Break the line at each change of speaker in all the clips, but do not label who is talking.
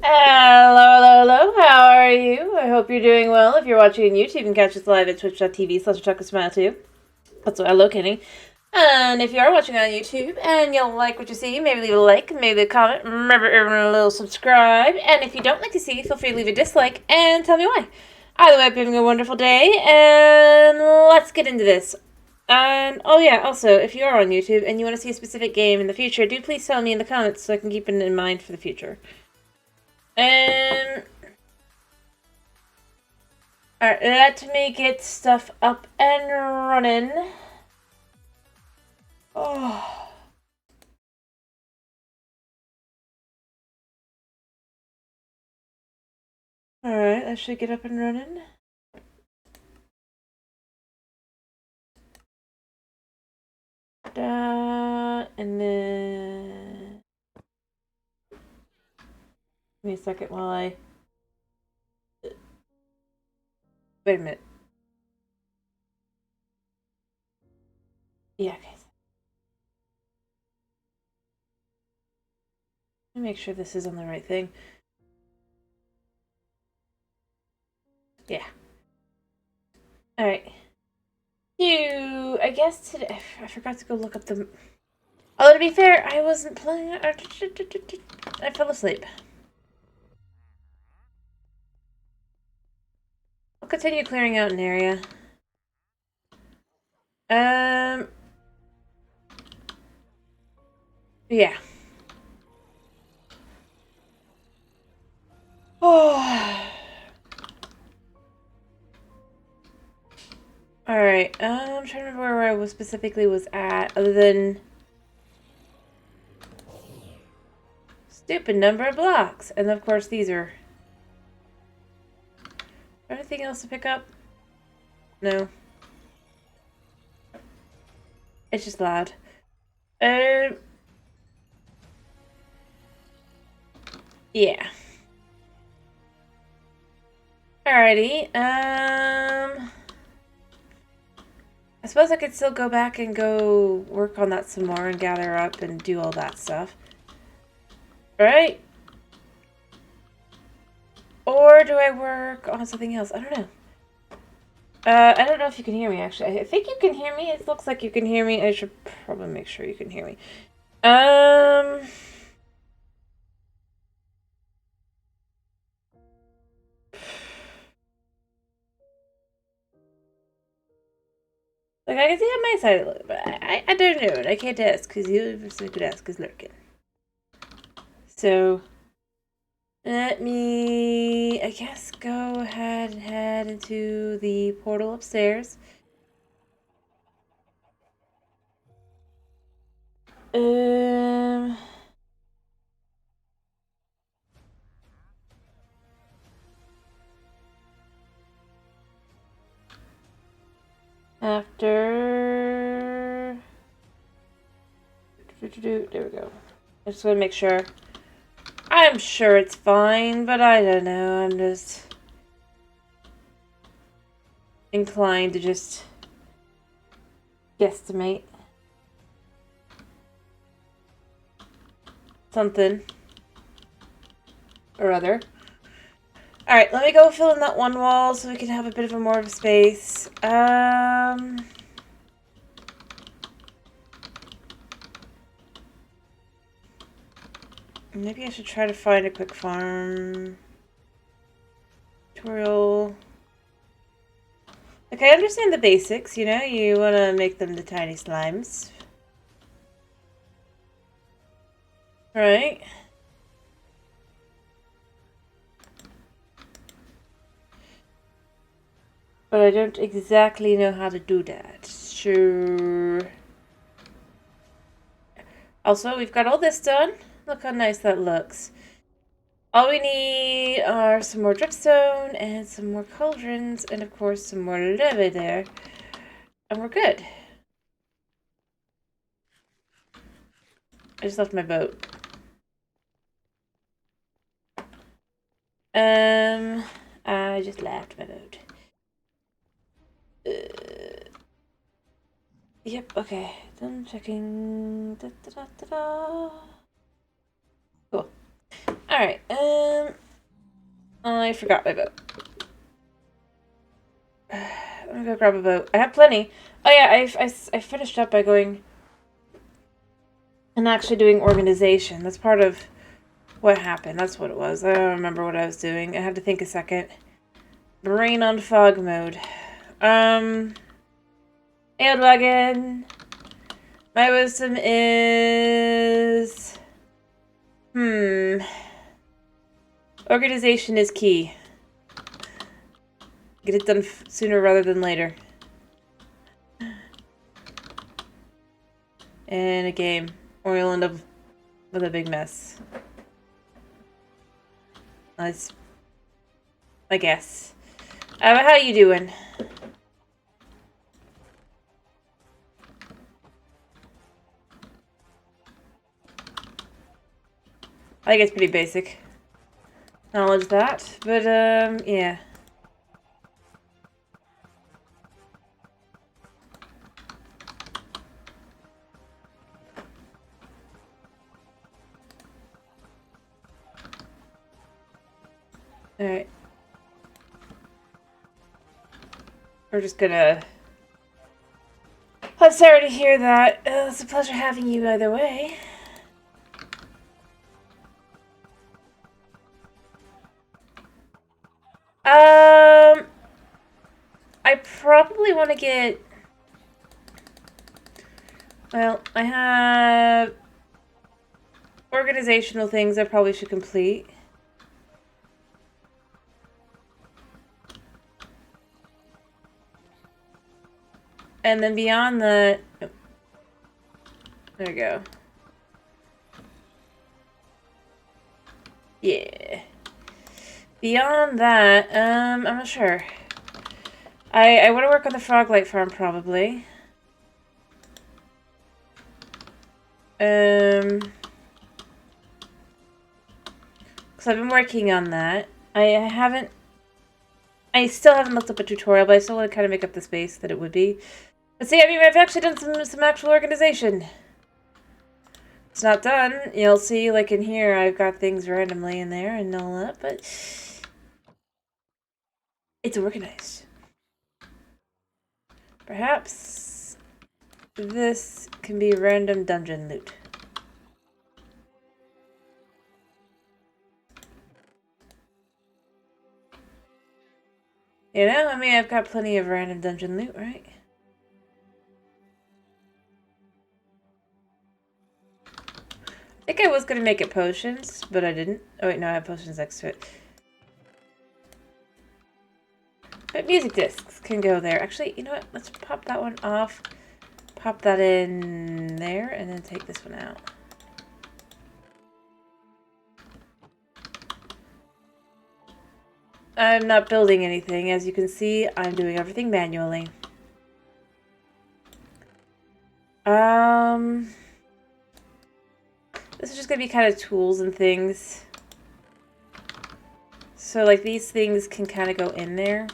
Hello, hello, hello. How are you? I hope you're doing well. If you're watching on YouTube, you can catch us live at twitch.tv/ChuckASmile2. That's what hello, Kenny. And if you are watching on YouTube and you'll like what you see, maybe leave a like, maybe leave a comment, remember a little subscribe. And if you don't like to see, feel free to leave a dislike and tell me why. Either way, I hope you're having a wonderful day, and let's get into this. And, oh yeah, also, if you are on YouTube and you want to see a specific game in the future, do please tell me in the comments so I can keep it in mind for the future. Alright, let me get stuff up and running. Oh. Alright, that should get up and running. And then... Give me a second while I... Wait a minute. Yeah, okay. Let me make sure this is on the right thing. Yeah. Alright. I guess today... I forgot to go look up the... Although, to be fair, I wasn't playing... I fell asleep. I'll continue clearing out an area. Yeah. Oh. Alright, I'm trying to remember where I specifically was at, other than... Stupid number of blocks. And of course these are... Anything else to pick up? No. It's just loud. Yeah. Alrighty, I suppose I could still go back and go work on that some more and gather up and do all that stuff. Right? Or do I work on something else? I don't know. I don't know if you can hear me, actually. I think you can hear me. It looks like you can hear me. I should probably make sure you can hear me. Like, I can see on my side a little, but I don't know, and I can't ask, because the only person who could ask is lurking. So, let me, I guess, go ahead and head into the portal upstairs. After... There we go. I just want to make sure. I'm sure it's fine, but I don't know. I'm just inclined to just guesstimate something or other. Alright, let me go fill in that one wall so we can have a bit of a more of a space. Maybe I should try to find a quick farm tutorial. Okay, I understand the basics, you know, you want to make them the tiny slimes. Right. But I don't exactly know how to do that. Sure. Also, we've got all this done. Look how nice that looks. All we need are some more dripstone and some more cauldrons and of course some more lava there. And we're good. I just left my boat. I just left my boat. Yep, okay. Done checking. Da, da, da, da, da. Cool. Alright. Alright, I forgot my boat. I'm gonna go grab a boat. I have plenty. Oh yeah, I finished up by going and actually doing organization. That's part of what happened. That's what it was. I don't remember what I was doing. I had to think a second. Brain on fog mode. Wagon. My wisdom is... Organization is key. Get it done sooner rather than later. In a game. Or you'll end up with a big mess. Nice. I guess. How you doing? I think it's pretty basic. Knowledge that, but yeah. Alright. We're just gonna... I'm sorry to hear that. It's a pleasure having you either way. I probably want to get... Well, I have organizational things I probably should complete. And then beyond that... Oh, there we go. Yeah. Beyond that, I'm not sure. I want to work on the Froglight farm, probably. Because I've been working on that. I still haven't looked up a tutorial, but I still want to kind of make up the space that it would be. But see, I mean, I've actually done some actual organization. It's not done. You'll see, like in here, I've got things randomly in there and all that, but it's organized. Perhaps this can be random dungeon loot. You know, I mean, I've got plenty of random dungeon loot, right? I think I was going to make it potions, but I didn't. Oh wait, no, I have potions next to it. But music discs can go there. Actually, you know what? Let's pop that one off. Pop that in there, and then take this one out. I'm not building anything. As you can see, I'm doing everything manually. This is just going to be kind of tools and things. So, like, these things can kind of go in there.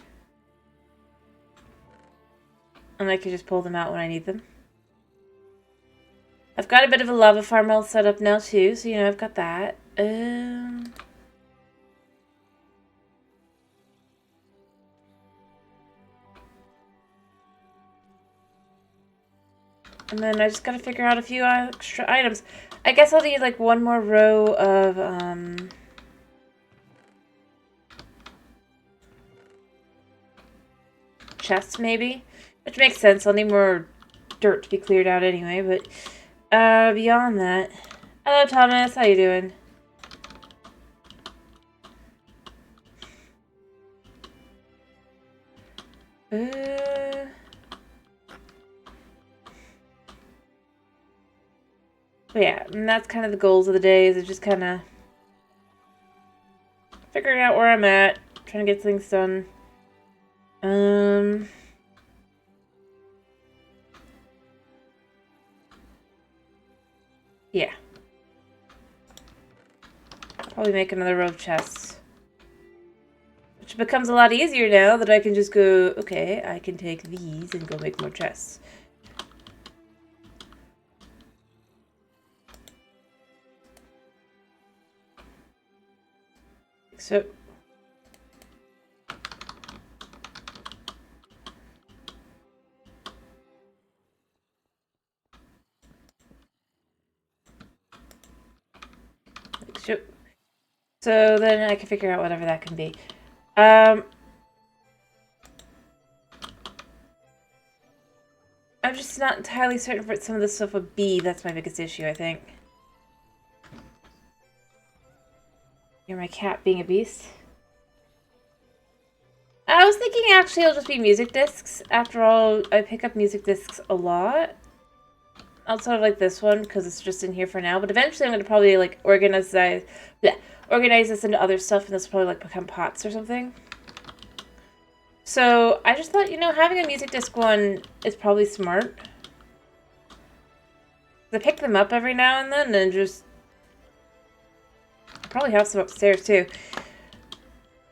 And I can just pull them out when I need them. I've got a bit of a lava farm all set up now, too. So, you know, I've got that. And then I just gotta figure out a few extra items. I guess I'll need like one more row of chests maybe, which makes sense. I'll need more dirt to be cleared out anyway, but beyond that. Hello Thomas, how you doing? But yeah, and that's kind of the goals of the day, is just kind of figuring out where I'm at, trying to get things done. Yeah. Probably make another row of chests. Which becomes a lot easier now that I can just go, okay, I can take these and go make more chests. So... So then I can figure out whatever that can be. I'm just not entirely certain what some of this stuff would be. That's my biggest issue, I think. You're my cat being a beast. I was thinking actually it'll just be music discs. After all, I pick up music discs a lot. Outside of like this one, because it's just in here for now. But eventually I'm going to probably like organize this into other stuff, and this will probably like become pots or something. So I just thought, you know, having a music disc one is probably smart. I pick them up every now and then and just... I probably have some upstairs too.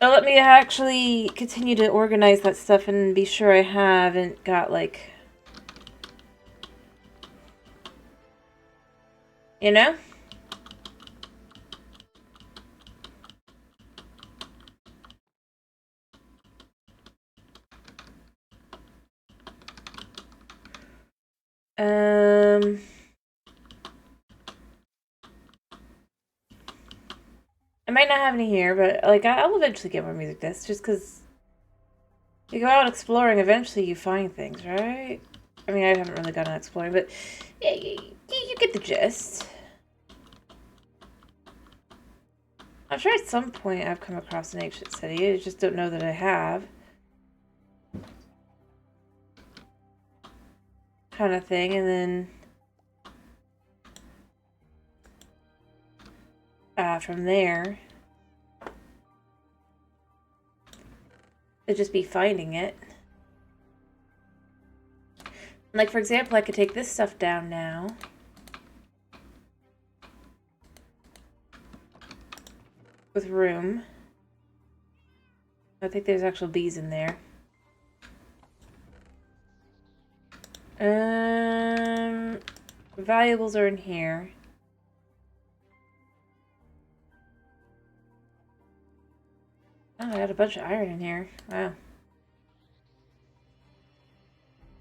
It'll let me actually continue to organize that stuff and be sure I haven't got like... You know? I might not have any here, but like I'll eventually get more music discs just because you go out exploring, eventually you find things, right? I mean, I haven't really gone out exploring, but yeah, you get the gist. I'm sure at some point I've come across an ancient city. I just don't know that I have. Kind of thing, and then from there, it'd just be finding it. Like, for example, I could take this stuff down now. With room. I think there's actual bees in there. Valuables are in here. Oh, I got a bunch of iron in here. Wow.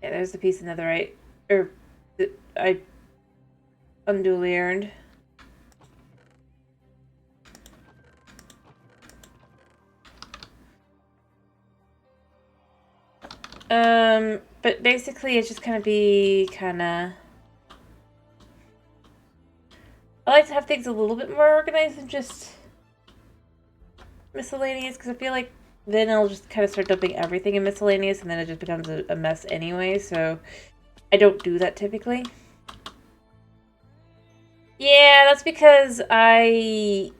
Yeah, there's the piece of netherite. Or, that I unduly earned. But basically it's just gonna be kinda... I like to have things a little bit more organized than just miscellaneous, because I feel like then I'll just kind of start dumping everything in miscellaneous, and then it just becomes a mess anyway, so I don't do that typically. Yeah, that's because I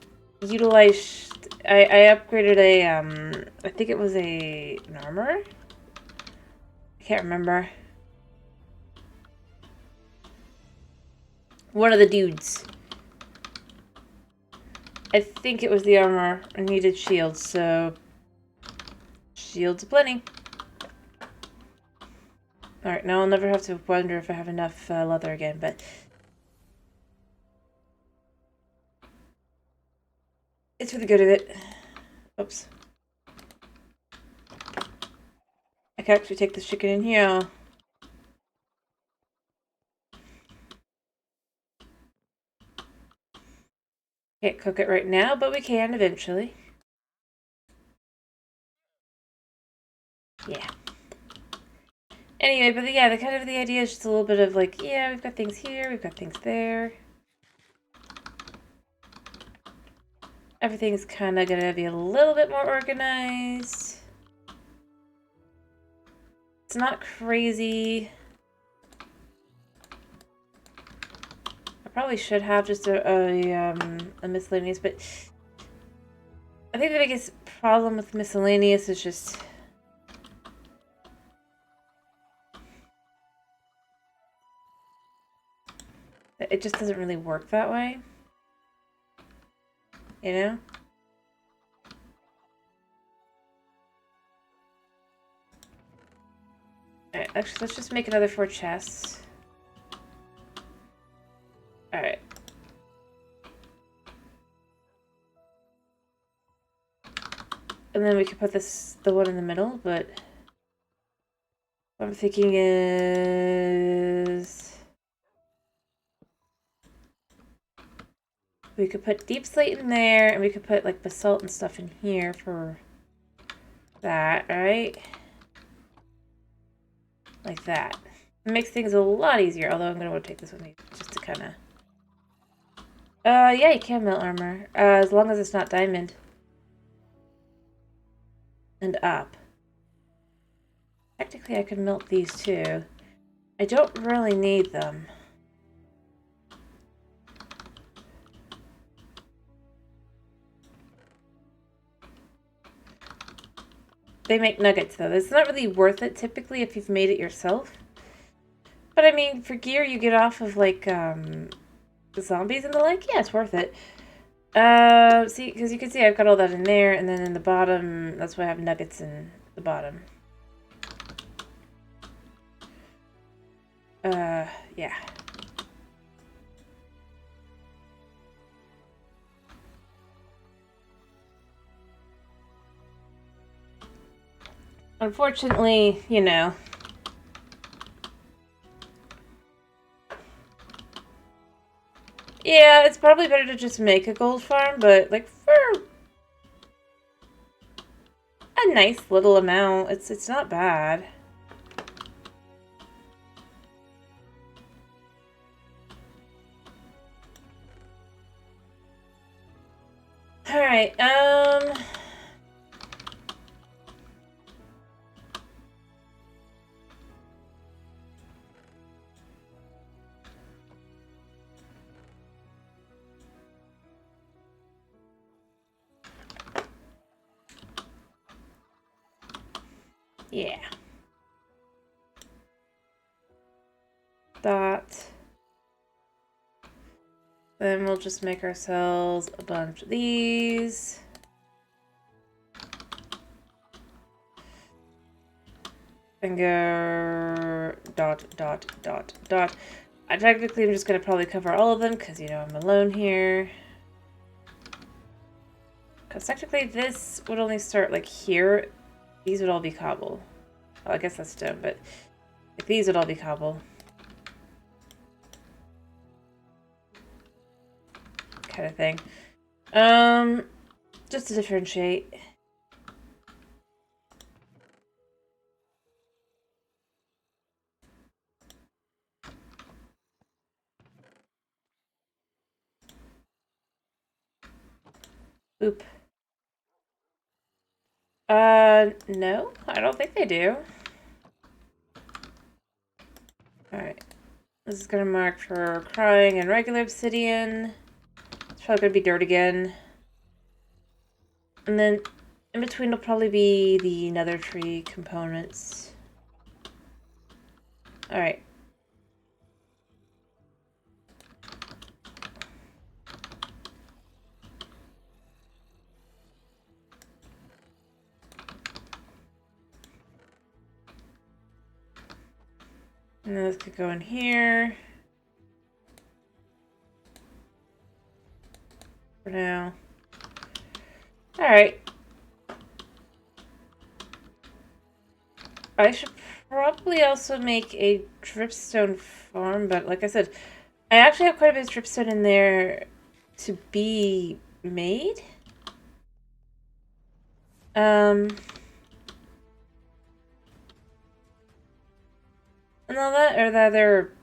utilized... I upgraded a, I think it was an armor? I can't remember. One of the dudes. I think it was the armor. I needed shields, so... Shields aplenty. Alright, now I'll never have to wonder if I have enough leather again, but... It's for the good of it. Oops. I can actually take this chicken in here. Can't cook it right now, but we can eventually. Yeah. Anyway, but yeah, the kind of the idea is just a little bit of like, yeah, we've got things here, we've got things there. Everything's kind of gonna be a little bit more organized. It's not crazy. I probably should have just a miscellaneous, but I think the biggest problem with miscellaneous is just... It just doesn't really work that way. You know? Alright, actually, let's just make another 4 chests. Alright. then we could put the one in the middle, but what I'm thinking is we could put deep slate in there, and we could put like basalt and stuff in here for that, right? Like that. It makes things a lot easier, although I'm going to want to take this with me just to kind of... yeah, you can melt armor, as long as it's not diamond. And up. Technically, I could melt these too. I don't really need them. They make nuggets, though. It's not really worth it, typically, if you've made it yourself. But, I mean, for gear you get off of, like, zombies and the like, yeah, it's worth it. See, because you can see I've got all that in there, and then in the bottom, that's why I have nuggets in the bottom. Yeah. Unfortunately, you know. Yeah, it's probably better to just make a gold farm, but, like, for a nice little amount, it's not bad. Alright, yeah. That. Then we'll just make ourselves a bunch of these. And go dot, dot, dot, dot. I technically am just going to probably cover all of them because, you know, I'm alone here. Because technically this would only start, like, here. These would all be cobble. Well, I guess that's stone, but like, these would all be cobble. Kind of thing. Just to differentiate. Oop. No, I don't think they do. Alright. This is gonna mark for crying and regular obsidian. It's probably gonna be dirt again. And then in between will probably be the nether tree components. Alright. And then this could go in here. For now. Alright. I should probably also make a dripstone farm, but like I said, I actually have quite a bit of dripstone in there to be made. And all that, or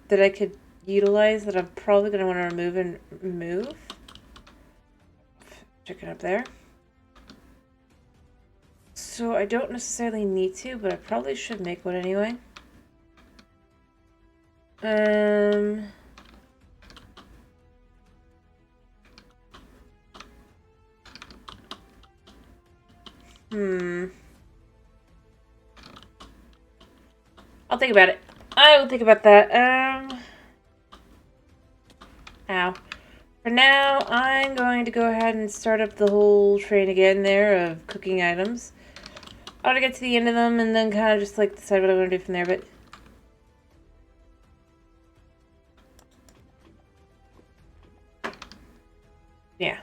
that I could utilize that I'm probably going to want to remove and move. Check it up there. So I don't necessarily need to, but I probably should make one anyway. I'll think about it. I will think about that. Ow. For now, I'm going to go ahead and start up the whole train again there of cooking items. I want to get to the end of them and then kind of just like decide what I want to do from there, but... yeah.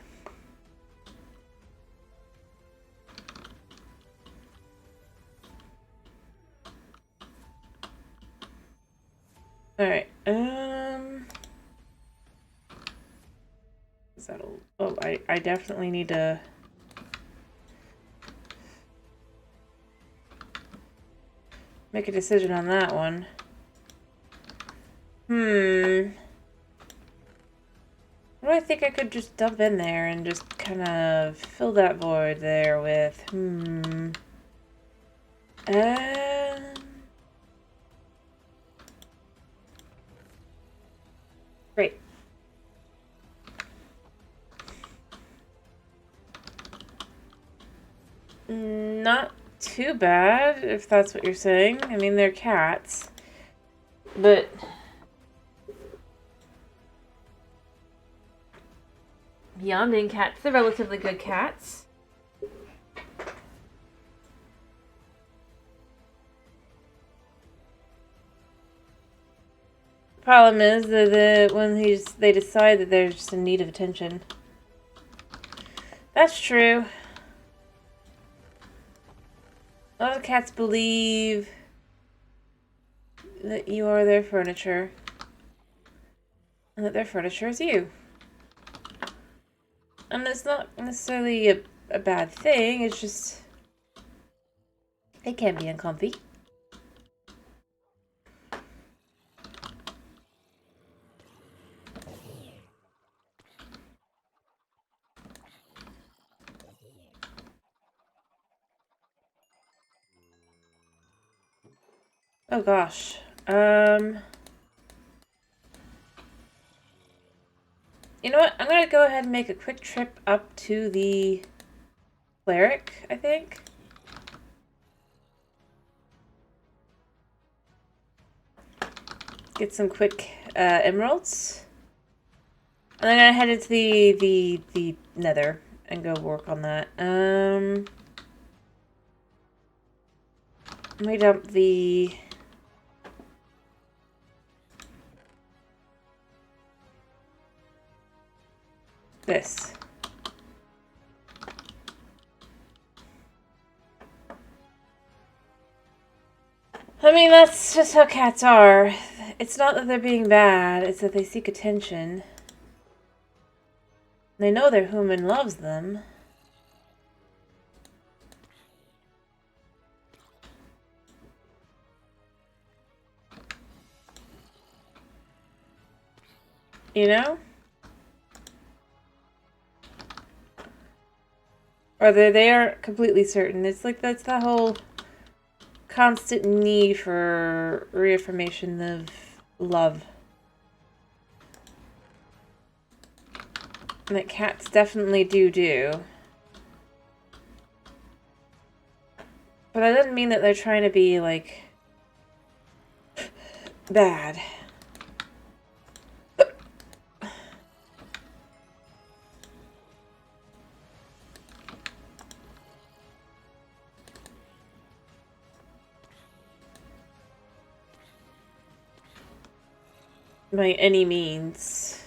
Alright, is that oh, I definitely need to... make a decision on that one. What do I think I could just dump in there and just kind of fill that void there with? Great. Not too bad, if that's what you're saying. I mean, they're cats. But... beyond being cats, they're relatively good cats. Problem is that when they decide that they're just in need of attention. That's true. A lot of cats believe that you are their furniture. And that their furniture is you. And it's not necessarily a bad thing, it's just... it can be uncomfy. Oh gosh. You know what? I'm gonna go ahead and make a quick trip up to the cleric, I think. Get some quick emeralds. And I'm gonna head into the nether and go work on that. Let me dump the... this. I mean, that's just how cats are. It's not that they're being bad, it's that they seek attention. They know their human loves them. You know? Or they are completely certain. It's like that's the whole constant need for reaffirmation of love. And that cats definitely do. But that doesn't mean that they're trying to be, like, bad. By any means.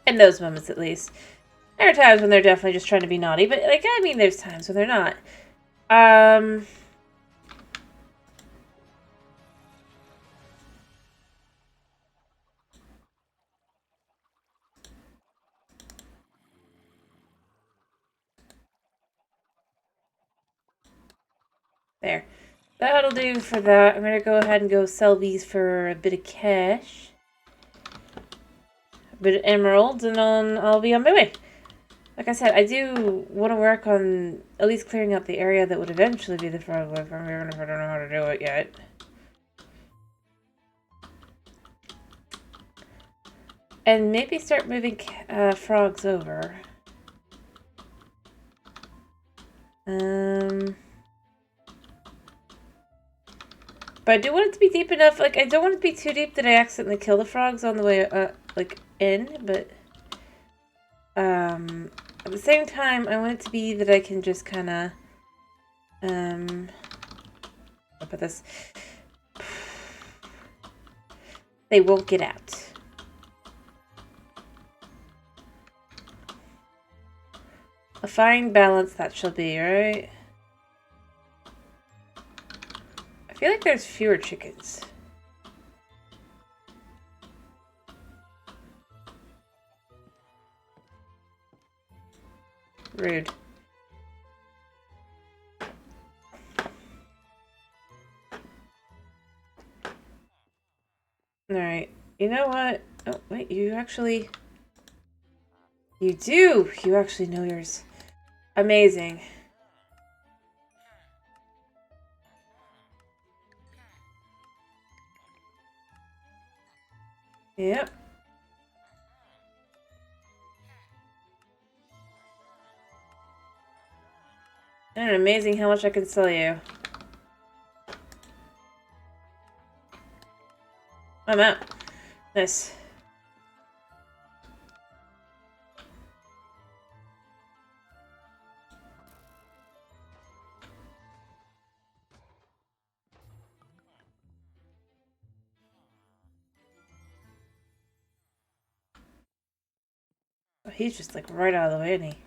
In those moments, at least. There are times when they're definitely just trying to be naughty, but, like, I mean, there's times when they're not. There. That'll do for that. I'm gonna go ahead and go sell these for a bit of cash. A bit of emeralds, and I'll be on my way. Like I said, I do want to work on at least clearing out the area that would eventually be the frog live farm, even if I don't know how to do it yet. And maybe start moving frogs over. But I do want it to be deep enough, like, I don't want it to be too deep that I accidentally kill the frogs on the way, like, in, but, at the same time, I want it to be that I can just kind of, I'll put this, they won't get out. A fine balance that shall be, right? I feel like there's fewer chickens. Rude. Alright. You know what? Oh, wait, you actually... You do! You actually know yours. Amazing. Yep. And amazing how much I can sell you. I'm out. Nice. Oh, he's just like right out of the way, isn't he?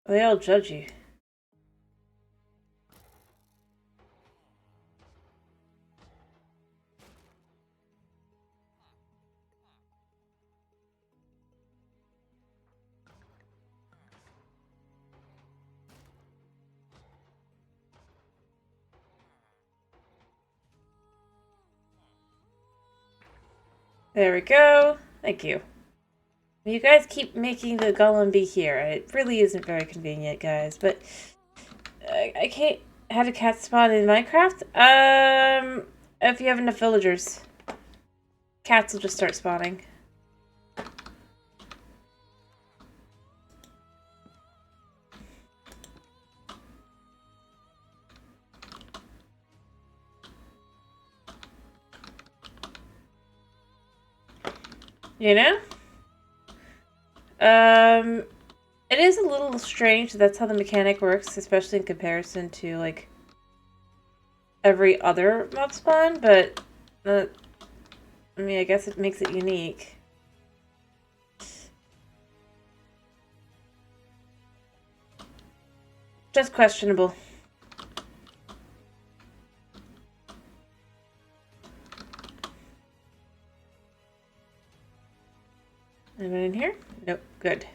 They all judge you. There we go. Thank you. You guys keep making the golem be here. It really isn't very convenient, guys, but I can't have a cat spawn in Minecraft. If you have enough villagers, cats will just start spawning. You know? It is a little strange that that's how the mechanic works, especially in comparison to, like, every other mob spawn, but, I mean, I guess it makes it unique. Just questionable. Anyone in here? Nope. Good.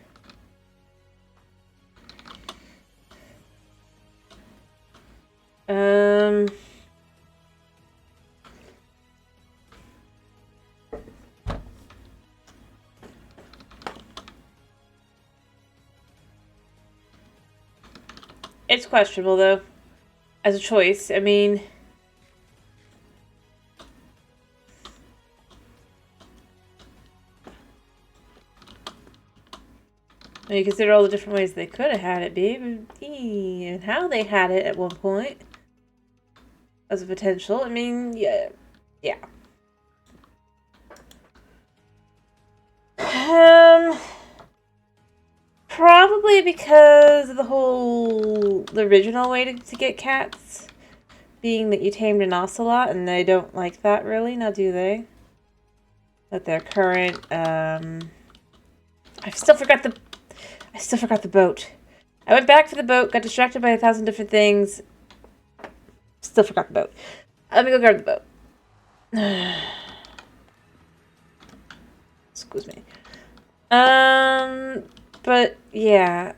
It's questionable, though, as a choice. I mean... When you consider all the different ways they could have had it be, and how they had it at one point as a potential. I mean, yeah. Probably because of the original way to get cats being that you tamed an ocelot, and they don't like that really, now do they? That their current, I still forgot the boat. I went back for the boat, got distracted by 1,000 different things. Still forgot the boat. Let me go grab the boat. Excuse me. But yeah.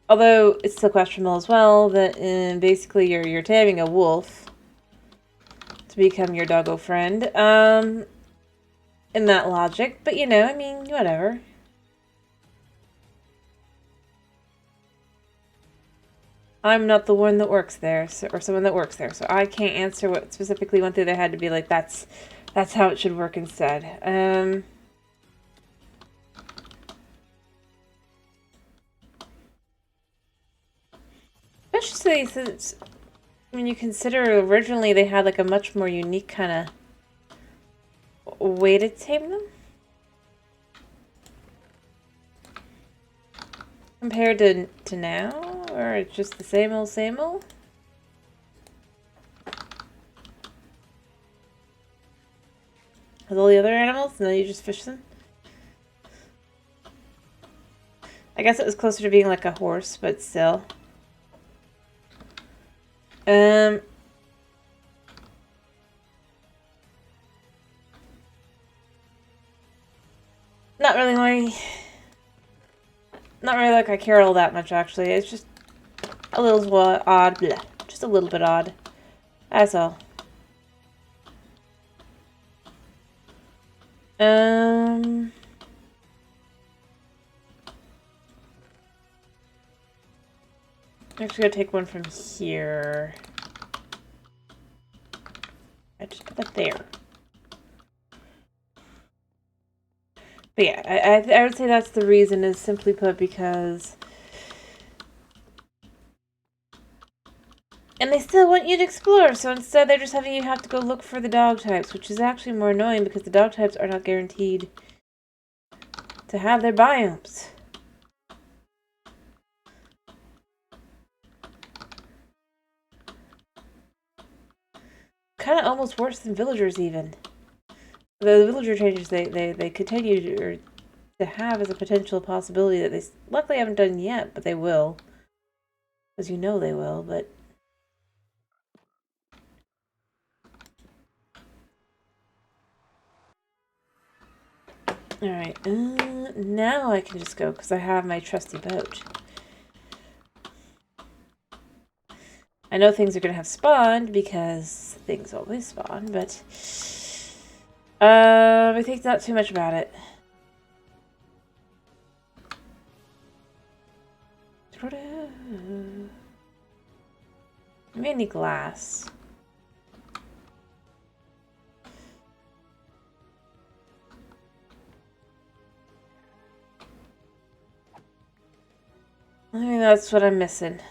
Although it's still questionable as well that basically you're taming a wolf to become your doggo friend. In that logic, but you know, I mean, whatever. I'm not the one that works there, so, or someone that works there, so I can't answer what specifically went through their head to be like, that's how it should work instead. Especially since, when you consider originally they had like a much more unique kind of way to tame them. Compared to now? Or it's just the same old, same old? With all the other animals, and then you just fish them? I guess it was closer to being like a horse, but still. Not really not really like I care all that much, actually. It's just a little odd. Bleh. Just a little bit odd. That's all. I'm actually gonna take one from here. I just put that there. But yeah, I would say that's the reason, is simply put because... And they still want you to explore, so instead they're just having you have to go look for the dog types, which is actually more annoying because the dog types are not guaranteed to have their biomes. Kind of almost worse than villagers, even. The villager changes they continue to have as a potential possibility that they luckily haven't done yet, but they will. Because you know they will, but... Alright, now I can just go, because I have my trusty boat. I know things are going to have spawned, because things always spawn, but... I think not too much about it. Mainly glass. I think that's what I'm missing.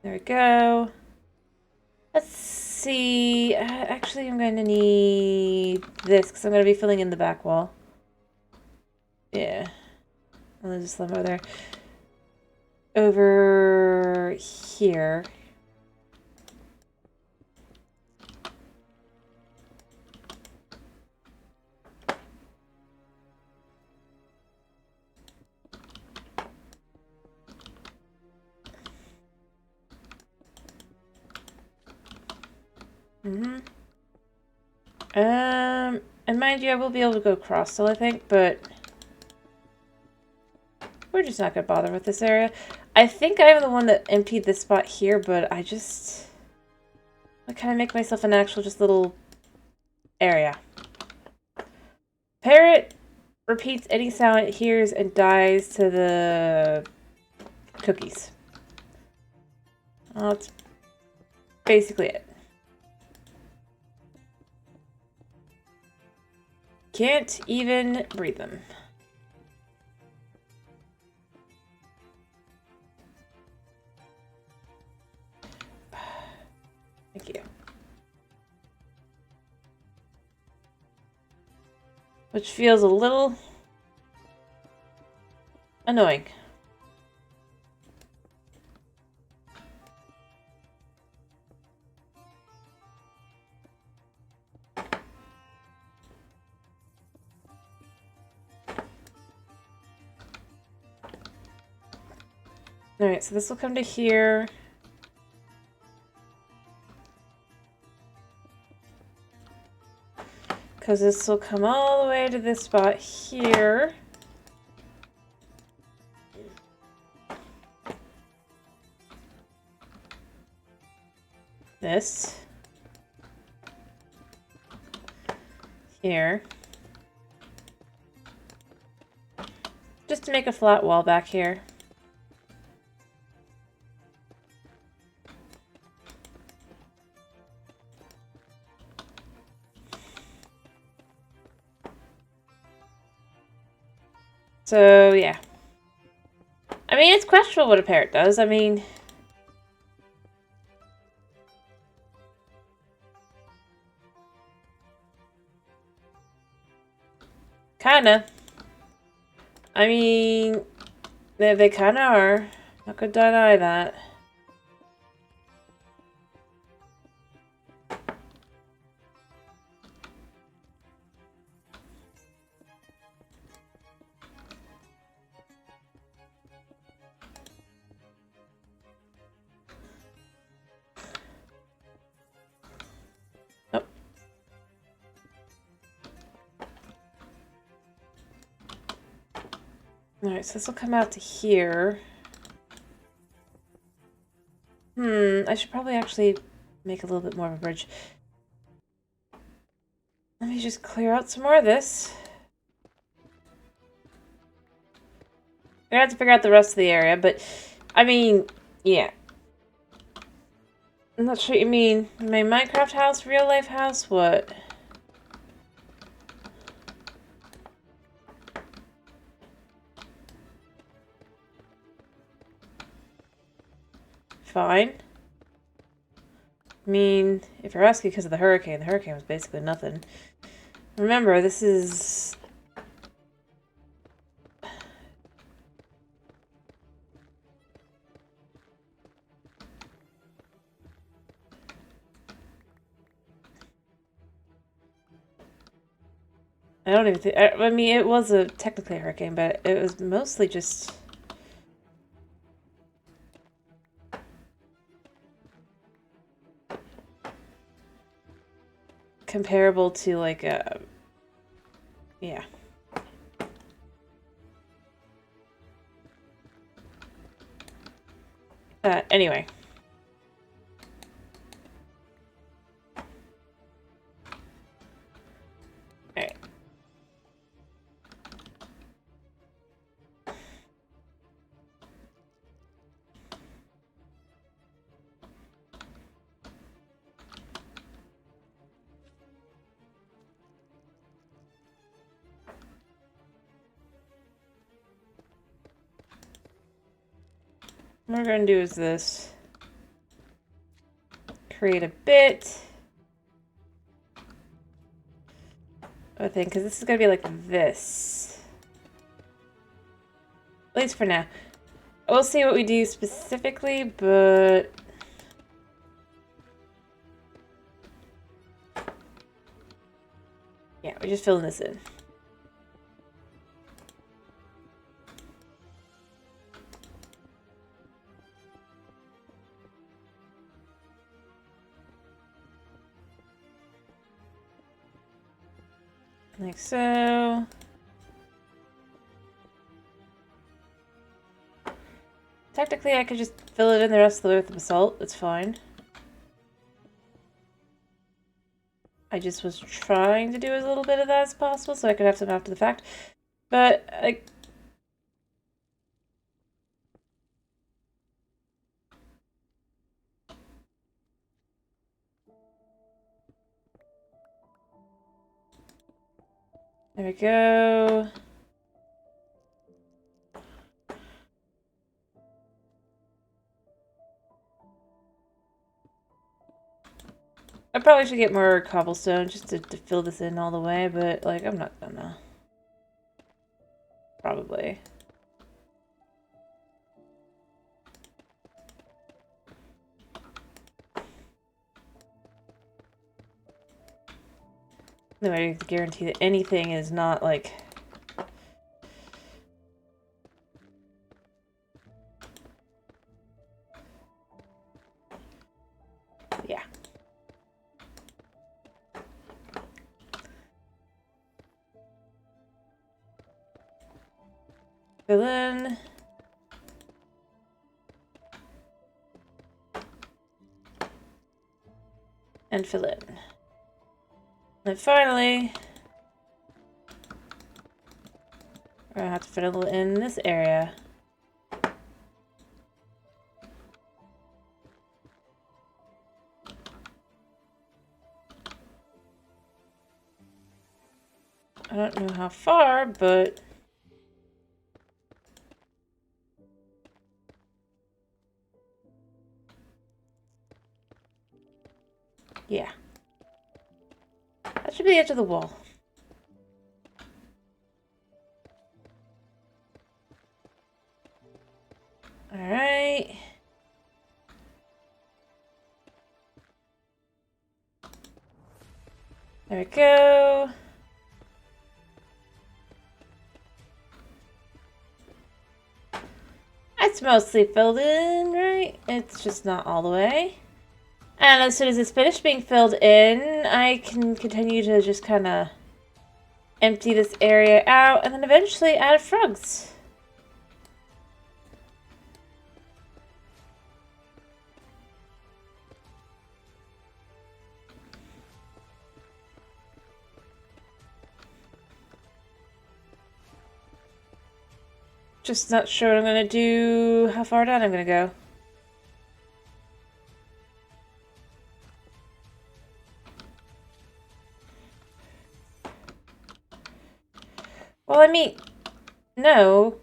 There we go. Let's see. Actually, I'm going to need this because I'm going to be filling in the back wall. Yeah. I'll just let them over there. Over here. And mind you, I will be able to go across still, I think, but we're just not gonna bother with this area. I think I'm the one that emptied this spot here, but I kind of make myself an actual just little area. Parrot repeats any sound it hears and dies to the cookies. Well, that's basically it. Can't even breathe them. Thank you. Which feels a little annoying. Alright, so this will come to here. Because this will come all the way to this spot here. This. Here. Just to make a flat wall back here. So, yeah. I mean, it's questionable what a parrot does. I mean... Kinda. I mean... They kinda are. Not gonna deny that. Alright, so this will come out to here. I should probably actually make a little bit more of a bridge. Let me just clear out some more of this. I have to figure out the rest of the area, but I mean, yeah. I'm not sure. You mean my Minecraft house, real life house? What? Fine. I mean, if you're asking because of the hurricane was basically nothing. Remember, this is... I don't even think... I mean, it was technically a hurricane, but it was mostly just... comparable to, like, a... yeah. Anyway. Alright. What we're going to do is this. Create a bit. I think, because this is going to be like this. At least for now. We'll see what we do specifically, but... yeah, we're just filling this in. Like so. Technically, I could just fill it in the rest of the way with the basalt. It's fine. I just was trying to do as little bit of that as possible so I could have some after the fact. But, there we go. I probably should get more cobblestone just to fill this in all the way, but, like, I'm not gonna. Probably. No, I have to guarantee that anything is not, like... yeah. Fill in. And fill in. And finally, we're gonna have to fill in this area. I don't know how far, but yeah. That should be the edge of the wall. Alright. There we go. It's mostly filled in, right? It's just not all the way. And as soon as it's finished being filled in, I can continue to just kind of empty this area out and then eventually add frogs. Just not sure what I'm gonna do, how far down I'm gonna go. Well, I mean, no,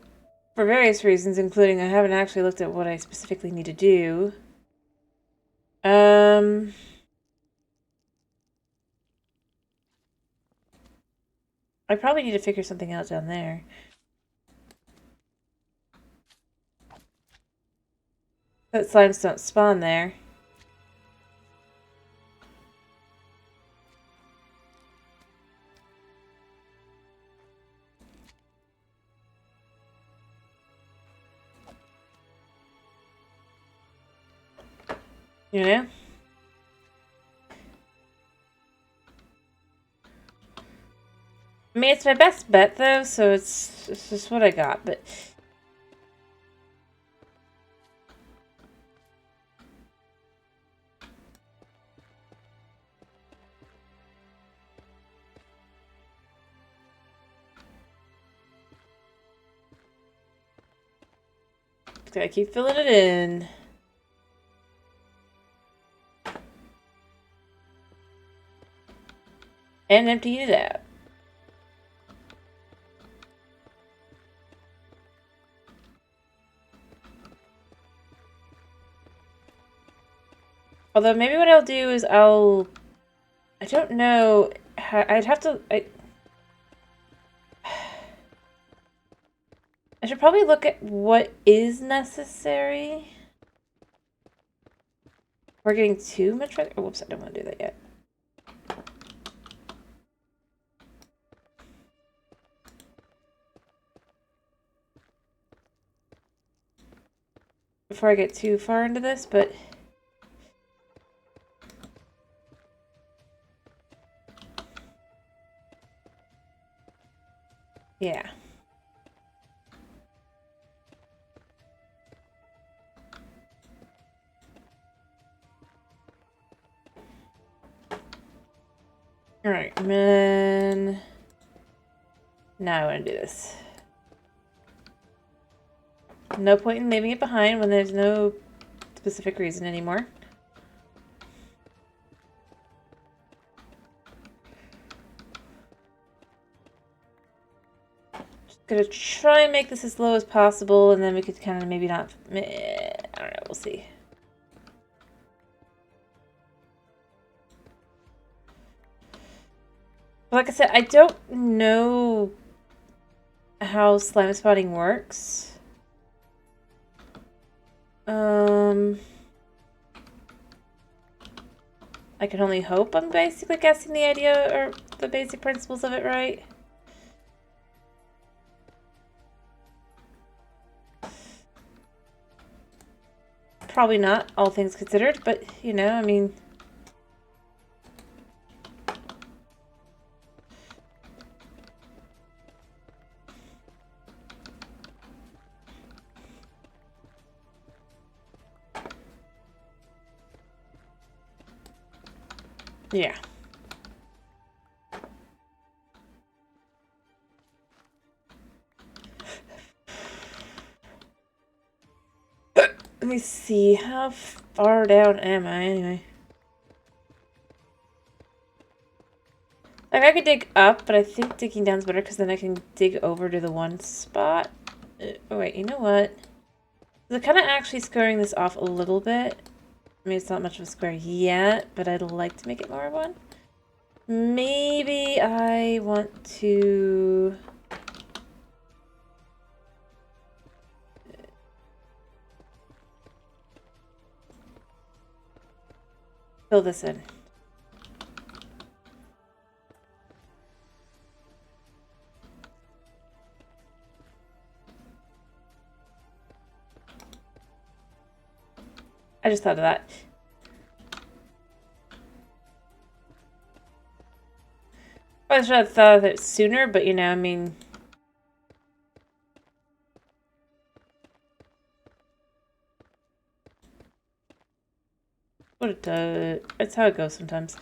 for various reasons, including I haven't actually looked at what I specifically need to do. I probably need to figure something out down there. That slimes don't spawn there. You know? I mean, it's my best bet, though, so it's just what I got, but... Just gotta keep filling it in. And emptying it out. Although maybe what I'll do is I don't know how, I'd have to, I should probably look at what is necessary. We're getting too much, oh, whoops, I don't want to do that yet. Before I get too far into this, but... yeah. Alright, and then... now I want to do this. No point in leaving it behind when there's no specific reason anymore. Just gonna try and make this as low as possible, and then we could kind of maybe not... I don't know, we'll see. Like I said, I don't know how slime spotting works. I can only hope I'm basically guessing the idea or the basic principles of it right. Probably not, all things considered, but, you know, I mean... yeah. Let me see, how far down am I anyway? Like, I could dig up, but I think digging down's better because then I can dig over to the one spot. Oh, wait, you know what? They're kind of actually squaring this off a little bit. I mean, it's not much of a square yet, but I'd like to make it more of one. Maybe I want to... fill this in. I just thought of that. I should have thought of it sooner, but you know, I mean... what it does... it's how it goes sometimes.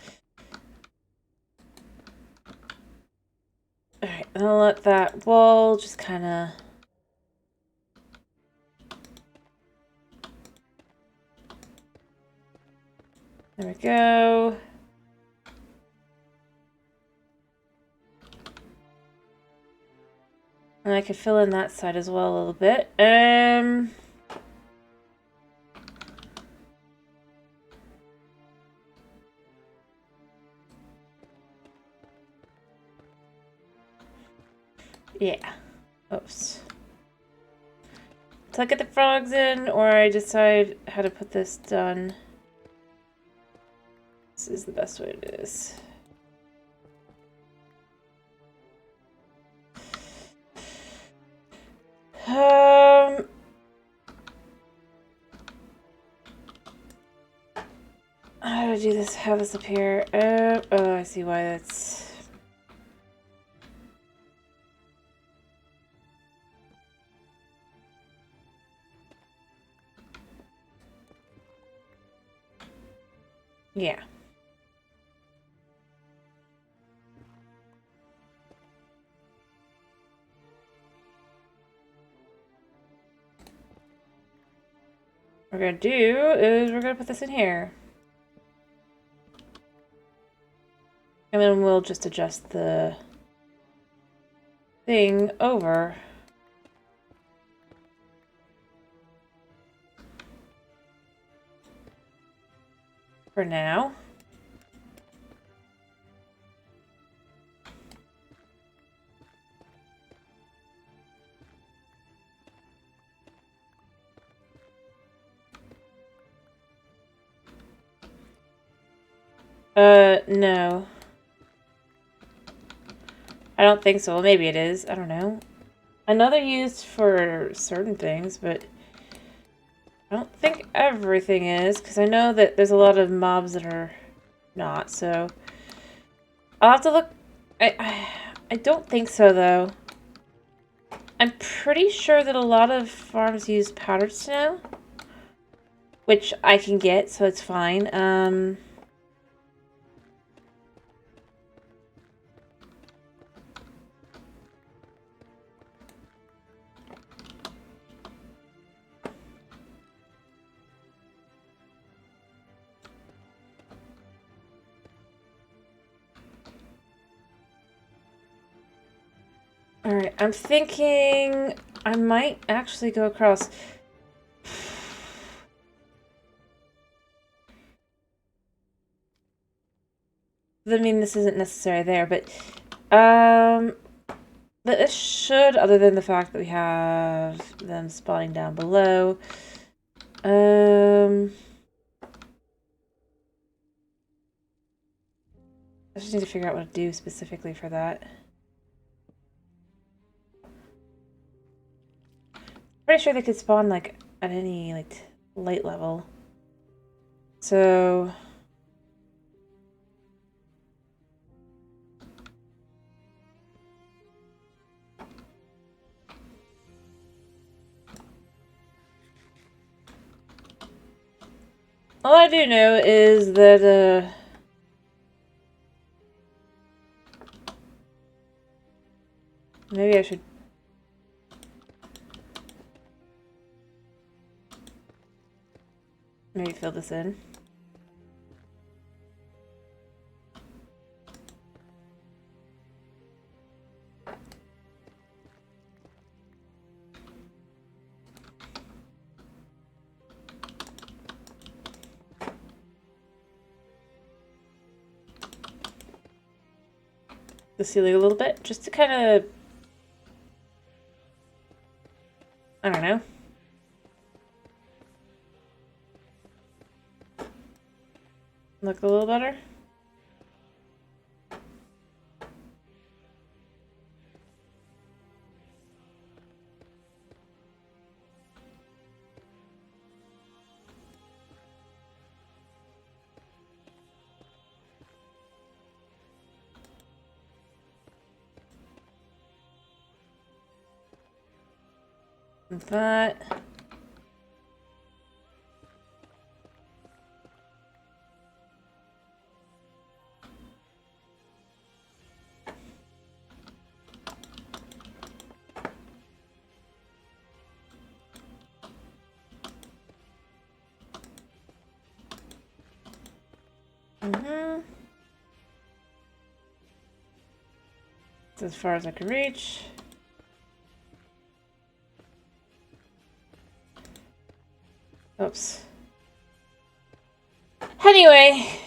Alright, I'll let that wall just kind of... There we go. And I could fill in that side as well a little bit. Yeah. Oops. So I get the frogs in, or I decide how to put this done. This is the best way to do this. How do I do this? Have this up here? Oh, I see why that's... Yeah. What we're gonna do is we're gonna put this in here. And then we'll just adjust the thing over. For now. No. I don't think so. Well, maybe it is. I don't know. I know they're used for certain things, but I don't think everything is, because I know that there's a lot of mobs that are not, so... I'll have to look... I don't think so, though. I'm pretty sure that a lot of farms use powdered snow, which I can get, so it's fine. Alright, I'm thinking I might actually go across. I mean, this isn't necessary there, but this should, other than the fact that we have them spawning down below, I just need to figure out what to do specifically for that. Pretty sure they could spawn, like, at any, like, light level. So... all I do know is that, maybe I should... maybe fill this in. The ceiling a little bit, just to kind of... I don't know. Look a little better. That. Mm-hmm. It's as far as I can reach. Oops. Anyway,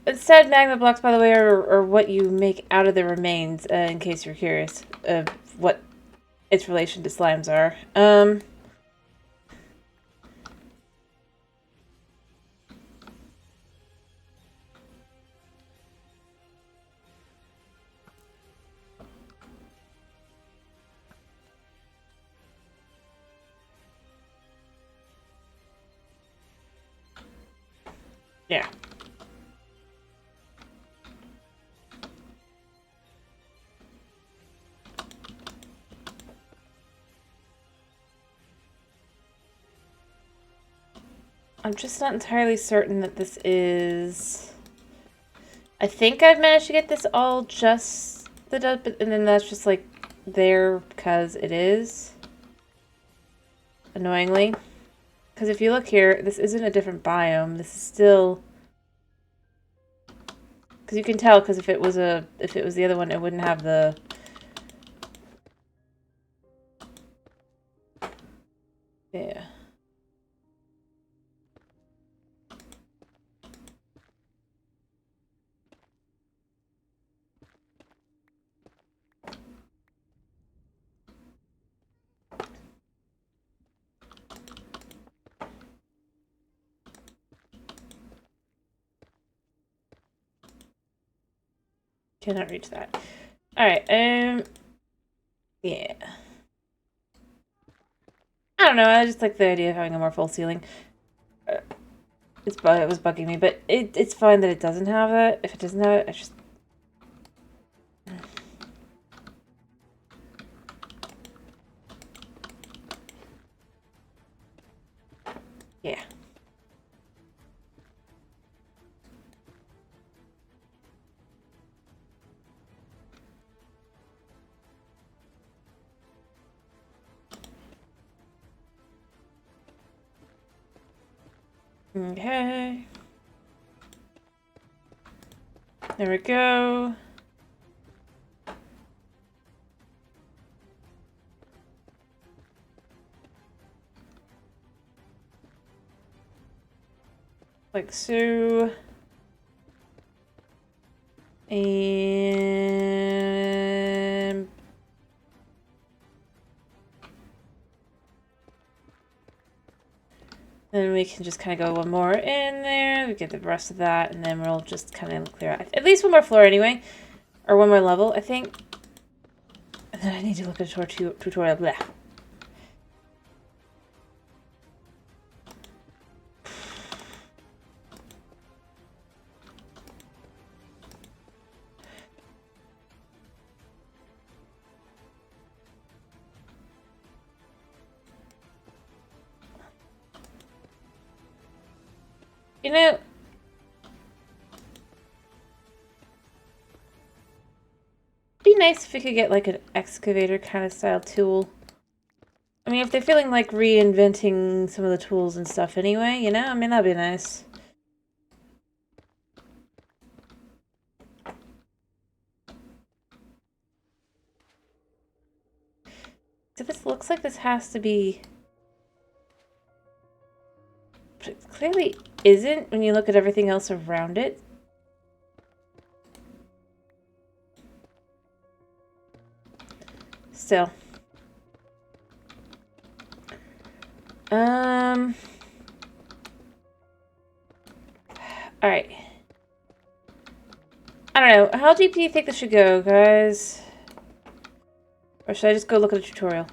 instead magma blocks, by the way, are what you make out of the remains, in case you're curious of what its relation to slimes are. Yeah. I'm just not entirely certain that this is... I think I've managed to get this all just the dust, but and then that's just like there because it is. Annoyingly. Because if you look here, this isn't a different biome. This is still... Because you can tell, because if it was the other one, it wouldn't have the... Yeah. Cannot reach that. Alright, yeah. I don't know, I just like the idea of having a more full ceiling. It was bugging me, but it's fine that it doesn't have that. If it doesn't have it, I just... Yeah. Okay. There we go. Like so. And... then we can just kind of go one more in there. We get the rest of that, and then we'll just kind of clear out at least one more floor anyway. Or one more level, I think. And then I need to look at a tutorial. Blah. You know... be nice if we could get like an excavator kind of style tool. I mean, if they're feeling like reinventing some of the tools and stuff anyway, you know? I mean, that'd be nice. So this looks like this has to be... but it clearly isn't when you look at everything else around it. Still. Alright. I don't know. How deep do you think this should go, guys? Or should I just go look at a tutorial?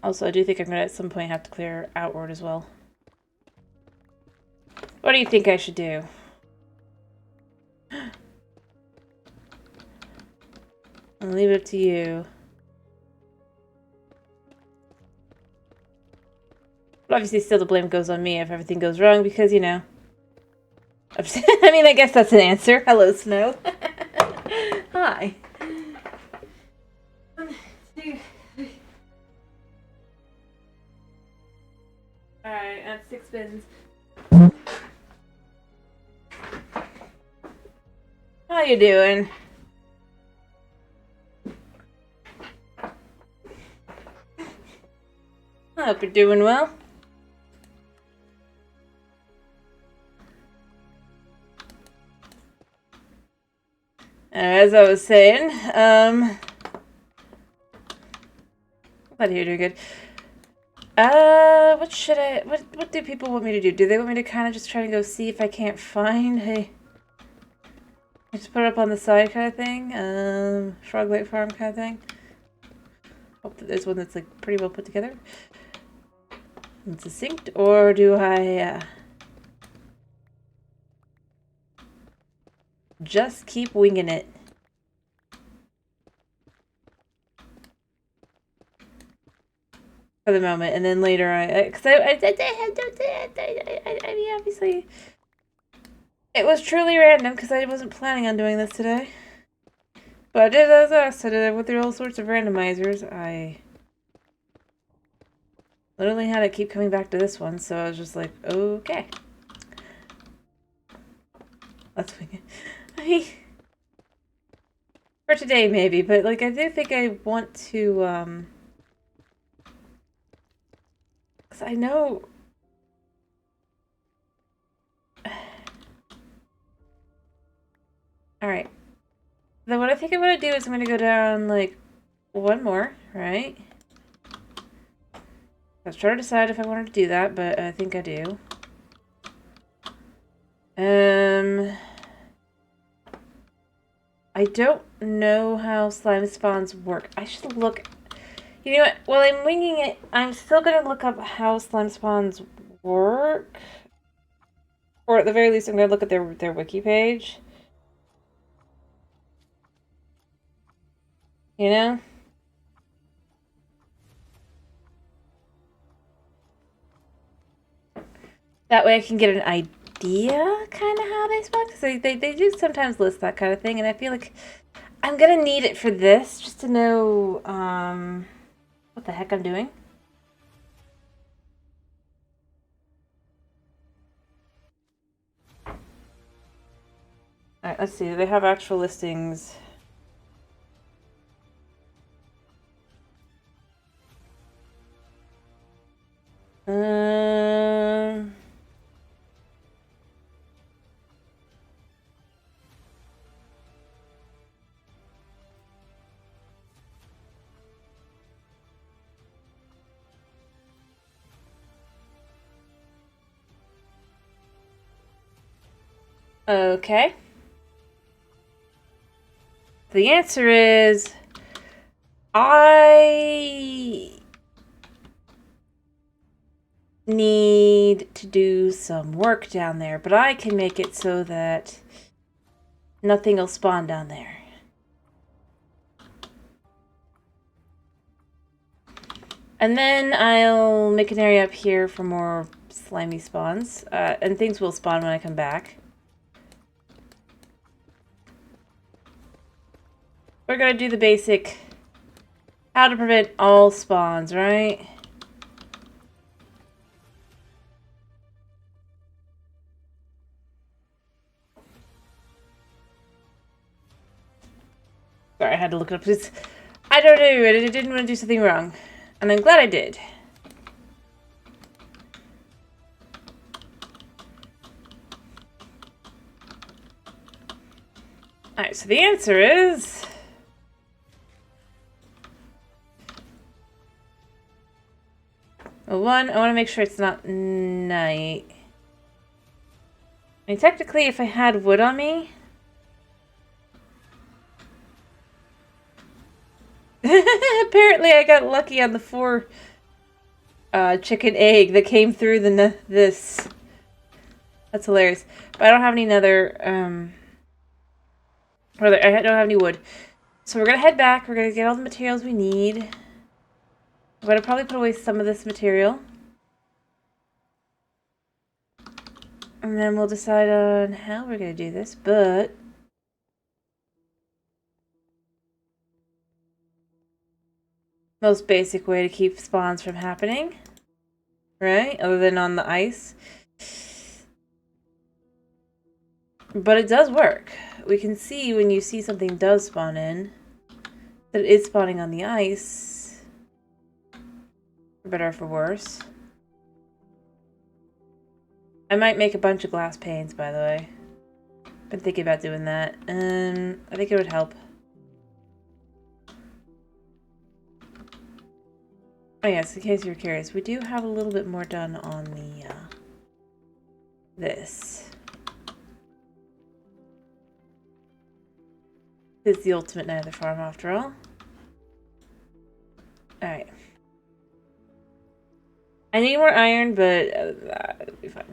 Also, I do think I'm going to at some point have to clear outward as well. What do you think I should do? I'll leave it up to you. But obviously still the blame goes on me if everything goes wrong because, you know. I mean, I guess that's an answer. Hello, Snow. Hi. Alright, that's 6 spins. How you doing? I hope you're doing well. As I was saying, glad you're doing good. What do people want me to do? Do they want me to kind of just try to go see if I can't find a... Just put it up on the side kind of thing? Frog Lake Farm kind of thing? Hope that there's one that's, like, pretty well put together. And succinct, or do I, just keep winging it? For the moment, and then later I mean, obviously, it was truly random because I wasn't planning on doing this today. But I did as I said, I went through all sorts of randomizers. I literally had to keep coming back to this one, so I was just like, okay. Let's wing it. For today, maybe, but, like, I do think I want to, because I know... Alright. Then what I think I'm going to do is I'm going to go down, like, one more, right? I was trying to decide if I wanted to do that, but I think I do. I don't know how slime spawns work. I should look... You know what? While I'm winging it, I'm still going to look up how slime spawns work. Or at the very least, I'm going to look at their wiki page. You know? That way I can get an idea kind of how they spawn. Because they do sometimes list that kind of thing. And I feel like I'm going to need it for this just to know what the heck I'm doing. Alright, let's see. They have actual listings. Okay. The answer is... I need to do some work down there, but I can make it so that nothing will spawn down there. And then I'll make an area up here for more slimy spawns, and things will spawn when I come back. We're gonna do the basic how to prevent all spawns, right? Sorry, I had to look it up. I don't know, I didn't want to do something wrong. And I'm glad I did. Alright, so the answer is... Well, one, I want to make sure it's not night. I mean, technically, if I had wood on me... Apparently, I got lucky on the 4 chicken egg that came through this. That's hilarious. But I don't have any nether, I don't have any wood. So we're gonna head back. We're gonna get all the materials we need. I'm gonna probably put away some of this material. And then we'll decide on how we're going to do this, but... most basic way to keep spawns from happening. Right? Other than on the ice. But it does work. We can see when you see something does spawn in, that it is spawning on the ice. For better or for worse. I might make a bunch of glass panes, by the way. Been thinking about doing that. I think it would help. Oh yes, in case you're curious, we do have a little bit more done on the, this. It's the ultimate night of the farm, after all. Alright. I need more iron, but it'll be fine.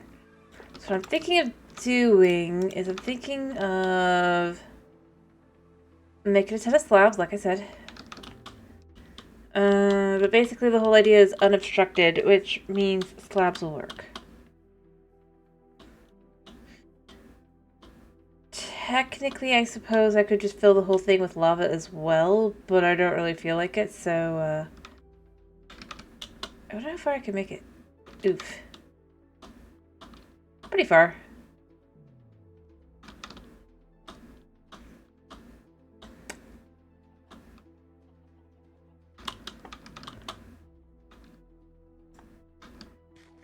So what I'm thinking of doing is I'm thinking of making a ton of slabs, like I said. But basically the whole idea is unobstructed, which means slabs will work. Technically, I suppose I could just fill the whole thing with lava as well, but I don't really feel like it, so, I don't know how far I can make it. Oof. Pretty far.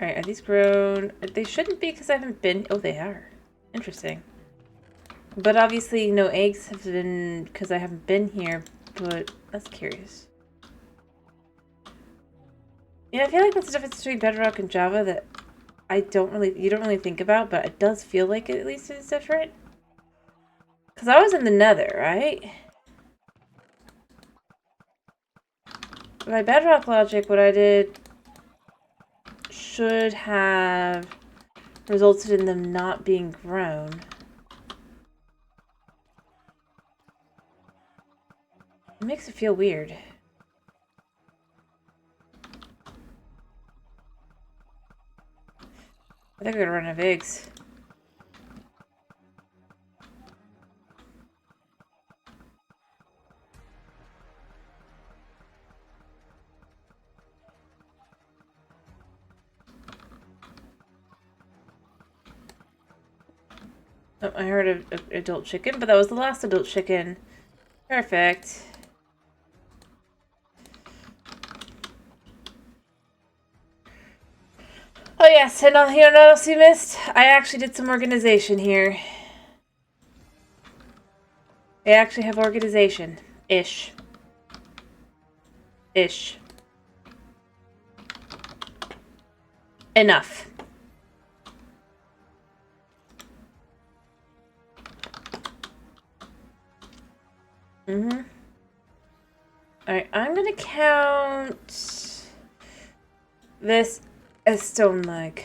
Alright, are these grown? They shouldn't be because I haven't been... oh, they are. Interesting. But obviously no eggs have been because I haven't been here, but that's curious. Yeah, I feel like that's the difference between Bedrock and Java that you don't really think about, but it does feel like it at least is different. Because I was in the Nether, right? By Bedrock logic, what I did should have resulted in them not being grown. It makes it feel weird. I think I'm gonna run out of eggs. Oh, I heard an adult chicken, but that was the last adult chicken. Perfect. Oh yes, and you know what else you missed? I actually did some organization here. I actually have organization. Ish. Ish. Enough. Mm-hmm. Alright, I'm gonna count this as stone leg.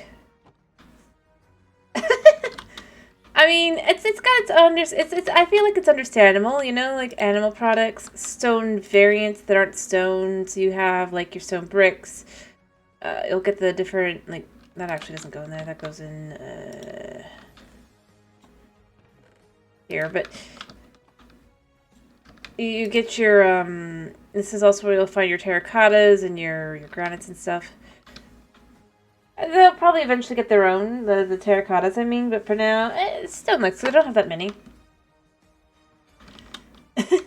I mean, it's got its I feel like it's understandable, you know, like animal products, stone variants that aren't stone. So you have like your stone bricks. You'll get the different, like, that actually doesn't go in there. That goes in here, but you get your this is also where you'll find your terracottas and your granites and stuff. They'll probably eventually get their own, the terracottas, I mean, but for now, it's still nice, so we don't have that many. Well,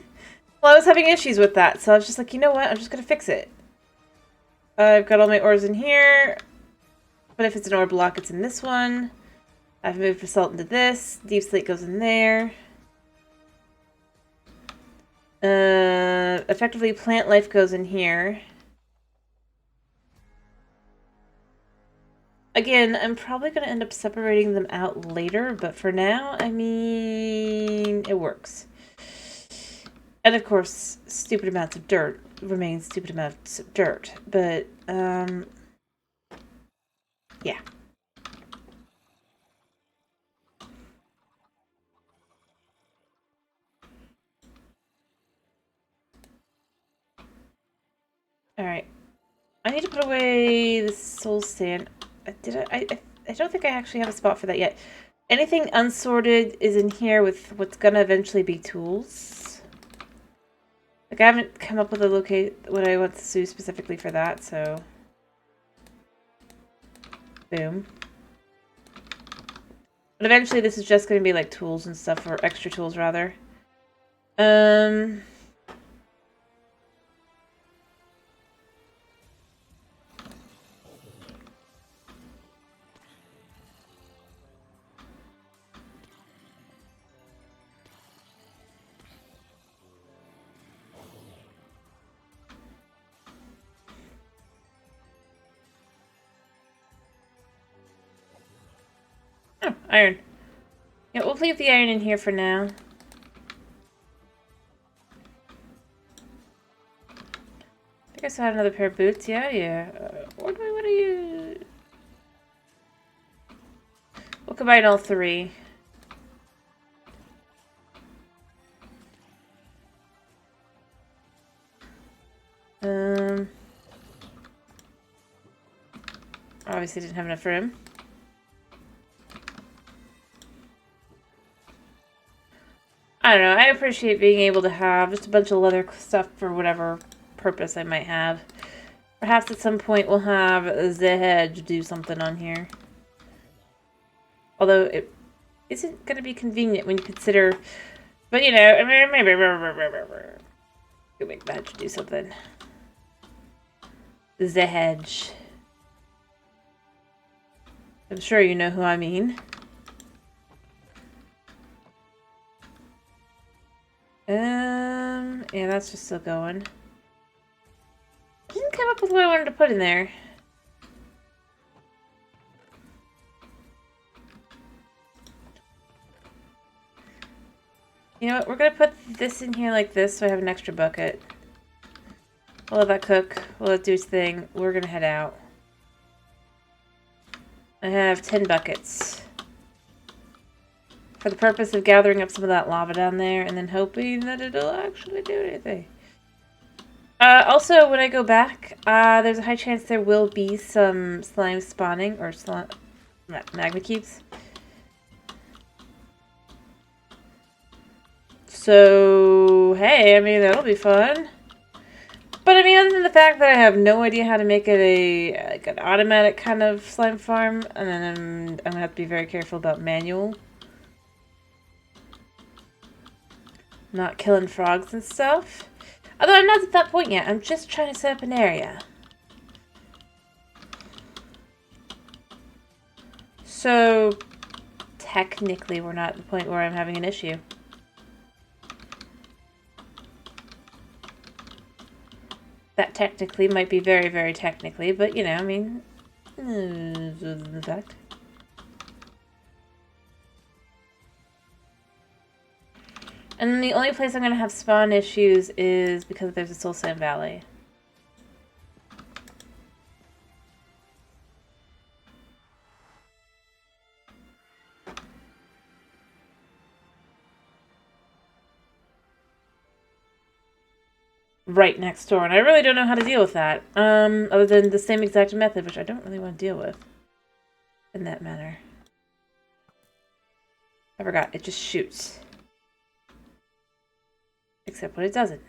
I was having issues with that, so I was just like, you know what, I'm just gonna fix it. I've got all my ores in here, but if it's an ore block, it's in this one. I've moved basalt into this, deep slate goes in there. Effectively, plant life goes in here. Again, I'm probably going to end up separating them out later, but for now, I mean, it works. And of course, stupid amounts of dirt remain stupid amounts of dirt, but, yeah. Alright. I need to put away the soul sand. Did I I don't think I actually have a spot for that yet. Anything unsorted is in here with what's gonna eventually be tools. Like, I haven't come up with a what I want to do specifically for that, so... Boom. But eventually this is just gonna be like tools and stuff, or extra tools rather. Oh, iron. Yeah, we'll leave the iron in here for now. I think I saw another pair of boots. Yeah. What are you? We'll combine all three. Obviously didn't have enough room. I don't know, I appreciate being able to have just a bunch of leather stuff for whatever purpose I might have. Perhaps at some point we'll have the hedge do something on here. Although it isn't going to be convenient when you consider... But you know, maybe... Make the hedge do something. The hedge. I'm sure you know who I mean. Yeah, that's just still going. I didn't come up with what I wanted to put in there. You know what, we're gonna put this in here like this so I have an extra bucket. We'll let that cook. We'll let it do its thing. We're gonna head out. I have 10 buckets. For the purpose of gathering up some of that lava down there and then hoping that it'll actually do anything. Also, when I go back, there's a high chance there will be some slime spawning, or magma cubes. So, hey, I mean, that'll be fun. But I mean, other than the fact that I have no idea how to make it like an automatic kind of slime farm, and then I'm gonna have to be very careful about manual. Not killing frogs and stuff. Although I'm not at that point yet. I'm just trying to set up an area. So, technically, we're not at the point where I'm having an issue. That technically might be very, very technically, but you know, I mean, the fact. And then the only place I'm going to have spawn issues is because there's a Soul Sand Valley. Right next door, and I really don't know how to deal with that. Other than the same exact method, which I don't really want to deal with. In that manner. I forgot, it just shoots. Except when it doesn't.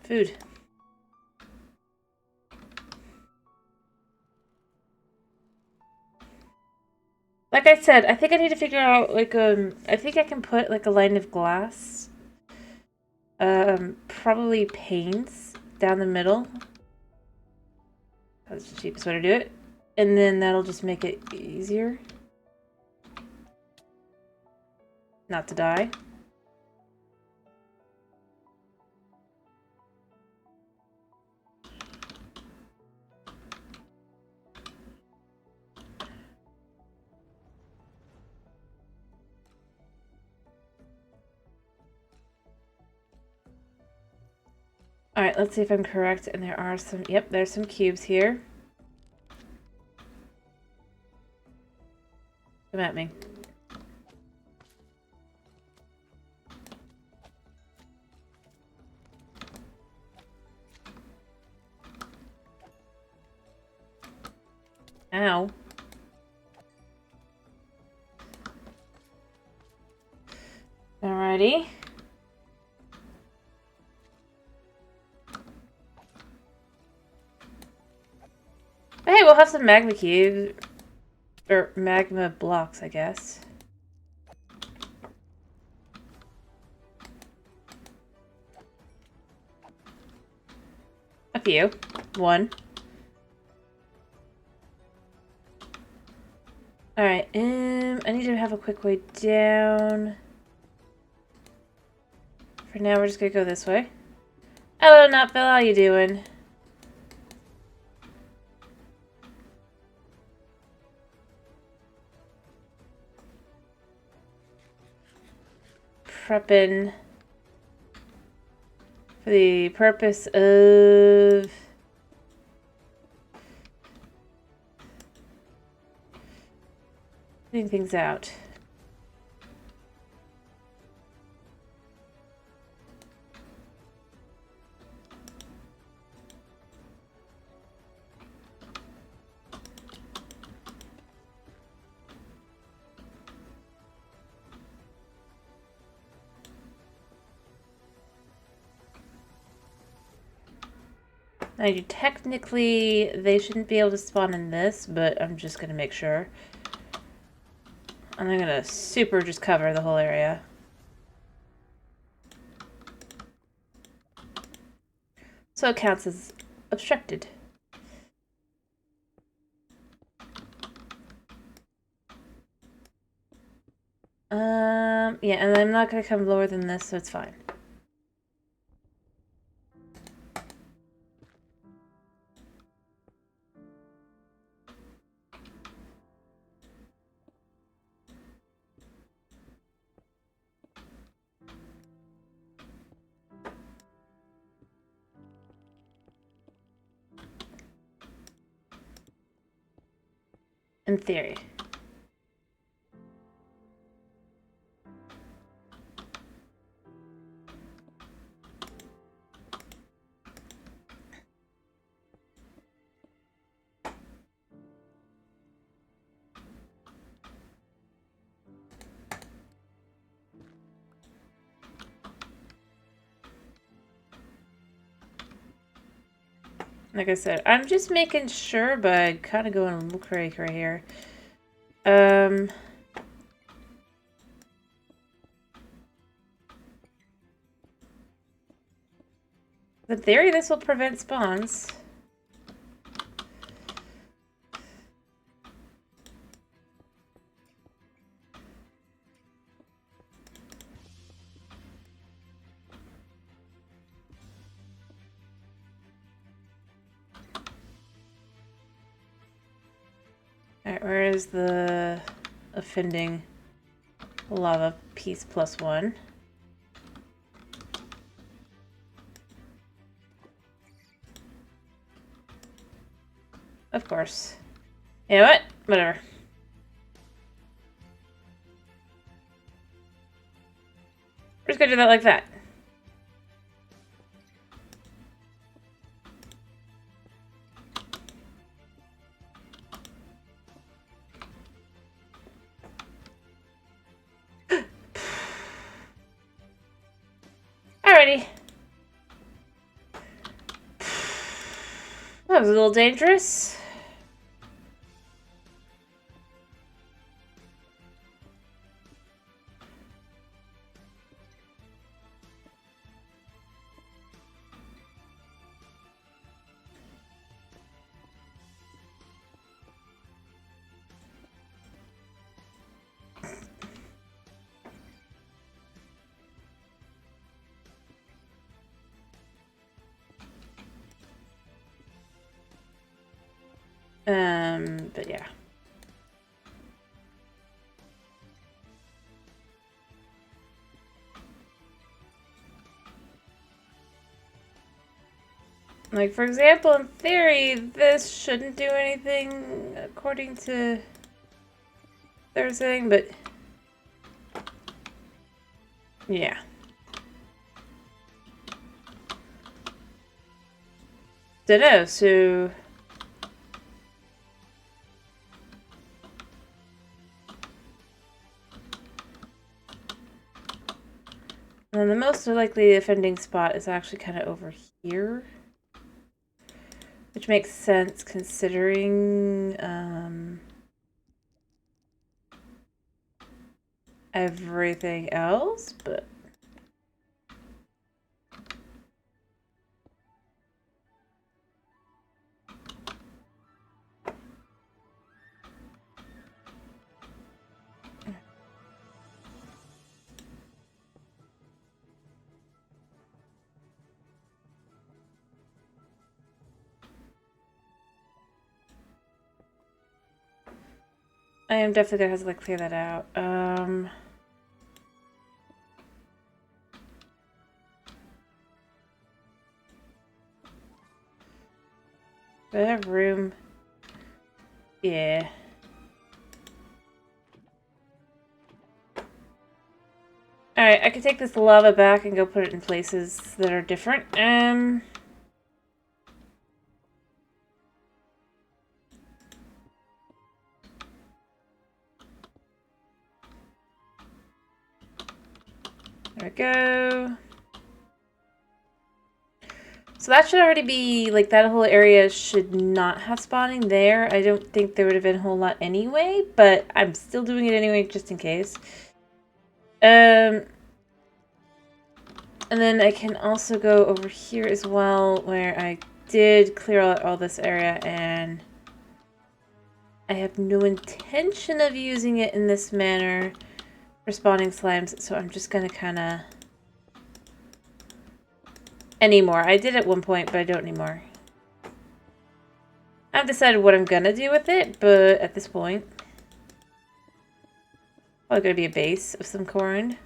Food. Like I said, I think I need to figure out, like, I think I can put, like, a line of glass. Probably panes down the middle. That's the cheapest way to do it. And then that'll just make it easier. Not to die. Alright, let's see if I'm correct. And there are some... Yep, there's some cubes here. Come at me. Ow. Alrighty. Hey, we'll have some magma cubes. Or magma blocks, I guess. A few. One. Alright, I need to have a quick way down. For now, we're just gonna go this way. Hello, Nutbill, how you doing? Prepping for the purpose of putting things out. Now, technically, they shouldn't be able to spawn in this, but I'm just going to make sure. And I'm going to super just cover the whole area. So it counts as obstructed. Yeah, and I'm not going to come lower than this, so it's fine. In theory. Like I said, I'm just making sure, but kind of going a little crazy right here. In theory, this will prevent spawns. Alright, where is the offending lava piece +1? Of course. You know what? Whatever. We're just gonna do that like that. Alrighty. That was a little dangerous. But yeah. Like, for example, in theory, this shouldn't do anything according to their thing, but yeah. Dunno, so And then the most likely offending spot is actually kind of over here. Which makes sense considering everything else, but... I am definitely gonna have to like clear that out. Do I have room? Yeah. Alright, I can take this lava back and go put it in places that are different. There we go. So that should already be, like, that whole area should not have spawning there. I don't think there would have been a whole lot anyway, but I'm still doing it anyway just in case. And then I can also go over here as well, where I did clear out all this area, and I have no intention of using it in this manner for spawning slimes, so I'm just gonna kind of... Anymore. I did at one point, but I don't anymore. I haven't decided what I'm gonna do with it, but at this point... Probably gonna be a base of some kind.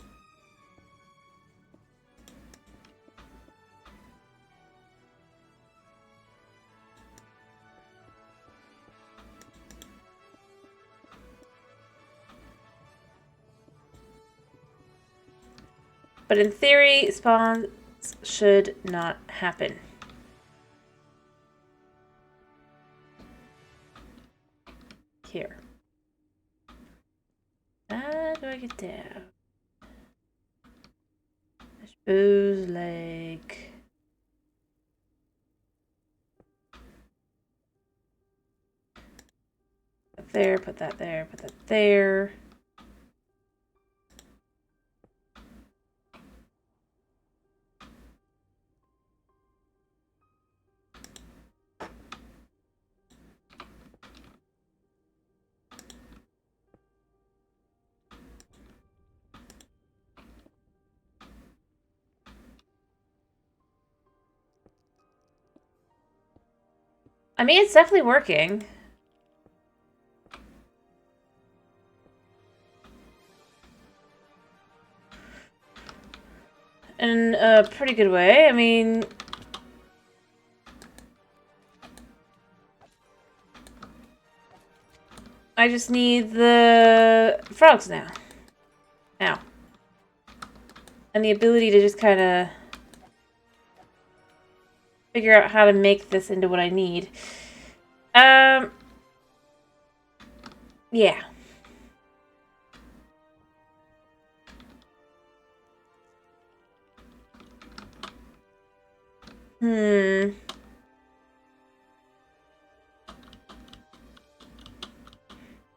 But in theory, spawns should not happen. Here. How do I get down? I suppose, like... There, put that there, put that there. I mean, it's definitely working. In a pretty good way. I mean... I just need the frogs now. Now. And the ability to just kind of figure out how to make this into what I need. Yeah.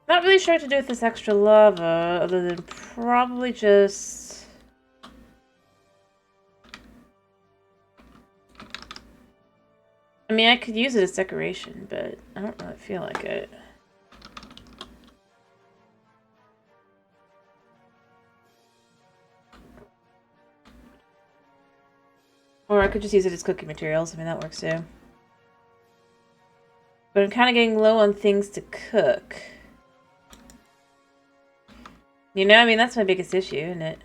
Not really sure what to do with this extra lava, other than probably just... I mean, I could use it as decoration, but I don't really feel like it. Or I could just use it as cooking materials. I mean, that works too. But I'm kind of getting low on things to cook. You know, I mean, that's my biggest issue, isn't it?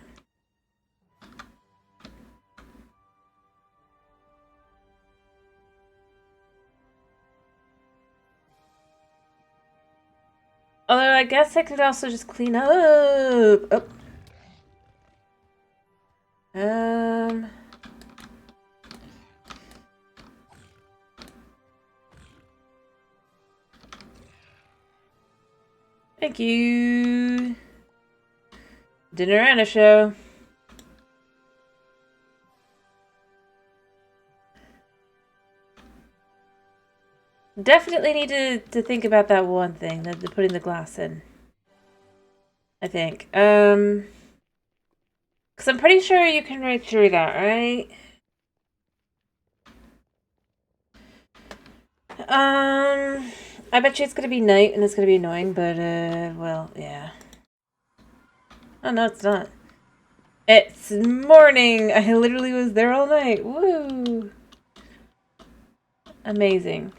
Although, I guess I could also just clean up. Oh. Thank you. Dinner and a show. Definitely need to think about that one thing, the putting the glass in. I think. Because I'm pretty sure you can right through that, right? I bet you it's gonna be night and it's gonna be annoying, but, well, yeah. Oh, no, it's not. It's morning! I literally was there all night. Woo! Amazing.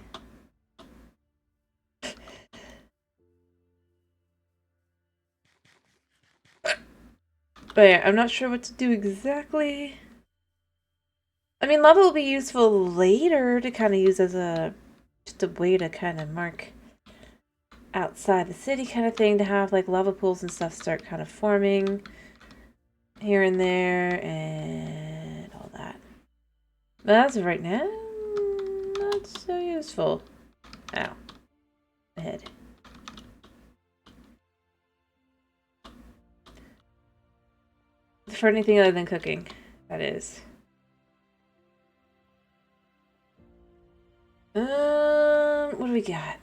But yeah, I'm not sure what to do exactly. I mean, lava will be useful later to kind of use as just a way to kind of mark outside the city kind of thing, to have like lava pools and stuff start kind of forming here and there and all that. But as of right now, not so useful. Ow. My head. For anything other than cooking, that is. What do we got?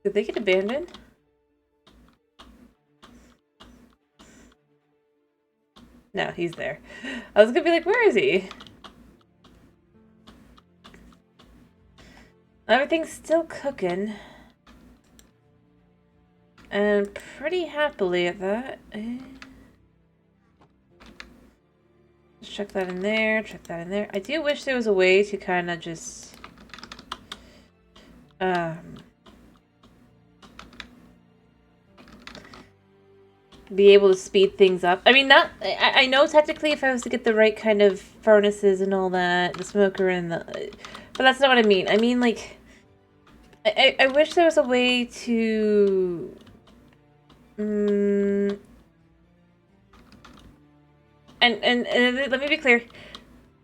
Did they get abandoned? No, he's there. I was gonna be like, where is he? Everything's still cooking. And pretty happily at that. Just chuck that in there, chuck that in there. I do wish there was a way to kind of just... be able to speed things up. I mean, not... I know technically if I was to get the right kind of furnaces and all that, the smoker and the... But that's not what I mean. I mean, like... I wish there was a way to... and let me be clear.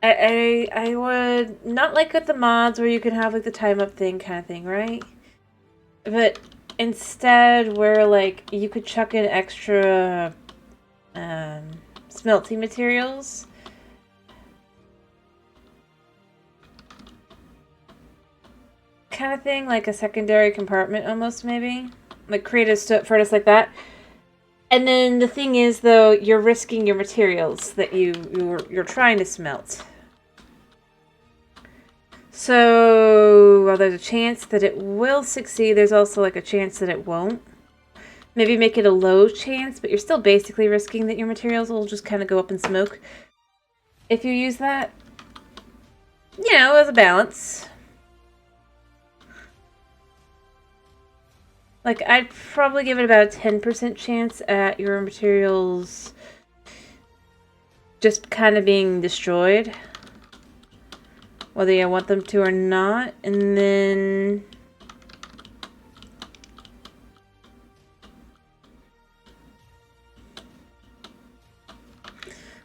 I would not like with the mods where you can have like the time up thing kind of thing, right? But instead where like you could chuck in extra smelting materials. Kind of thing, like a secondary compartment almost, maybe. Like create a furnace like that. And then the thing is, though, you're risking your materials that you're trying to smelt. So, while there's a chance that it will succeed, there's also like a chance that it won't. Maybe make it a low chance, but you're still basically risking that your materials will just kind of go up in smoke. If you use that, you know, as a balance. Like, I'd probably give it about a 10% chance at your materials just kind of being destroyed, whether you want them to or not, and then...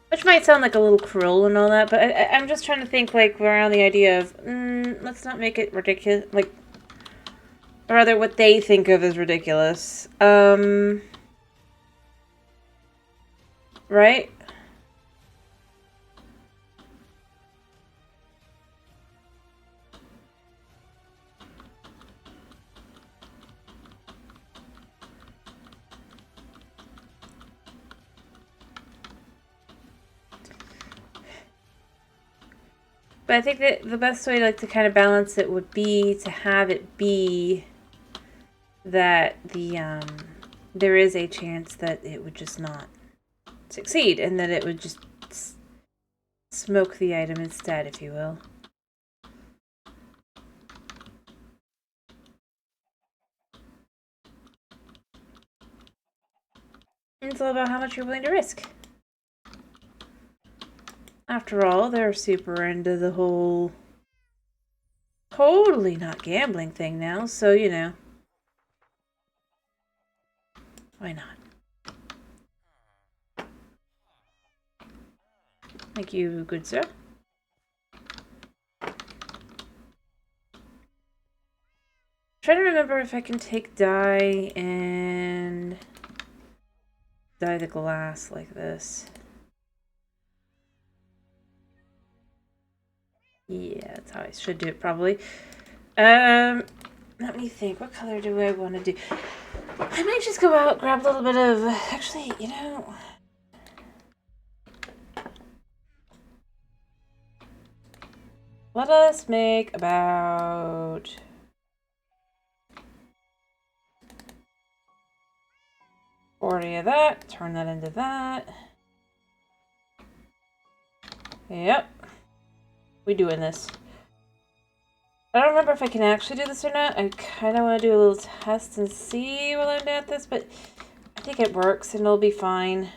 Which might sound like a little cruel and all that, but I'm just trying to think, like, around the idea of, let's not make it ridiculous, like, or rather what they think of as ridiculous. Right? But I think that the best way like to kind of balance it would be to have it be that there is a chance that it would just not succeed, and that it would just smoke the item instead, if you will. And it's all about how much you're willing to risk. After all, they're super into the whole totally not gambling thing now, so you know. Why not? Thank you, good sir. Trying to remember if I can take dye and dye the glass like this. Yeah, that's how I should do it probably. Let me think. What color do I want to do? I might just go out, grab a little bit of... Actually, you know... Let us make about... 40 of that. Turn that into that. Yep. We doing this. I don't remember if I can actually do this or not. I kind of want to do a little test and see while I'm at this, but I think it works and it'll be fine.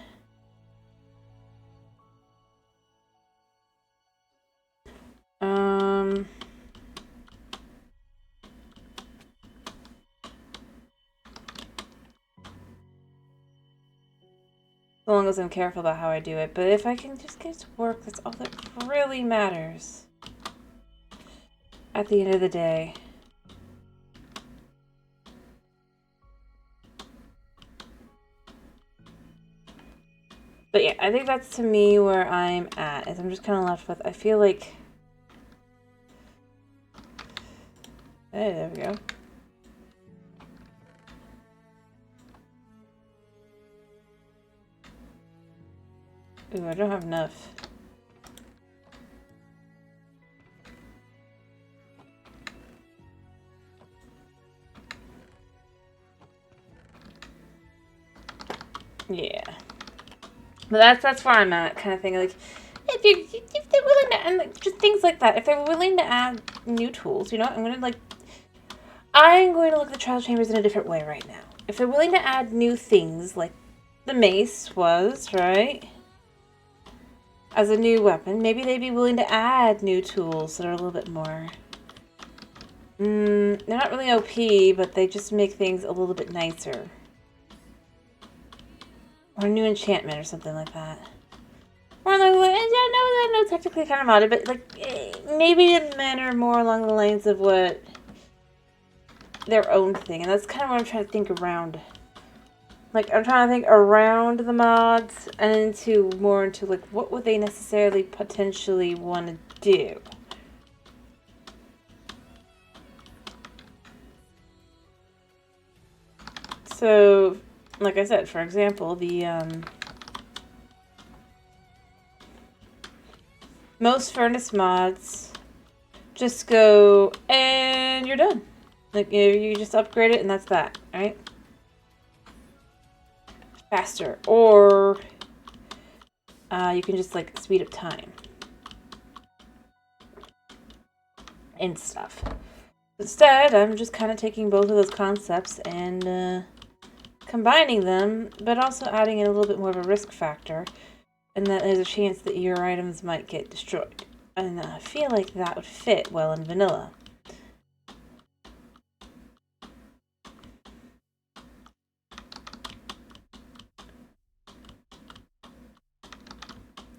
As long as I'm careful about how I do it. But if I can just get it to work, that's all that really matters. At the end of the day. But yeah, I think that's to me where I'm at. Is I'm just kind of left with, I feel like... Hey, there we go. Ooh, I don't have enough. Yeah. But that's where I'm at, kind of thing. Like, if they're willing to, and like, just things like that. If they're willing to add new tools, you know, I'm going to look at the trial chambers in a different way right now. If they're willing to add new things, like the mace was, right? As a new weapon, maybe they'd be willing to add new tools that are a little bit more... they're not really OP, but they just make things a little bit nicer. Or a new enchantment or something like that. Or like, yeah, no, technically kind of modded, but like, maybe in a manner more along the lines of what... their own thing. And that's kind of what I'm trying to think around. Like, I'm trying to think around the mods and more into, like, what would they necessarily potentially want to do? So, like I said, for example, the, most furnace mods just go, and you're done. Like, you just upgrade it and that's that, right? Faster, or you can just like speed up time and stuff. Instead, I'm just kind of taking both of those concepts and combining them, but also adding in a little bit more of a risk factor, and that there's a chance that your items might get destroyed. And I feel like that would fit well in vanilla.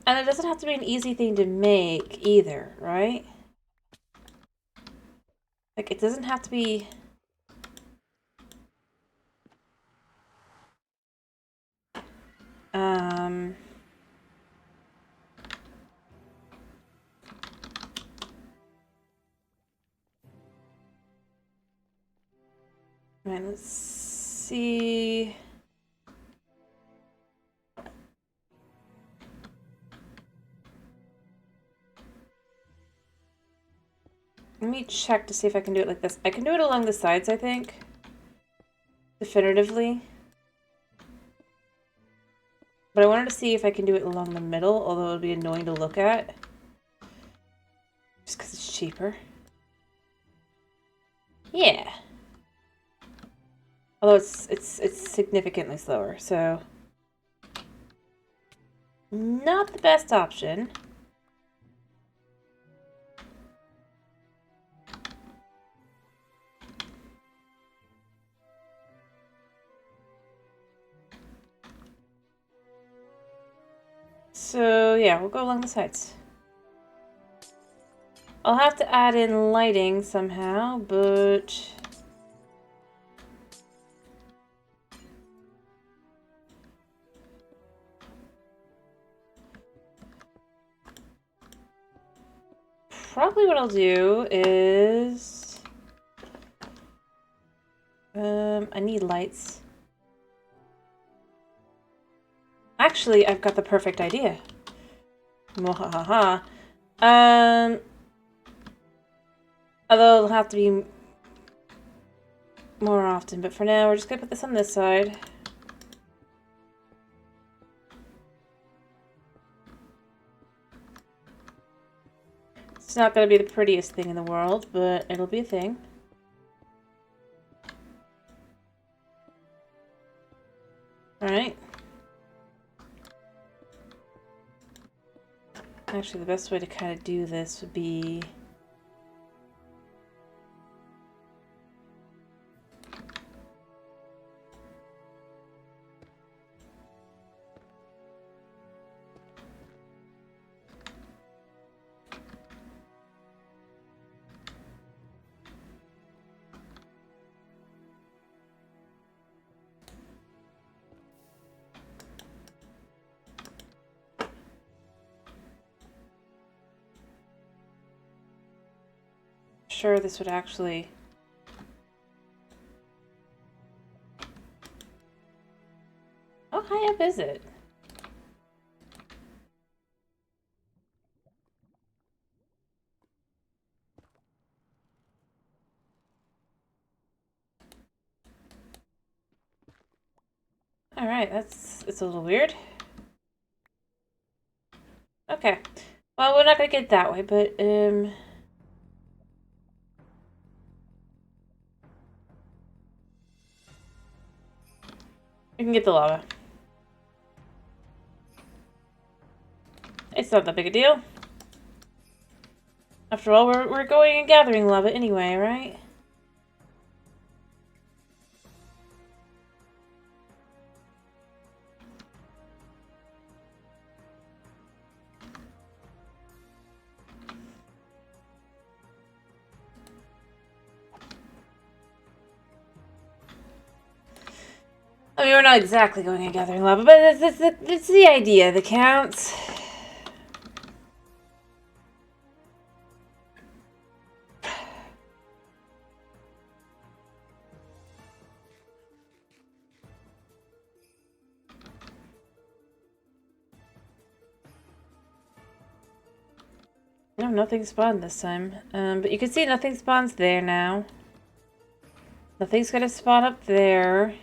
And it doesn't have to be an easy thing to make either, right? Like, it doesn't have to be... Right, let's see... Let me check to see if I can do it like this. I can do it along the sides, I think. Definitively. But I wanted to see if I can do it along the middle, although it would be annoying to look at. Just because it's cheaper. Yeah. Although it's significantly slower, so... Not the best option. So, yeah, we'll go along the sides. I'll have to add in lighting somehow, but... probably what I'll do is... I need lights. Actually, I've got the perfect idea. Mwahaha. Although it'll have to be more often, but for now we're just gonna put this on this side. It's not gonna be the prettiest thing in the world, but it'll be a thing. Alright. Actually, the best way to kind of do this would be... Sure, this would actually... How high up is it? Alright, it's a little weird. Okay. Well, we're not gonna get it that way, but, we can get the lava. It's not that big a deal. After all, we're going and gathering lava anyway, right? I mean, we're not exactly going and gathering lava, but it's the idea that counts. No, nothing spawned this time. But you can see nothing spawns there now. Nothing's gonna spawn up there.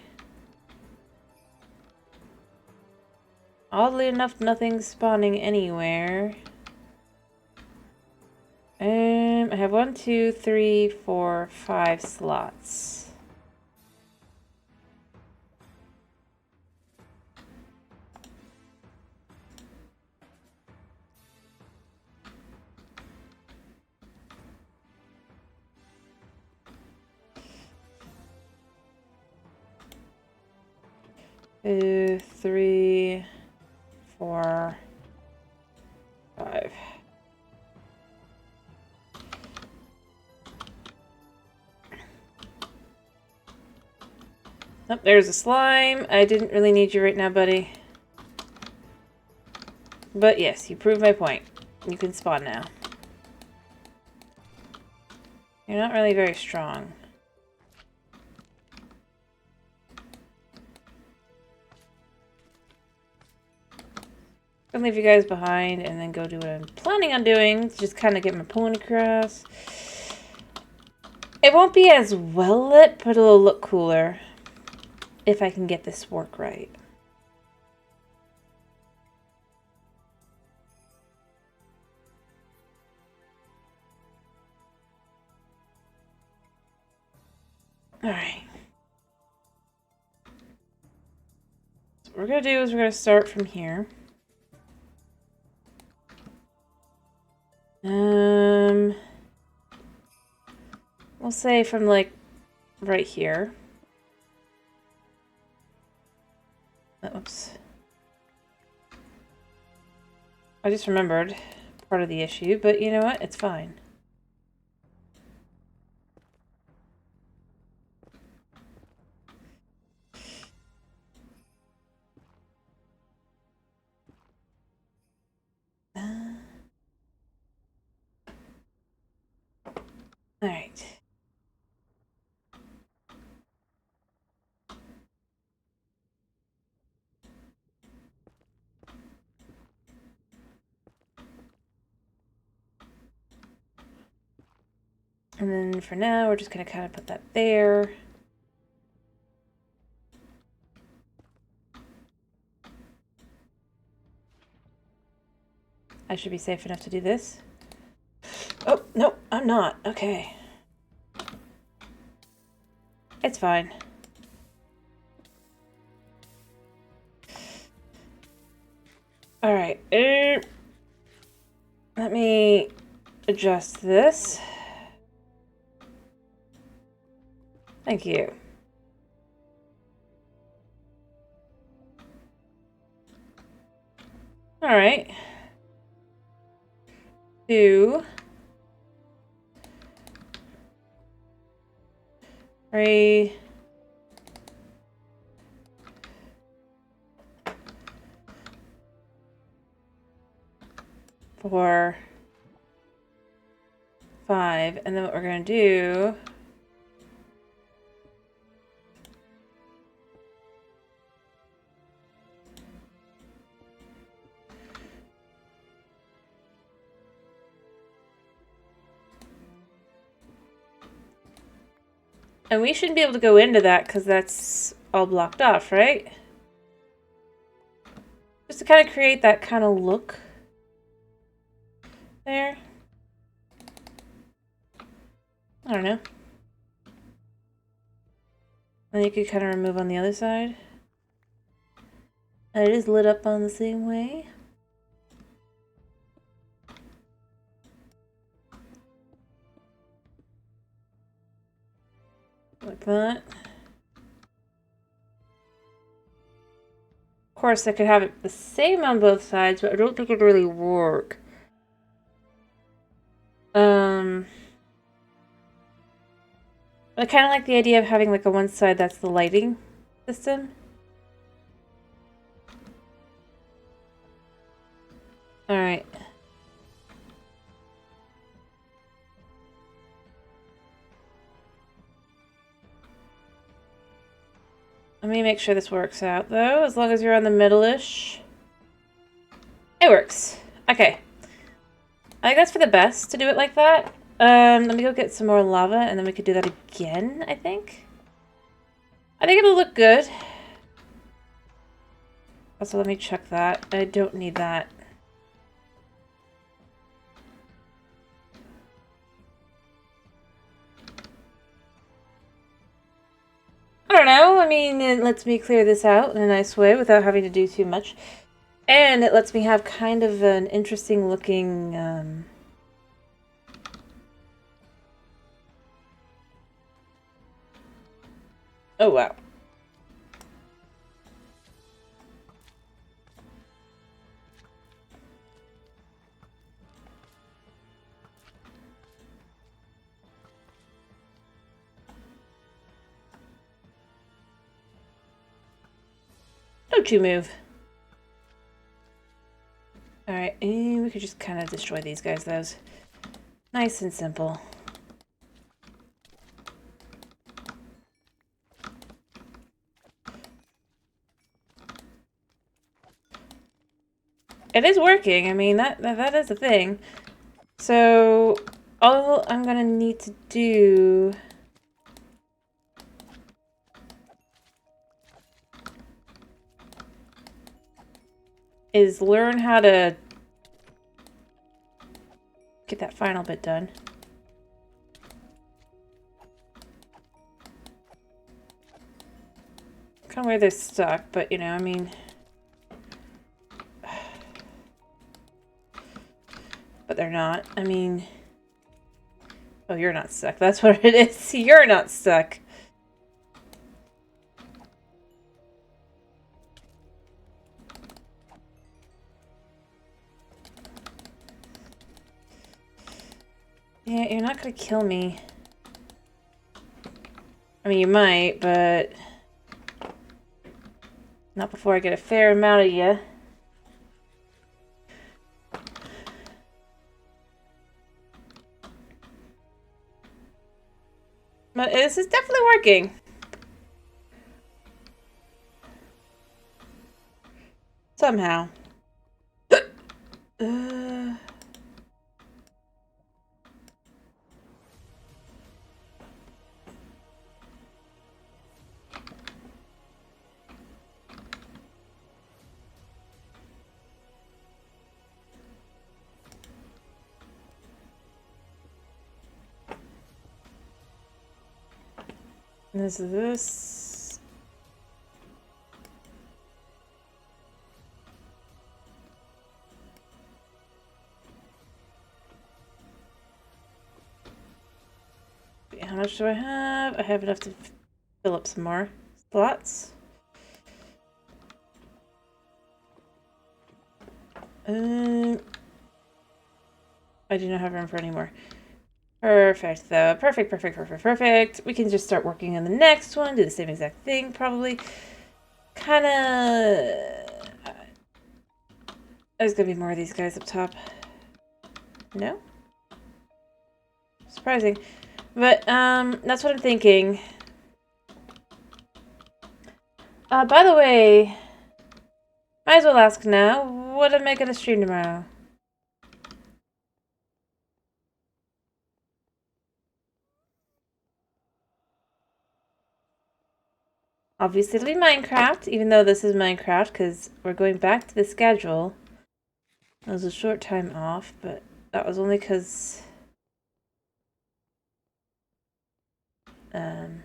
Oddly enough, nothing's spawning anywhere. I have 1, 2, 3, 4, 5 slots. Two, 3, 4, 5. Oh, there's a slime. I didn't really need you right now, buddy. But yes, you proved my point. You can spawn now. You're not really very strong. I'll leave you guys behind and then go do what I'm planning on doing. Just kind of get my point across. It won't be as well lit, but it'll look cooler. If I can get this work right. Alright. So what we're going to do is we're going to start from here. We'll say from like right here. Oops. I just remembered part of the issue, but you know what? It's fine. Alright. And then for now, we're just going to kind of put that there. I should be safe enough to do this. Oh, no, I'm not. Okay. It's fine. Alright. Let me adjust this. Thank you. Alright. 2, 3, 4, 5, and then what we're going to do and we shouldn't be able to go into that because that's all blocked off, right? Just to kind of create that kind of look there. I don't know. And you could kind of remove on the other side. And it is lit up on the same way. Like that. Of course, I could have it the same on both sides, but I don't think it'd really work. I kind of like the idea of having like a one side that's the lighting system. Alright. Let me make sure this works out, though, as long as you're on the middle-ish. It works. Okay. I think that's for the best to do it like that. Let me go get some more lava, and then we could do that again, I think. I think it'll look good. Also, let me check that. I don't need that. I don't know. I mean, it lets me clear this out in a nice way without having to do too much. And it lets me have kind of an interesting looking, Oh, wow. Don't you move. Alright, and we could just kind of destroy these guys, those. Nice and simple. It is working. I mean, that is a thing. So, all I'm gonna need to do is learn how to get that final bit done. Kind of where they're stuck, but you know, I mean... But they're not. I mean... Oh, you're not stuck. That's what it is. You're not stuck. Yeah, you're not gonna kill me. I mean, you might, but... Not before I get a fair amount of you. But this is definitely working. Somehow. This is this. How much do I have? I have enough to fill up some more slots. I do not have room for any more. Perfect, though. Perfect, perfect, perfect, perfect. We can just start working on the next one. Do the same exact thing, probably. Kind of... There's gonna be more of these guys up top. No? Surprising. But, that's what I'm thinking. By the way, might as well ask now, what am I gonna stream tomorrow? Obviously it'll be Minecraft, even though this is Minecraft, because we're going back to the schedule. It was a short time off, but that was only because... 1,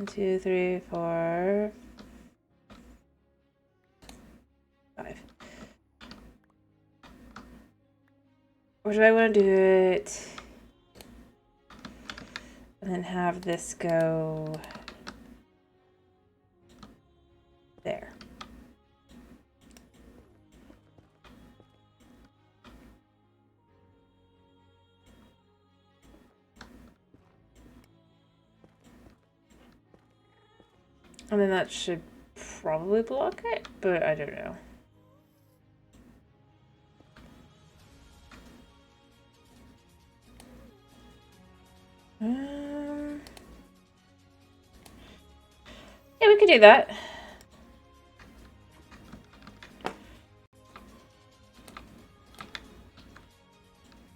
2, 3, 4, 5. Or do I want to do it and then have this go there? And then that should probably block it, but I don't know. Yeah, we could do that.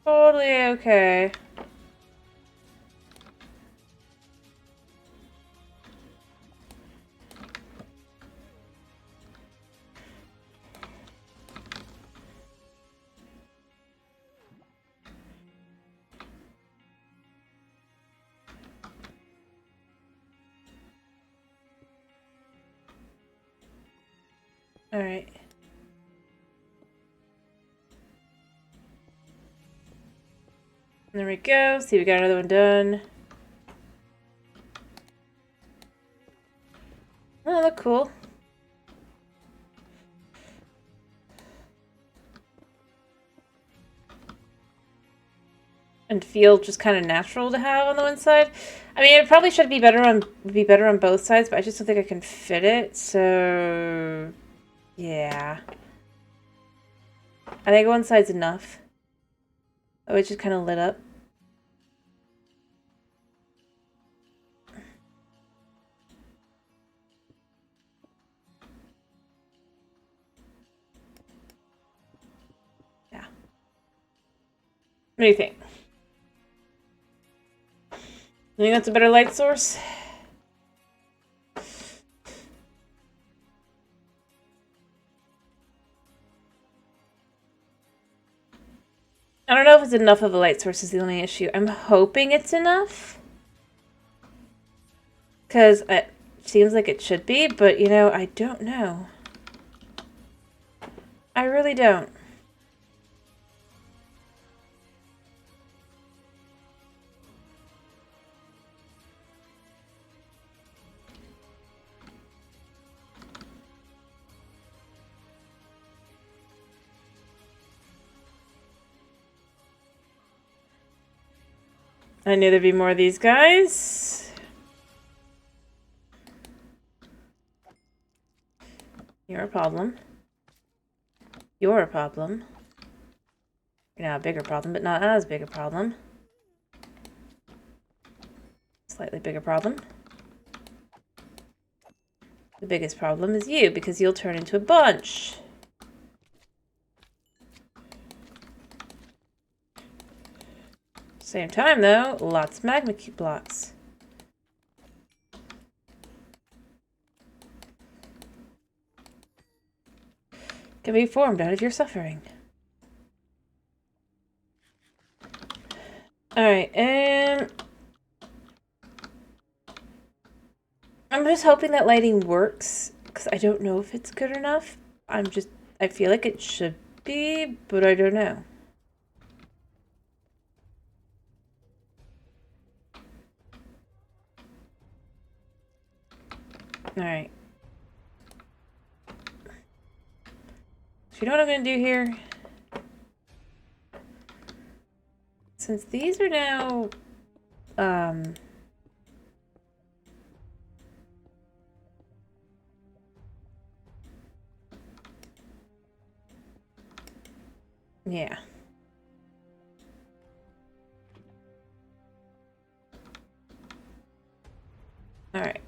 Totally okay. Alright. There we go. See, we got another one done. Oh, look cool. And feel just kind of natural to have on the one side. I mean, it probably should be better on both sides, but I just don't think I can fit it. So, yeah. I think one side's enough. Oh, it just kind of lit up. Yeah. What do you think? You think that's a better light source? I don't know if it's enough of a light source is the only issue. I'm hoping it's enough. Because it seems like it should be, but, you know, I don't know. I really don't. I knew there'd be more of these guys. You're a problem. You're a problem. Now a bigger problem, but not as big a problem. Slightly bigger problem. The biggest problem is you, because you'll turn into a bunch. Same time, though, lots of magma cube blocks. Can be formed out of your suffering. Alright, I'm just hoping that lighting works, because I don't know if it's good enough. I feel like it should be, but I don't know. Alright. So you know what I'm going to do here? Since these are now, yeah. Alright.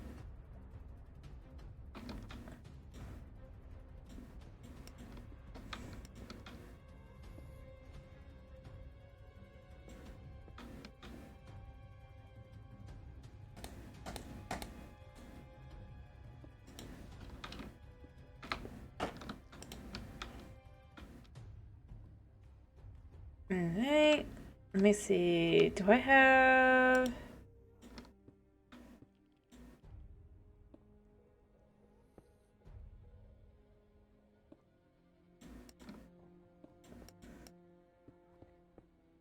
Alright. Let me see. Do I have...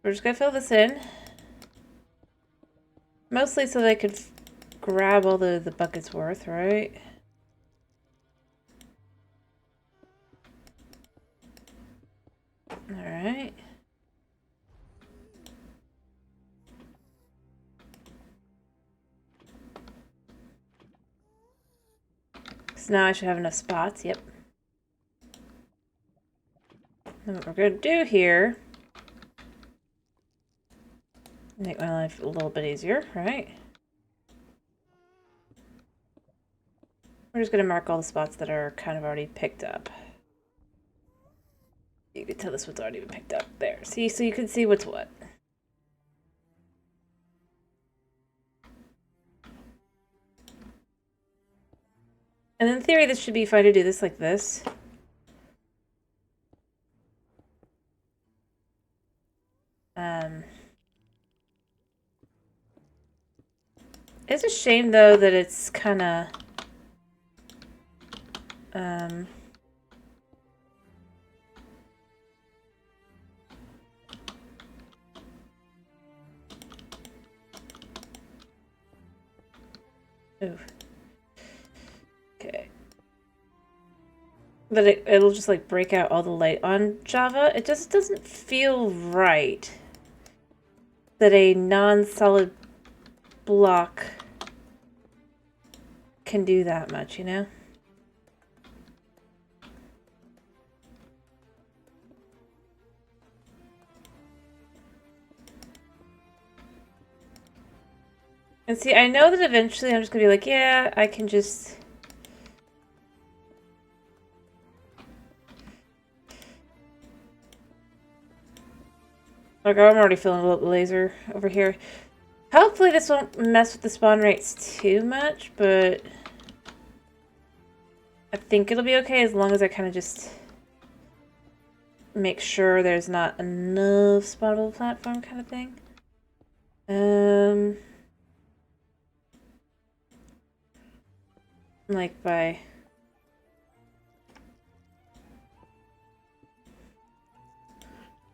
We're just gonna fill this in. Mostly so that I could grab all the buckets worth, right? Alright. So now I should have enough spots, yep. And what we're gonna do here, make my life a little bit easier, right? We're just gonna mark all the spots that are kind of already picked up. You can tell this one's already been picked up. There, see, so you can see what's what. And in theory, this should be fine to do this like this. It's a shame, though, that it's kind of... Ooh. Okay. But it'll just, like, break out all the light on Java. It just doesn't feel right that a non-solid block can do that much, you know? And see, I know that eventually I'm just gonna be like, yeah, I can just... Like, I'm already feeling a little laser over here. Hopefully this won't mess with the spawn rates too much, but... I think it'll be okay as long as I kind of just... make sure there's not enough spawnable platform kind of thing. Like by...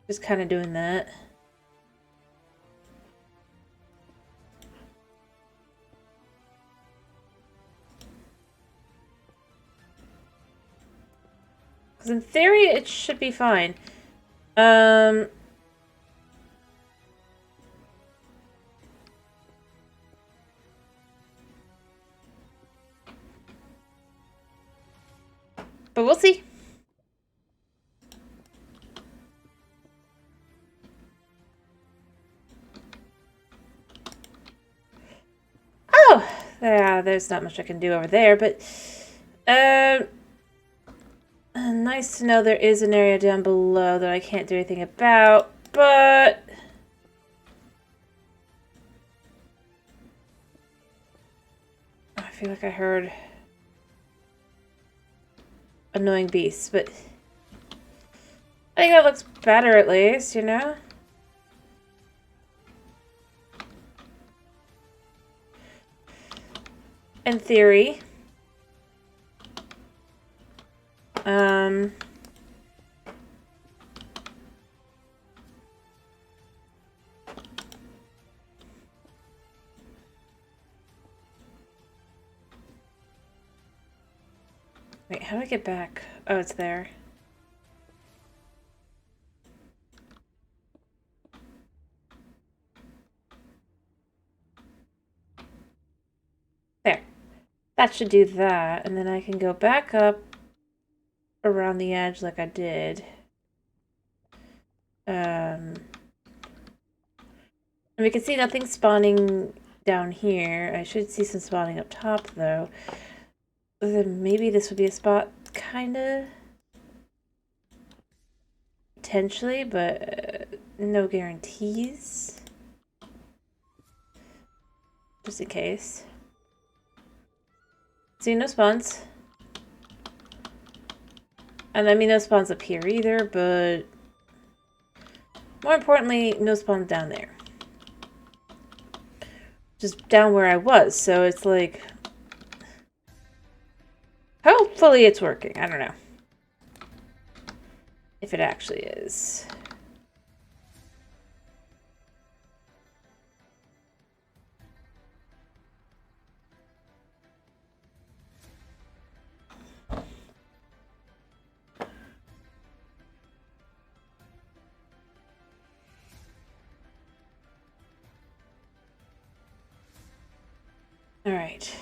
just kind of doing that. Because in theory, it should be fine. But we'll see. yeah, there's not much I can do over there, but nice to know there is an area down below that I can't do anything about, but I feel like I heard annoying beasts, but I think that looks better at least, you know? In theory. Wait, how do I get back? Oh, it's there. There. That should do that, and then I can go back up around the edge like I did. And we can see nothing spawning down here. I should see some spawning up top, though. Then maybe this would be a spot, kinda. Potentially, but no guarantees. Just in case. See, no spawns. And I mean, no spawns up here either, but more importantly, no spawns down there. Just down where I was, so it's like... Hopefully it's working. I don't know. If it actually is. All right.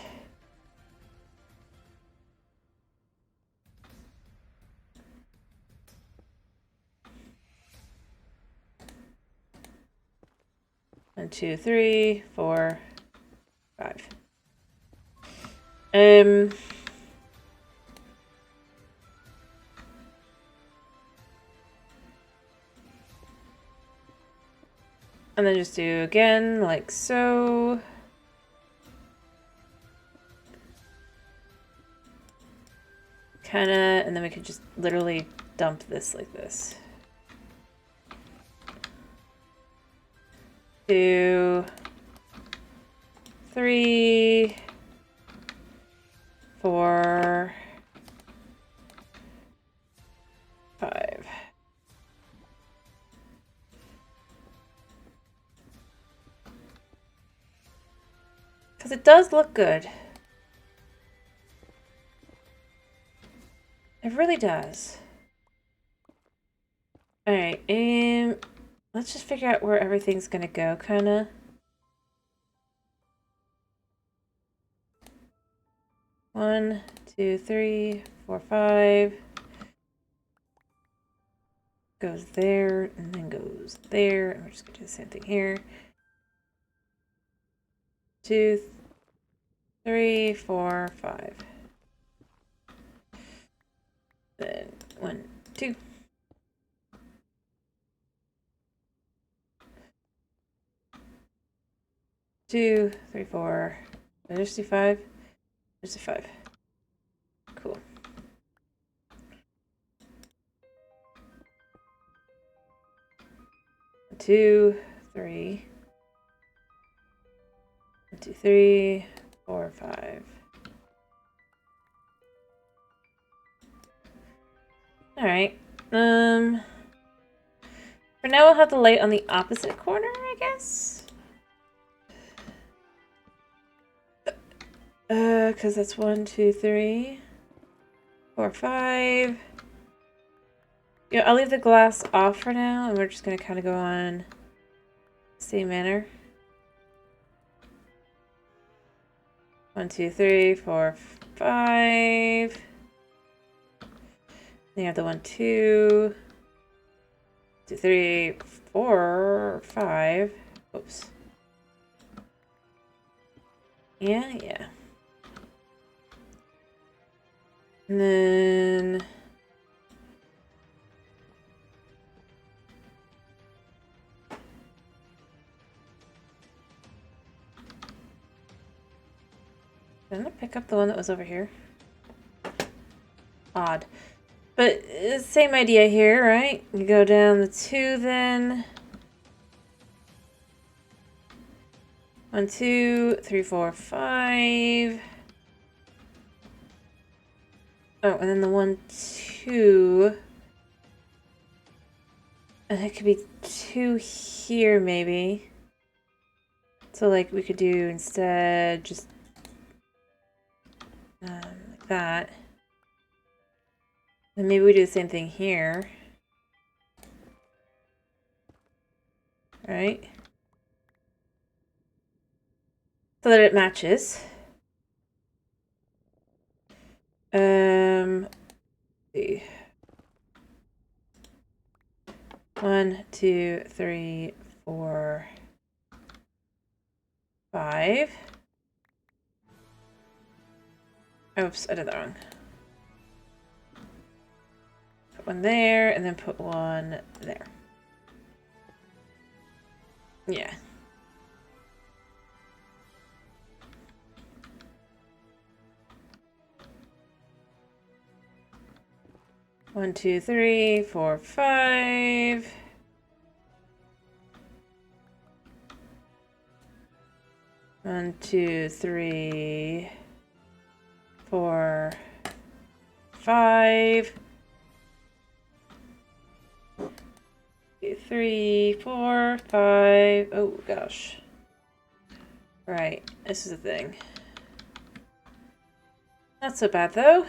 One, two, three, four, five. And then just do again, like so. Kinda, and then we could just literally dump this like this. 2, 3, 4, 5. Because it does look good. It really does. Alright, let's just figure out where everything's gonna go, kinda. One, two, three, four, 5. Goes there, and then goes there. And we're just gonna do the same thing here. 2, 3, 4, 5. Then 1, 2. 2, 3, 4. Did I just do 5? Just do 5. Cool. Two, 3. 1, 2, 3, 4, 5. Alright. For now we'll have the light on the opposite corner, I guess. Because that's 1, 2, 3, 4, 5. Yeah, I'll leave the glass off for now, and we're just gonna kind of go on the same manner. 1, 2, 3, 4, 5. Then you have the 1, 2, 2, 3, 4, 5. Oops. Yeah. And then... Didn't I pick up the one that was over here? Odd. But same idea here, right? You go down the 2 then. 1, 2, 3, 4, 5. Oh, and then the 1, 2. And it could be 2 here, maybe. So, like, we could do instead just like that. And maybe we do the same thing here. Right? So that it matches. Let's see. 1, 2, 3, 4, 5. Oops, I did that wrong. Put one there, and then put one there. Yeah. One, 2, 3, 4, 5. One, 2, 3, 4, 5. 2, 3, 4, 5. Oh gosh. Right, this is a thing. Not so bad though.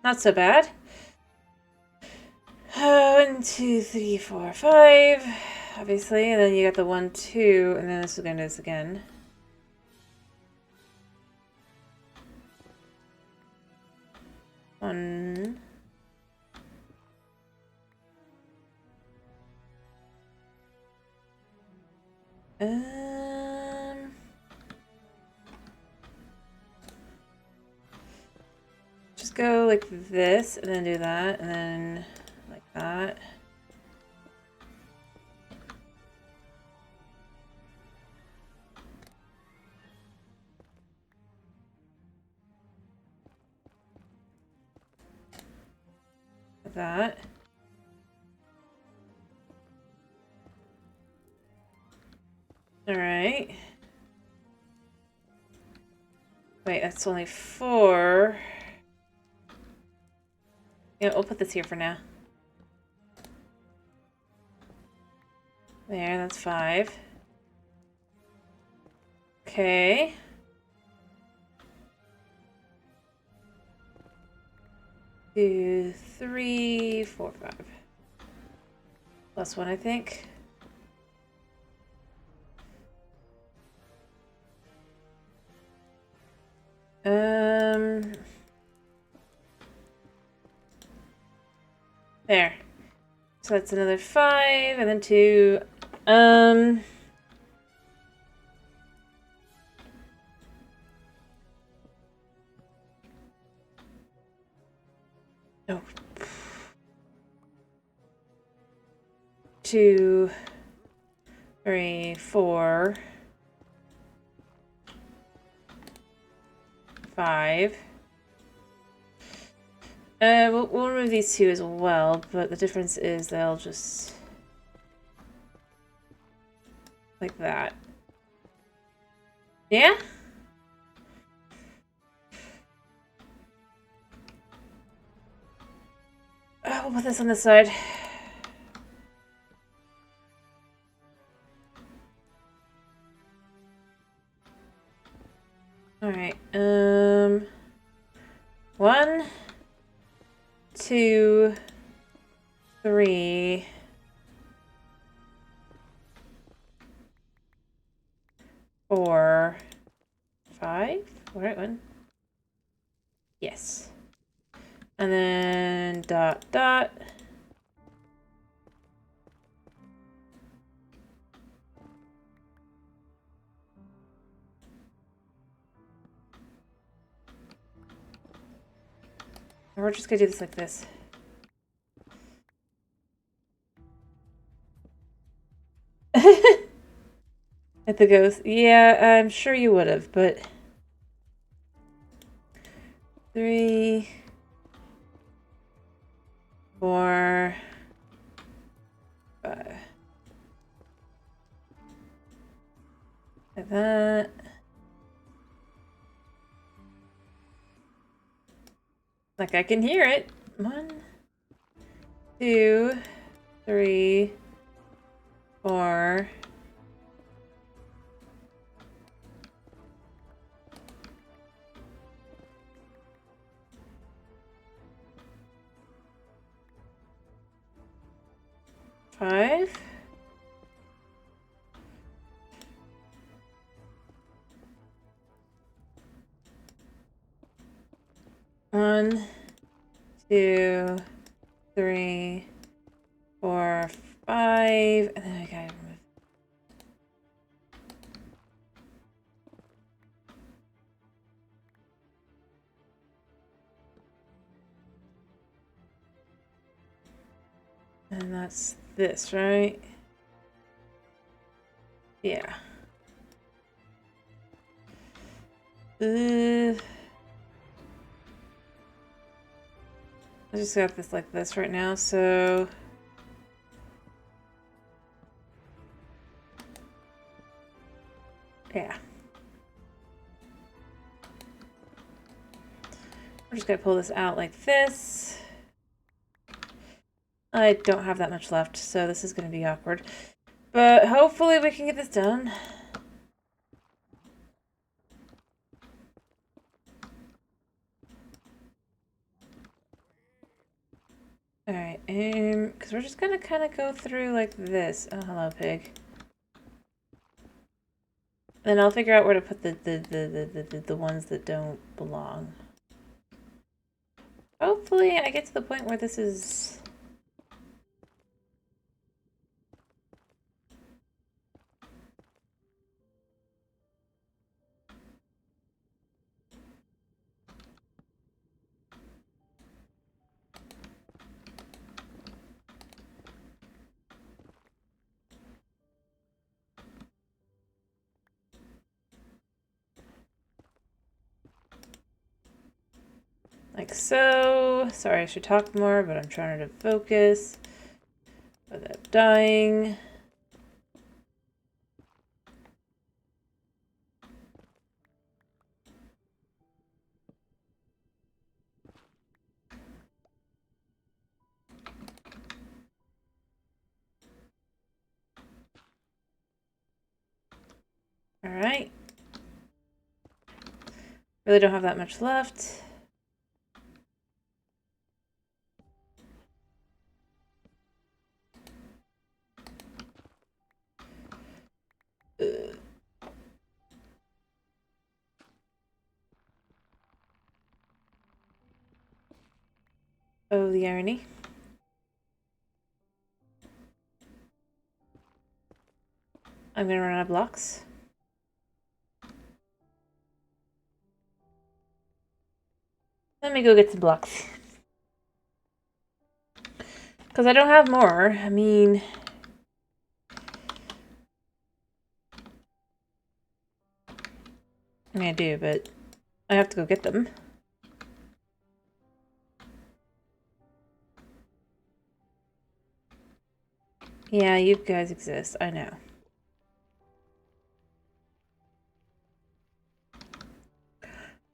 Not so bad. 1, 2, 3, 4, 5. Obviously, and then you got the 1, 2, and then this is going to do this again. One. Just go like this, and then do that, and then like that. Like that. All right. Wait, that's only 4. Yeah, we'll put this here for now. There, that's 5. Okay. Two, 3, 4, 5. Plus 1, I think. There. So that's another 5, and then 2. Oh. 2, 3, 4, 5. We'll remove these 2 as well, but the difference is they'll just like that. Yeah? We'll put this on this side. Alright, 1, 2, 3, 4, 5. Right one. Yes. And then dot dot. We're just gonna do this like this. At the ghost. Yeah, I'm sure you would have, but 3, 4, 5. Like that. Like I can hear it. 1, 2, 3, 4. Five. One, 2, 3, 4, 5, and then I gotta remove. And that's this, right? Yeah. I just got this like this right now, so yeah. We're just gonna pull this out like this. I don't have that much left, so this is gonna be awkward. But hopefully we can get this done. Alright, because we're just gonna kind of go through like this. Oh, hello, pig. Then I'll figure out where to put the ones that don't belong. Hopefully I get to the point where this is... like so. Sorry, I should talk more, but I'm trying to focus without dying. Alright. Really don't have that much left. Oh, the irony. I'm gonna run out of blocks. Let me go get some blocks. Because I don't have more. I mean... I do, but I have to go get them. Yeah, you guys exist. I know.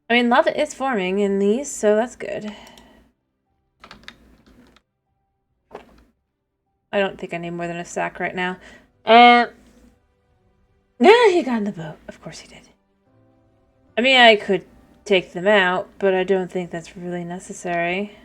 I mean, lava is forming in these, so that's good. I don't think I need more than a sack right now. No, he got in the boat. Of course he did. I mean, I could take them out, but I don't think that's really necessary.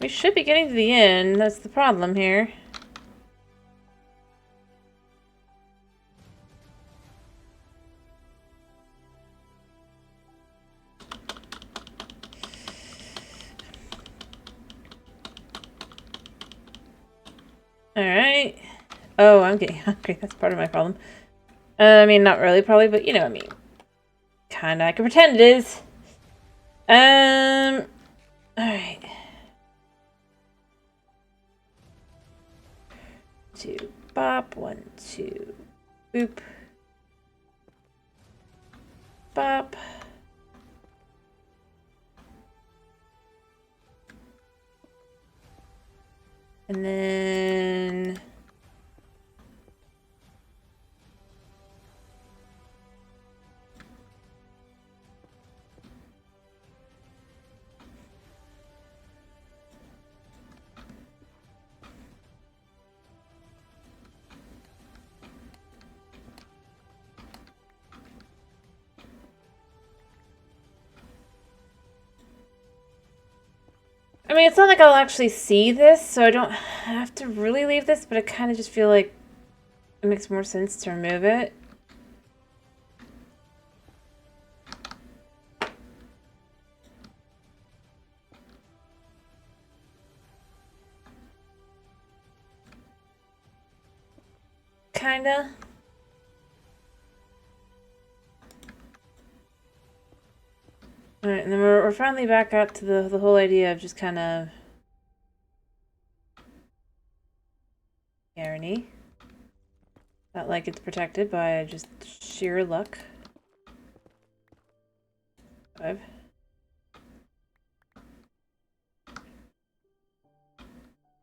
We should be getting to the end. That's the problem here. Oh, I'm getting hungry. That's part of my problem. I mean, not really, probably, but you know what I mean. Kinda. I can pretend it is. Alright. 2, bop. 1, 2, boop. Bop. And then... I mean, it's not like I'll actually see this, so I don't have to really leave this, but I kind of just feel like it makes more sense to remove it. Kinda. Alright, and then we're finally back out to the whole idea of just kind of... irony. Not like it's protected by just sheer luck. 5.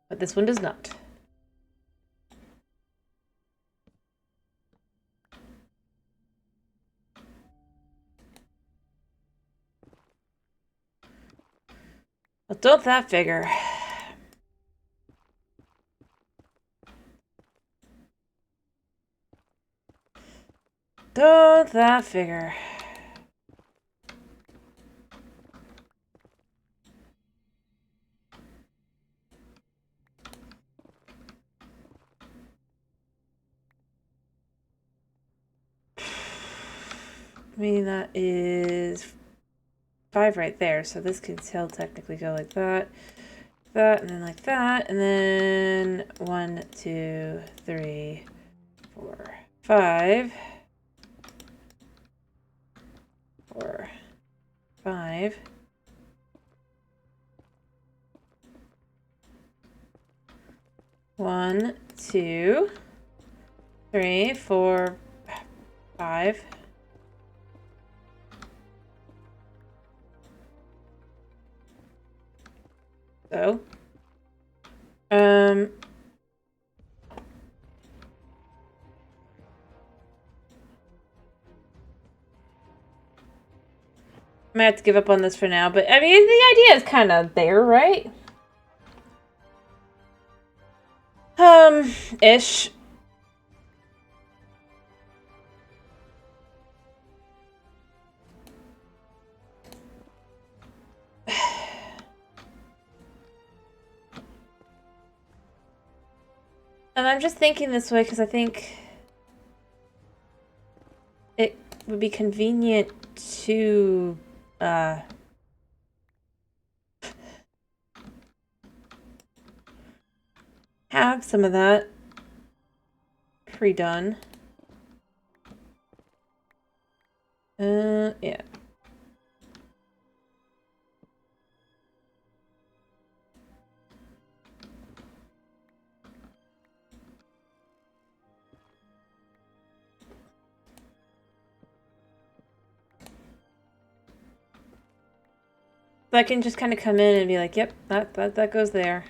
But this one does not. Well, don't that figure. Don't that figure. I mean, that is 5 right there, so this could still technically go like that, that, and then like that, and then 1, 2, 3, 4, 5, 4, 5. One, 2, 3, 4, 5. So, I might have to give up on this for now, but I mean, the idea is kind of there, right? Ish. And I'm just thinking this way because I think it would be convenient to, have some of that pre-done. Yeah. So I can just kind of come in and be like, yep, that goes there.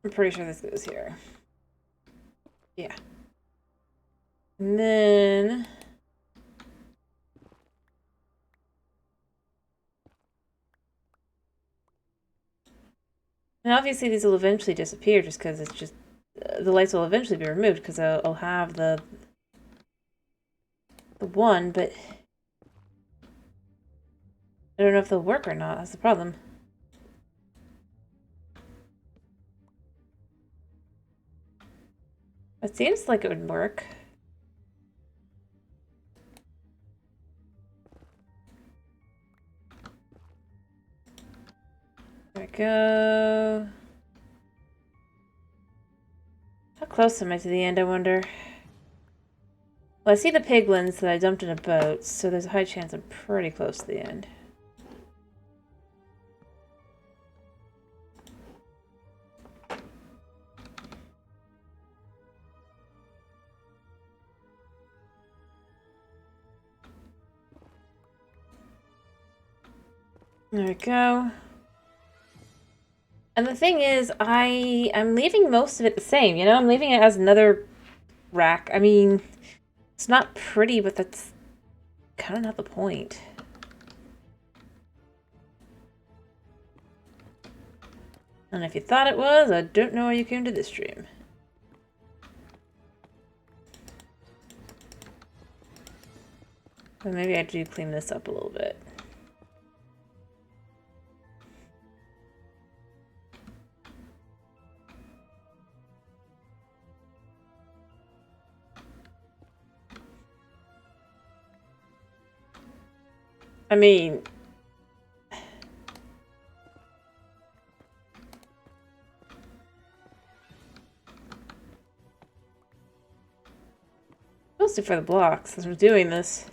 I'm pretty sure this goes here. Yeah. And then... and obviously these will eventually disappear just because it's just... the lights will eventually be removed because I'll have the one, but... I don't know if they'll work or not. That's the problem. It seems like it would work. There we go. How close am I to the end, I wonder? Well, I see the piglins that I dumped in a boat, so there's a high chance I'm pretty close to the end. There we go. And the thing is, I'm leaving most of it the same, you know? I'm leaving it as another rack. I mean, it's not pretty, but that's kind of not the point. And if you thought it was, I don't know why you came to this stream. But maybe I do clean this up a little bit. I mean, mostly for the blocks as we're doing this.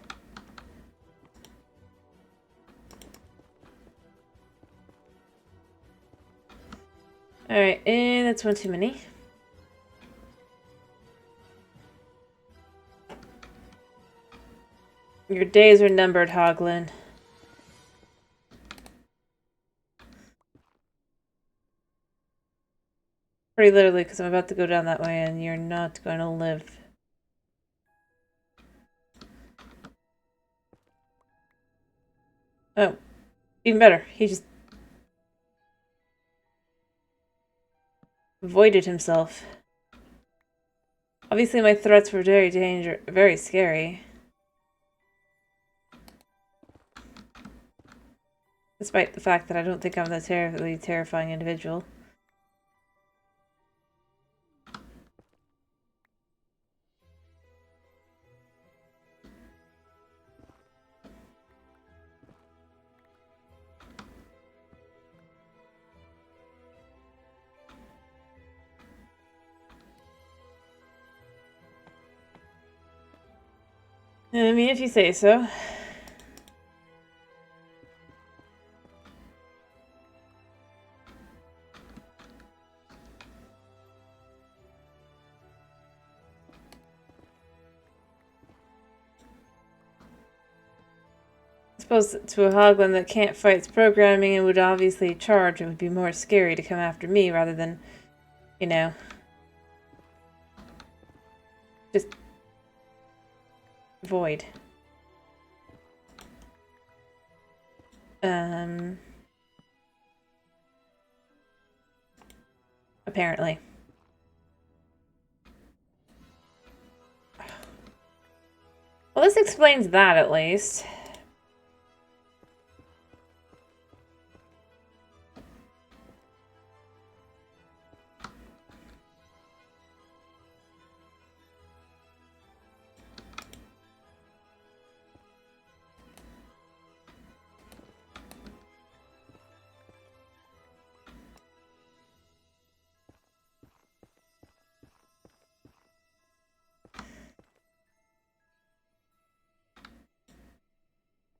Alright, and that's one too many. Your days are numbered, Hoglin. Pretty literally, because I'm about to go down that way and you're not going to live. Oh, even better. He just voided himself. Obviously, my threats were very scary. Despite the fact that I don't think I'm the terribly terrifying individual. I mean, if you say so. I suppose to a Hoglin that can't fight its programming and would obviously charge, it would be more scary to come after me rather than, you know, just void. Apparently. Well, this explains that at least.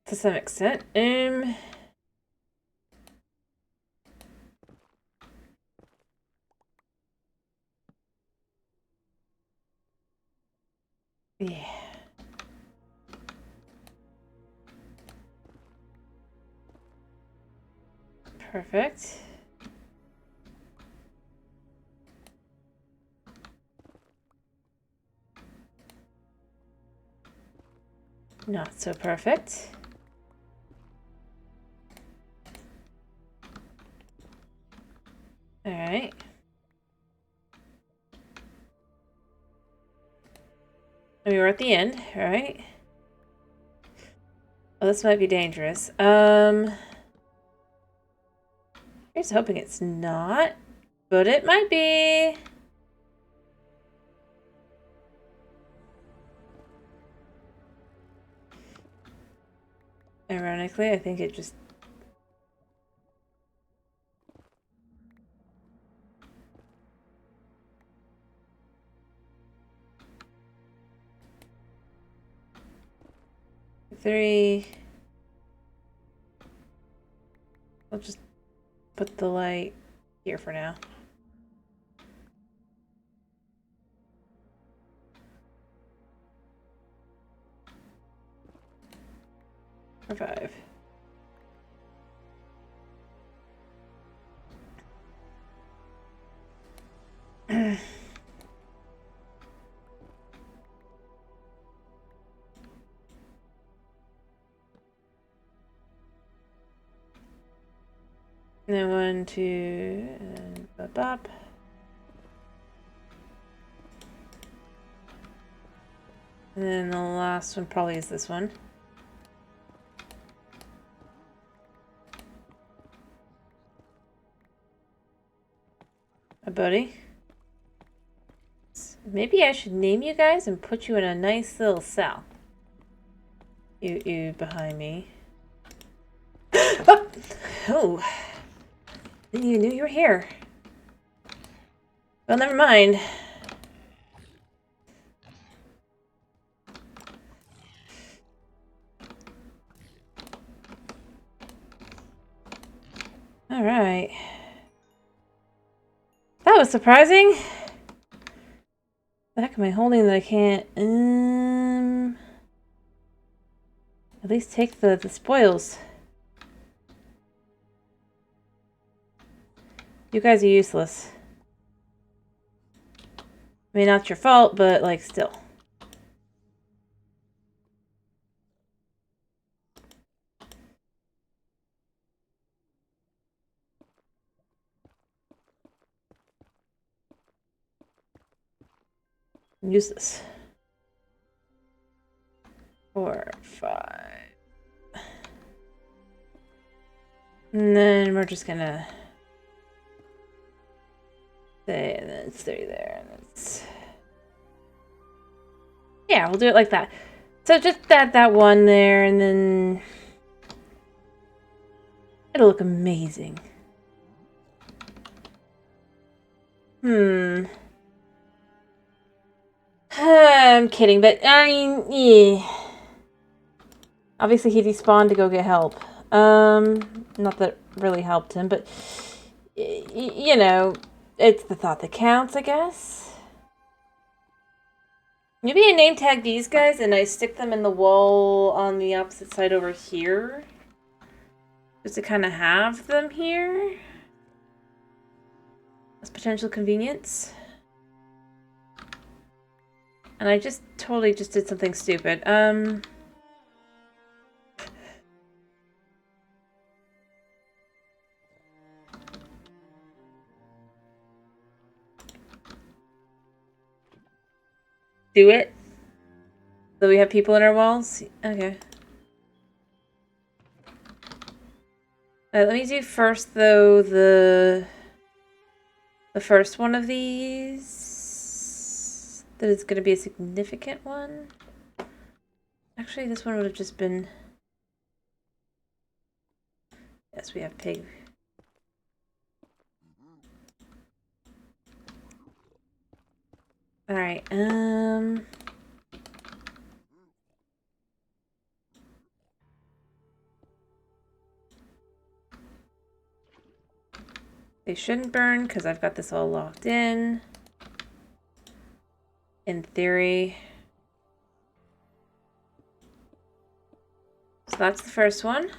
To some extent. Yeah. Perfect. Not so perfect. Alright. We were at the end, right? Oh, this might be dangerous. Here's hoping it's not, but it might be. Ironically, I think it just... Three... I'll just put the light here for now. For 5. And then 1, 2, and bop bop. And then the last one probably is this one. A buddy. Maybe I should name you guys and put you in a nice little cell. You behind me. Oh! Oh! Didn't even knew you were here. Well, never mind. Alright. That was surprising. The heck am I holding that I can't? At least take the spoils. You guys are useless. I mean, not your fault, but, like, still. Useless. 4, 5. And then we're just gonna say, and then it's 3 there, and it's... Yeah, we'll do it like that. So just that one there, and then... It'll look amazing. I'm kidding, but I mean, yeah. Obviously he despawned to go get help. Not that it really helped him, but... You know, it's the thought that counts, I guess. Maybe I name tag these guys and I stick them in the wall on the opposite side over here. Just to kind of have them here. As potential convenience. And I just totally just did something stupid. Do it? So we have people in our walls? Okay. Let me do first, though, the first one of these. That is going to be a significant one. Actually, this one would have just been... Yes, we have pig. Alright, they shouldn't burn because I've got this all locked in theory. So that's the first one.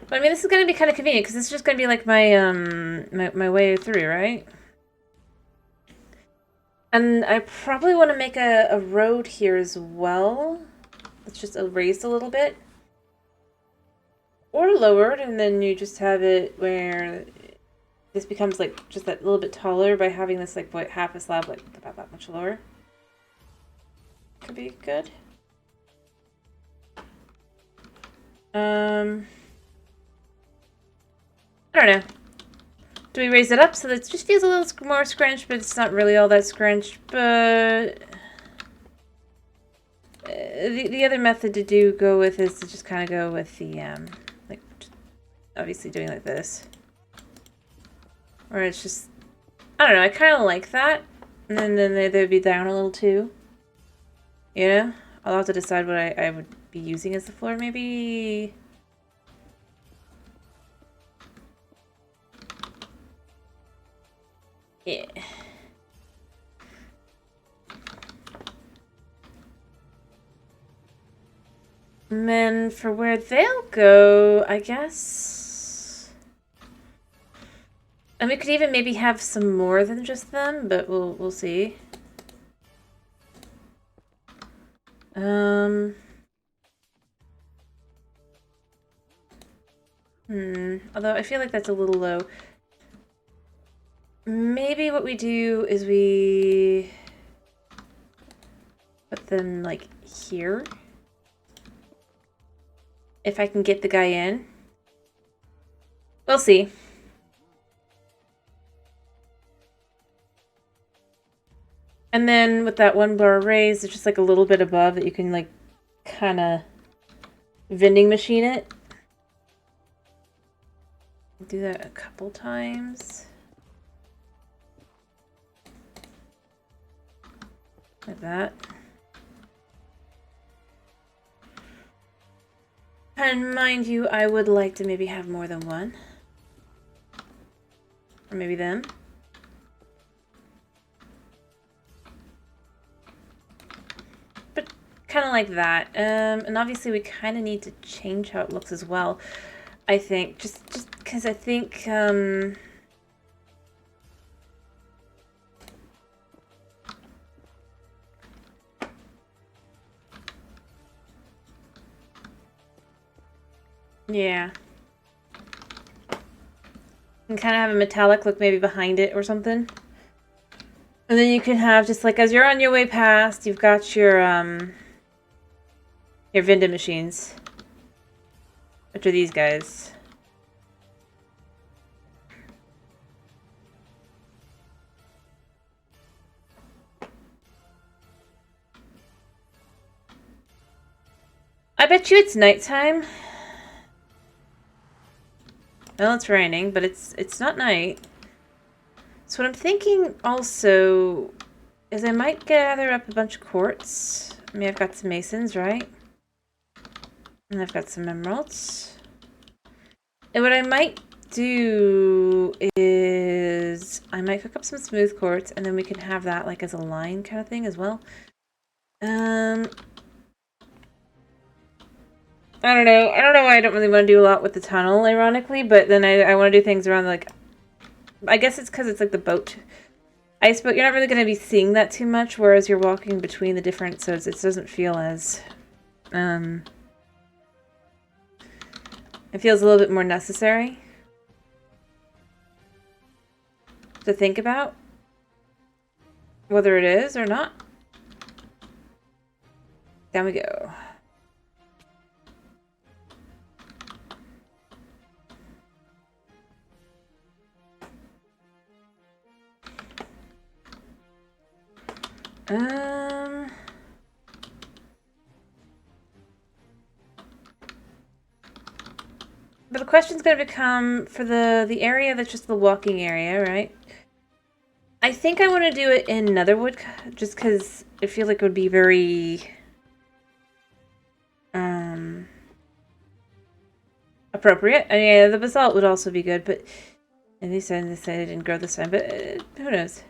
But I mean, this is going to be kind of convenient because it's just going to be like my my way through, right? And I probably want to make a road here as well. It's just raised a little bit. Or lowered, and then you just have it where this becomes like just that little bit taller by having this like half a slab like about that much lower. Could be good. I don't know. Do we raise it up so that it just feels a little more scrunched, but it's not really all that scrunched, but... the other method to go with is to just kind of go with the, like, obviously doing like this. Or it's just, I don't know, I kind of like that. And then they'd be down a little too. You know? I'll have to decide what I would be using as the floor, maybe... Yeah. And then for where they'll go, I guess... And we could even maybe have some more than just them, but we'll see. Although I feel like that's a little low. Maybe what we do is we put them like here. If I can get the guy in. We'll see. And then with that one bar raised, it's just like a little bit above that you can like kind of vending machine it. Do that a couple times. Like that. And mind you, I would like to maybe have more than one. Or maybe them. But kind of like that. And obviously we kind of need to change how it looks as well. I think. Just because I think... yeah. And kind of have a metallic look maybe behind it or something. And then you can have just like as you're on your way past, you've got your vending machines. Which are these guys. I bet you it's nighttime. Well, it's raining, but it's not night. So what I'm thinking also is I might gather up a bunch of quartz. I mean, I've got some masons, right? And I've got some emeralds. And what I might do is I might cook up some smooth quartz, and then we can have that like as a line kind of thing as well. I don't know. I don't know why I don't really want to do a lot with the tunnel, ironically, but then I want to do things around, like... I guess it's because it's like the boat. Ice boat, you're not really going to be seeing that too much, whereas you're walking between the different... So it doesn't feel as... It feels a little bit more necessary to think about whether it is or not. Down we go. But the question's going to become, for the area that's just the walking area, right? I think I want to do it in Netherwood, just because I feel like it would be very... appropriate. I mean, yeah, the basalt would also be good, but... And they said it didn't grow this time, but who knows?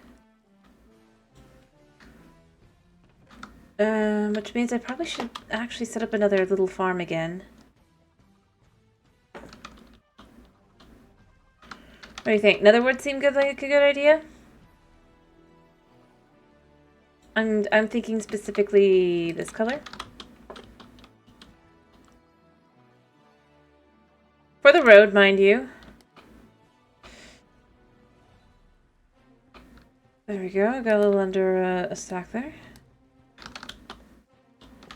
Which means I probably should actually set up another little farm again. What do you think? Netherwood seem good, like a good idea? I'm thinking specifically this color. For the road, mind you. There we go. Got a little under a stack there.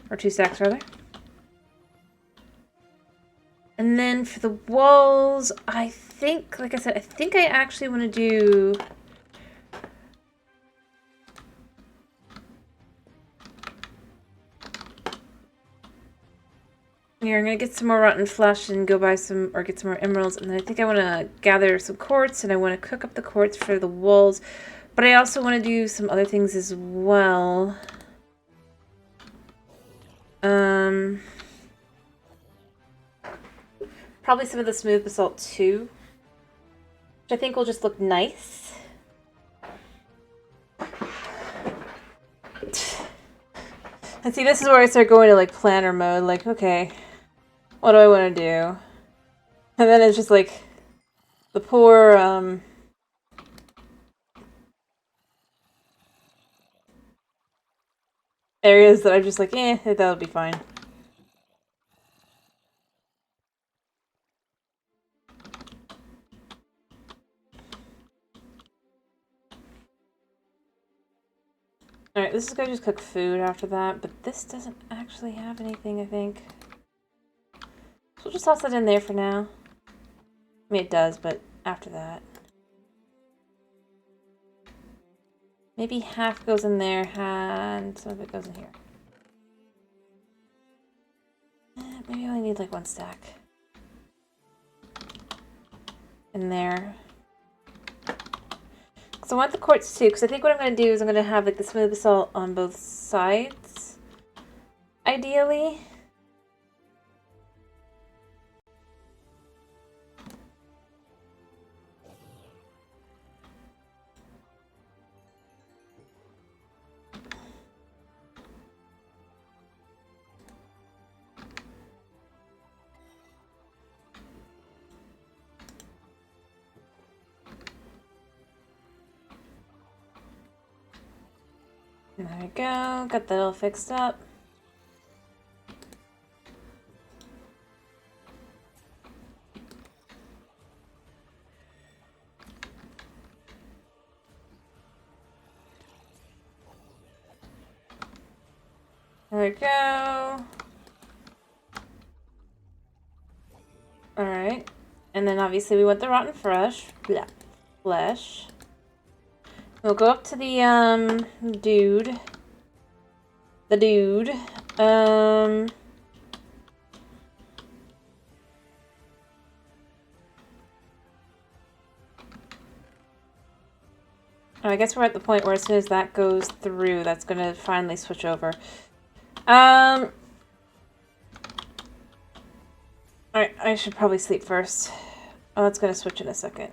Or 2 stacks, rather. And then for the walls, I think, like I said, I think I actually want to do... Here, I'm going to get some more rotten flesh and go buy some, or get some more emeralds. And then I think I want to gather some quartz, and I want to cook up the quartz for the walls. But I also want to do some other things as well. Probably some of the smooth basalt too, which I think will just look nice. And see, this is where I start going to like planner mode, like, okay, what do I want to do? And then it's just like the poor, areas that I'm just like, that'll be fine. Alright, this is gonna just cook food after that, but this doesn't actually have anything, I think. So we'll just toss that in there for now. I mean, it does, but after that. Maybe half goes in there, and some of it goes in here. Maybe I only need like one stack. In there. So I want the quartz too, because I think what I'm going to do is I'm going to have like the smooth basalt on both sides, ideally. There we go, got that all fixed up. There we go. Alright. And then obviously we want the rotten flesh. We'll go up to the, dude. The dude. I guess we're at the point where as soon as that goes through, that's going to finally switch over. Alright, I should probably sleep first. Oh, it's going to switch in a second.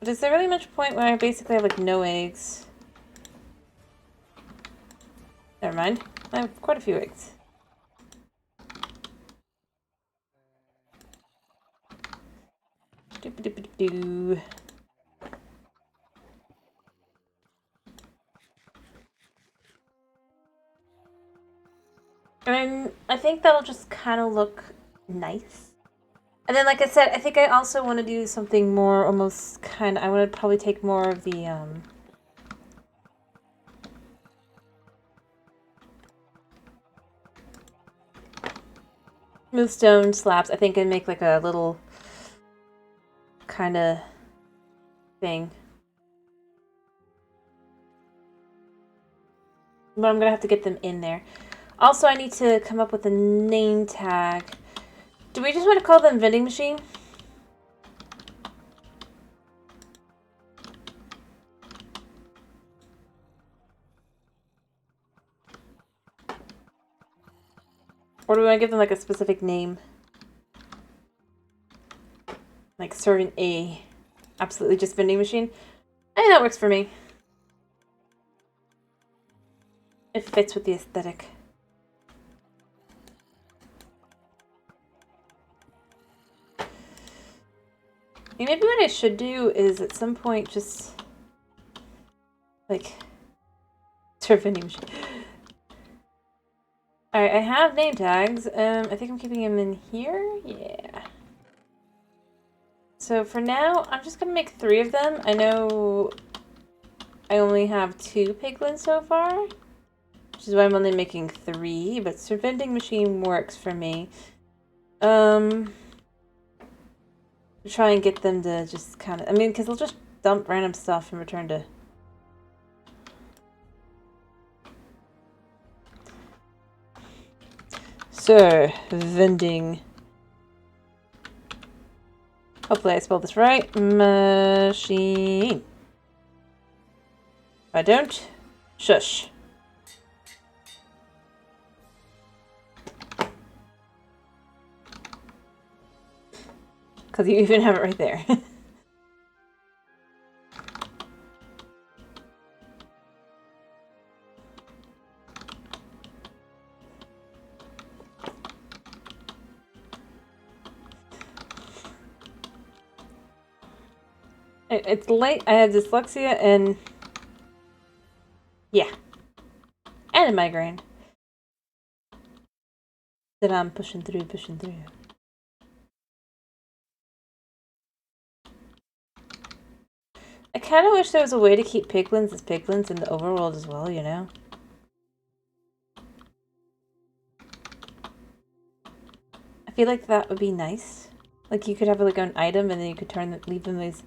But is there really much point where I basically have, like, no eggs? Never mind. I have quite a few eggs. Doo-ba-doo-ba-doo. And I think that'll just kind of look nice. And then, like I said, I think I also want to do something more almost kind of... I want to probably take more of the, smooth stone slabs, I think, and make like a little kind of thing. But I'm going to have to get them in there. Also, I need to come up with a name tag. Do we just want to call them vending machine? Or do we want to give them like a specific name? Like serving A. Absolutely just vending machine? I think that works for me. It fits with the aesthetic. Maybe what I should do is at some point just like serve vending machine. Alright, I have name tags. I think I'm keeping them in here. Yeah. So for now, I'm just gonna make 3 of them. I know I only have 2 piglins so far, which is why I'm only making 3, but vending machine works for me. Try and get them to just kind of, I mean, because they'll just dump random stuff and return to... So, vending. Hopefully I spelled this right. Machine. If I don't, shush. Because you even have it right there. It's late. I have dyslexia and... yeah. And a migraine. That I'm pushing through. I kind of wish there was a way to keep piglins as piglins in the overworld as well, you know? I feel like that would be nice. Like you could have like an item and then you could leave them as...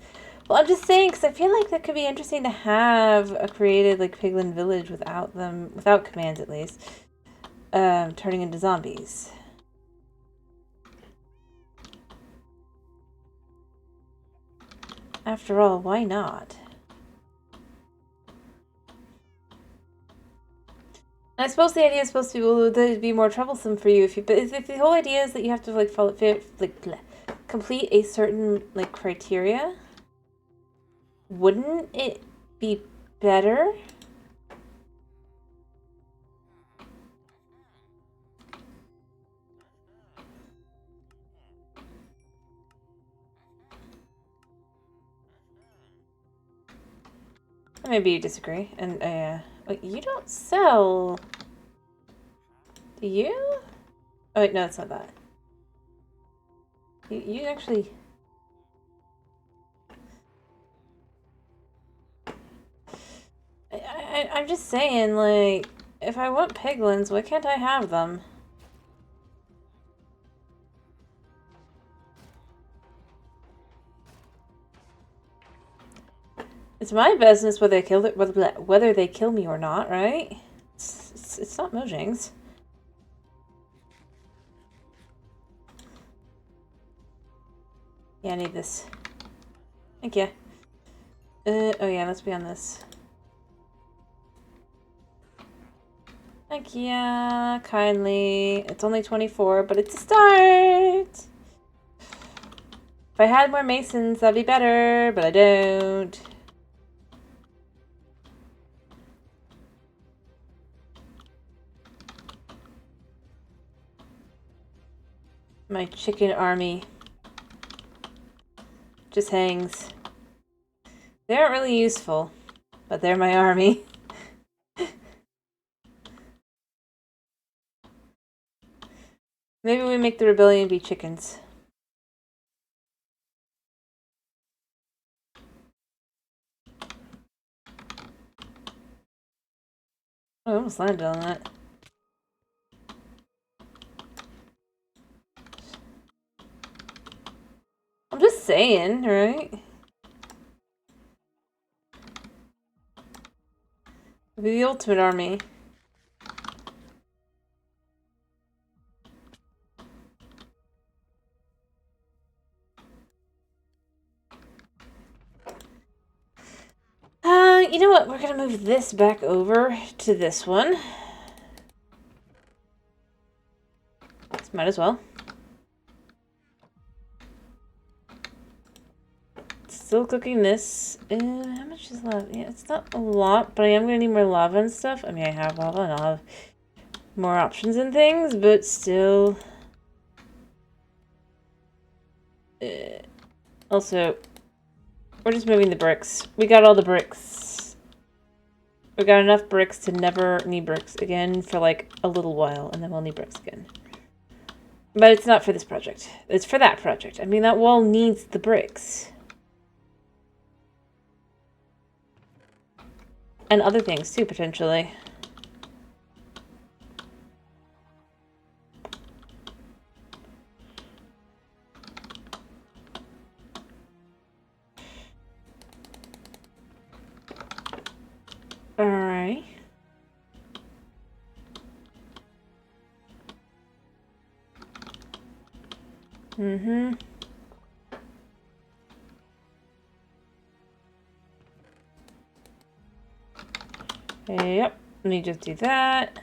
Well, I'm just saying, because I feel like that could be interesting to have a created like piglin village without them, without commands at least, turning into zombies. After all, why not? And I suppose the idea is supposed to be, well, it'd be more troublesome for you but if the whole idea is that you have to like follow, complete a certain like criteria, wouldn't it be better? Maybe you disagree, and wait, you don't sell, do you? Oh wait, no, it's not that. You actually... I'm just saying, like, if I want piglins, why can't I have them? It's my business whether they kill me or not, right? It's not Mojang's. Yeah, I need this. Thank you. Oh yeah, let's be on this. Thank you, kindly. It's only 24, but it's a start! If I had more masons, that'd be better, but I don't. My chicken army just hangs. They aren't really useful, but they're my army. Maybe we make the rebellion be chickens. Oh, I almost landed on that. I'm just saying, right? It'd be the ultimate army. You know what? We're gonna move this back over to this one. Might as well. Still cooking this. How much is lava? Yeah, it's not a lot, but I am gonna need more lava and stuff. I mean, I have lava and I'll have more options and things, but still. Also, we're just moving the bricks. We got all the bricks. We got enough bricks to never need bricks again for like a little while, and then we'll need bricks again. But it's not for this project. It's for that project. I mean, that wall needs the bricks. And other things too, potentially. Mm-hmm. Yep. Let me just do that.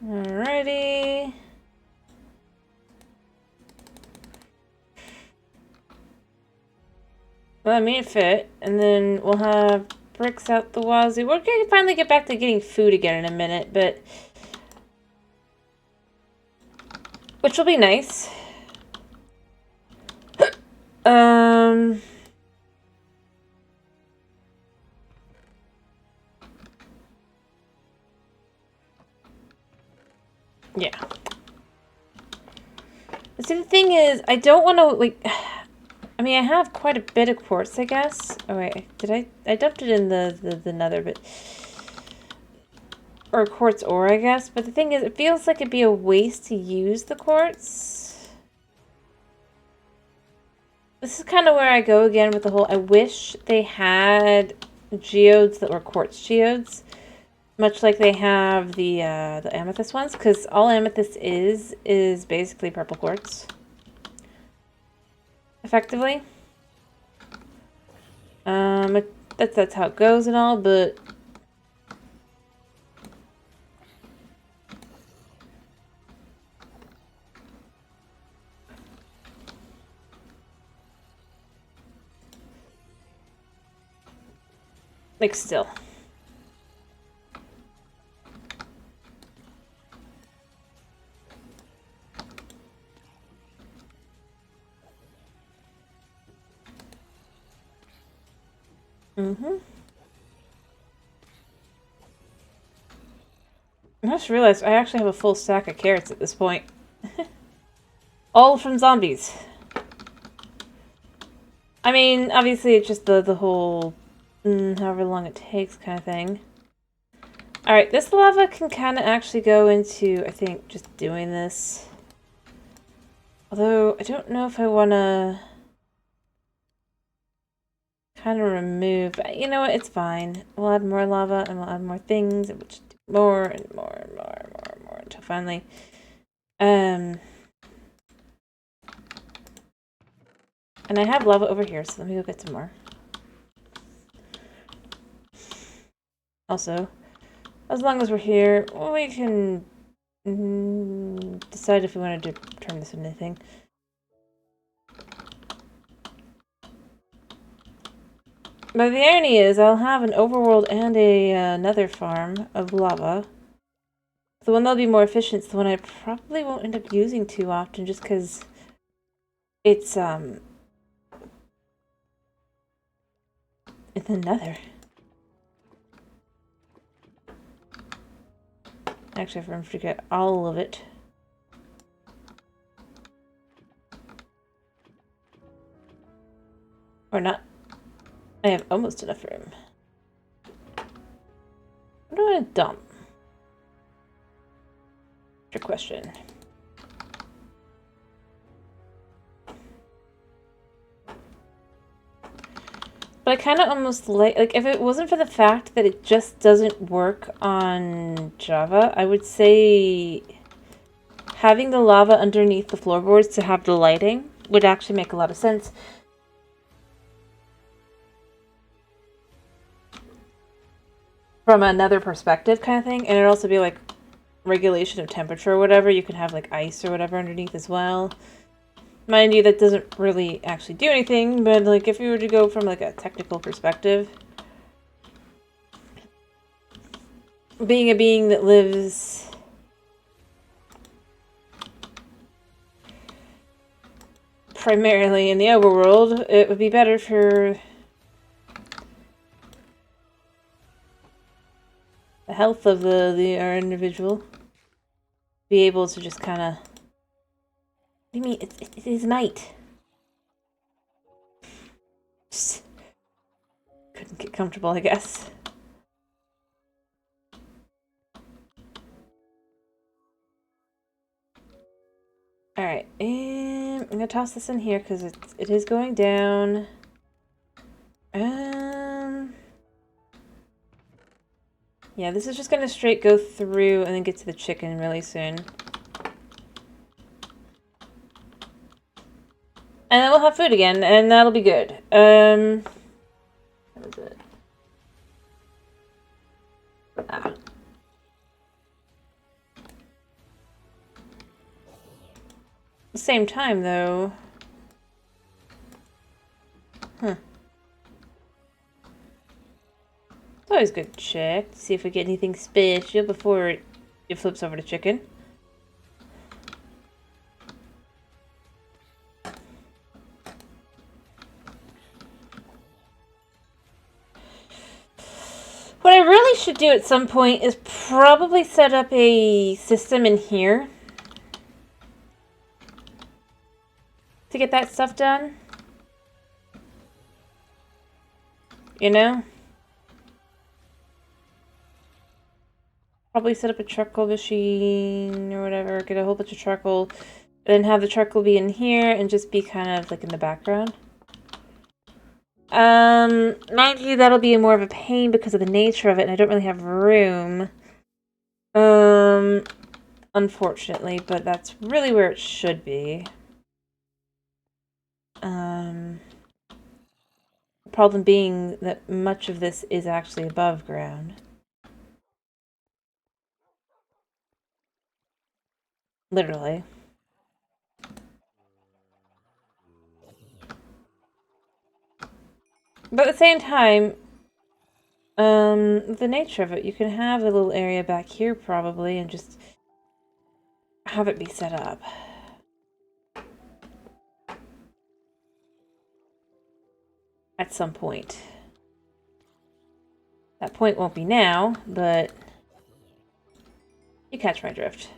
Alrighty. Well, I made it fit, and then we'll have bricks out the wazoo. We're gonna finally get back to getting food again in a minute, but which will be nice. Yeah. See, the thing is, I don't want to, like, I mean, I have quite a bit of quartz, I guess. Oh, wait, I dumped it in the nether, but, or quartz ore, I guess. But the thing is, it feels like it'd be a waste to use the quartz. This is kind of where I go again with the whole, I wish they had geodes that were quartz geodes. Much like they have the amethyst ones, because all amethyst is basically purple quartz. Effectively. That's how it goes and all, but like still. Mm-hmm. I just realized I actually have a full stack of carrots at this point. All from zombies. I mean, obviously it's just the whole however long it takes kind of thing. Alright, this lava can kind of actually go into, I think, just doing this. Although, I don't know if I want to kind of remove, but you know what, it's fine. We'll add more lava and we'll add more things, and we'll just do more and more and more and more and more until finally, and I have lava over here, so let me go get some more. Also, as long as we're here, we can decide if we want to turn this into anything. But the irony is, I'll have an overworld and a nether farm of lava. The one that'll be more efficient is the one I probably won't end up using too often, just because it's in the nether. Actually, if I forget all of it. Or not. I have almost enough room. What do I want to dump? Good question. But I kind of almost like if it wasn't for the fact that it just doesn't work on Java, I would say having the lava underneath the floorboards to have the lighting would actually make a lot of sense. From another perspective kind of thing, and it'd also be like regulation of temperature or whatever. You can have like ice or whatever underneath as well. Mind you, that doesn't really actually do anything, but like if you were to go from like a technical perspective, being a being that lives primarily in the overworld, it would be better for the health of our individual be able to just kind of. What do you mean? It is night. Just couldn't get comfortable, I guess. Alright, and I'm gonna toss this in here because it is going down. Yeah, this is just gonna straight go through and then get to the chicken really soon. And then we'll have food again, and that'll be good. What is it? Ah. At the same time, though... Huh. It's always good to check to see if we get anything special before it flips over to chicken. What I really should do at some point is probably set up a system in here to get that stuff done. You know? Probably set up a charcoal machine or whatever, get a whole bunch of charcoal, and then have the charcoal be in here and just be kind of like in the background. Mind you, that'll be more of a pain because of the nature of it, and I don't really have room. Unfortunately, but that's really where it should be. The problem being that much of this is actually above ground. Literally. But at the same time, the nature of it, you can have a little area back here probably and just have it be set up. At some point. That point won't be now, but you catch my drift.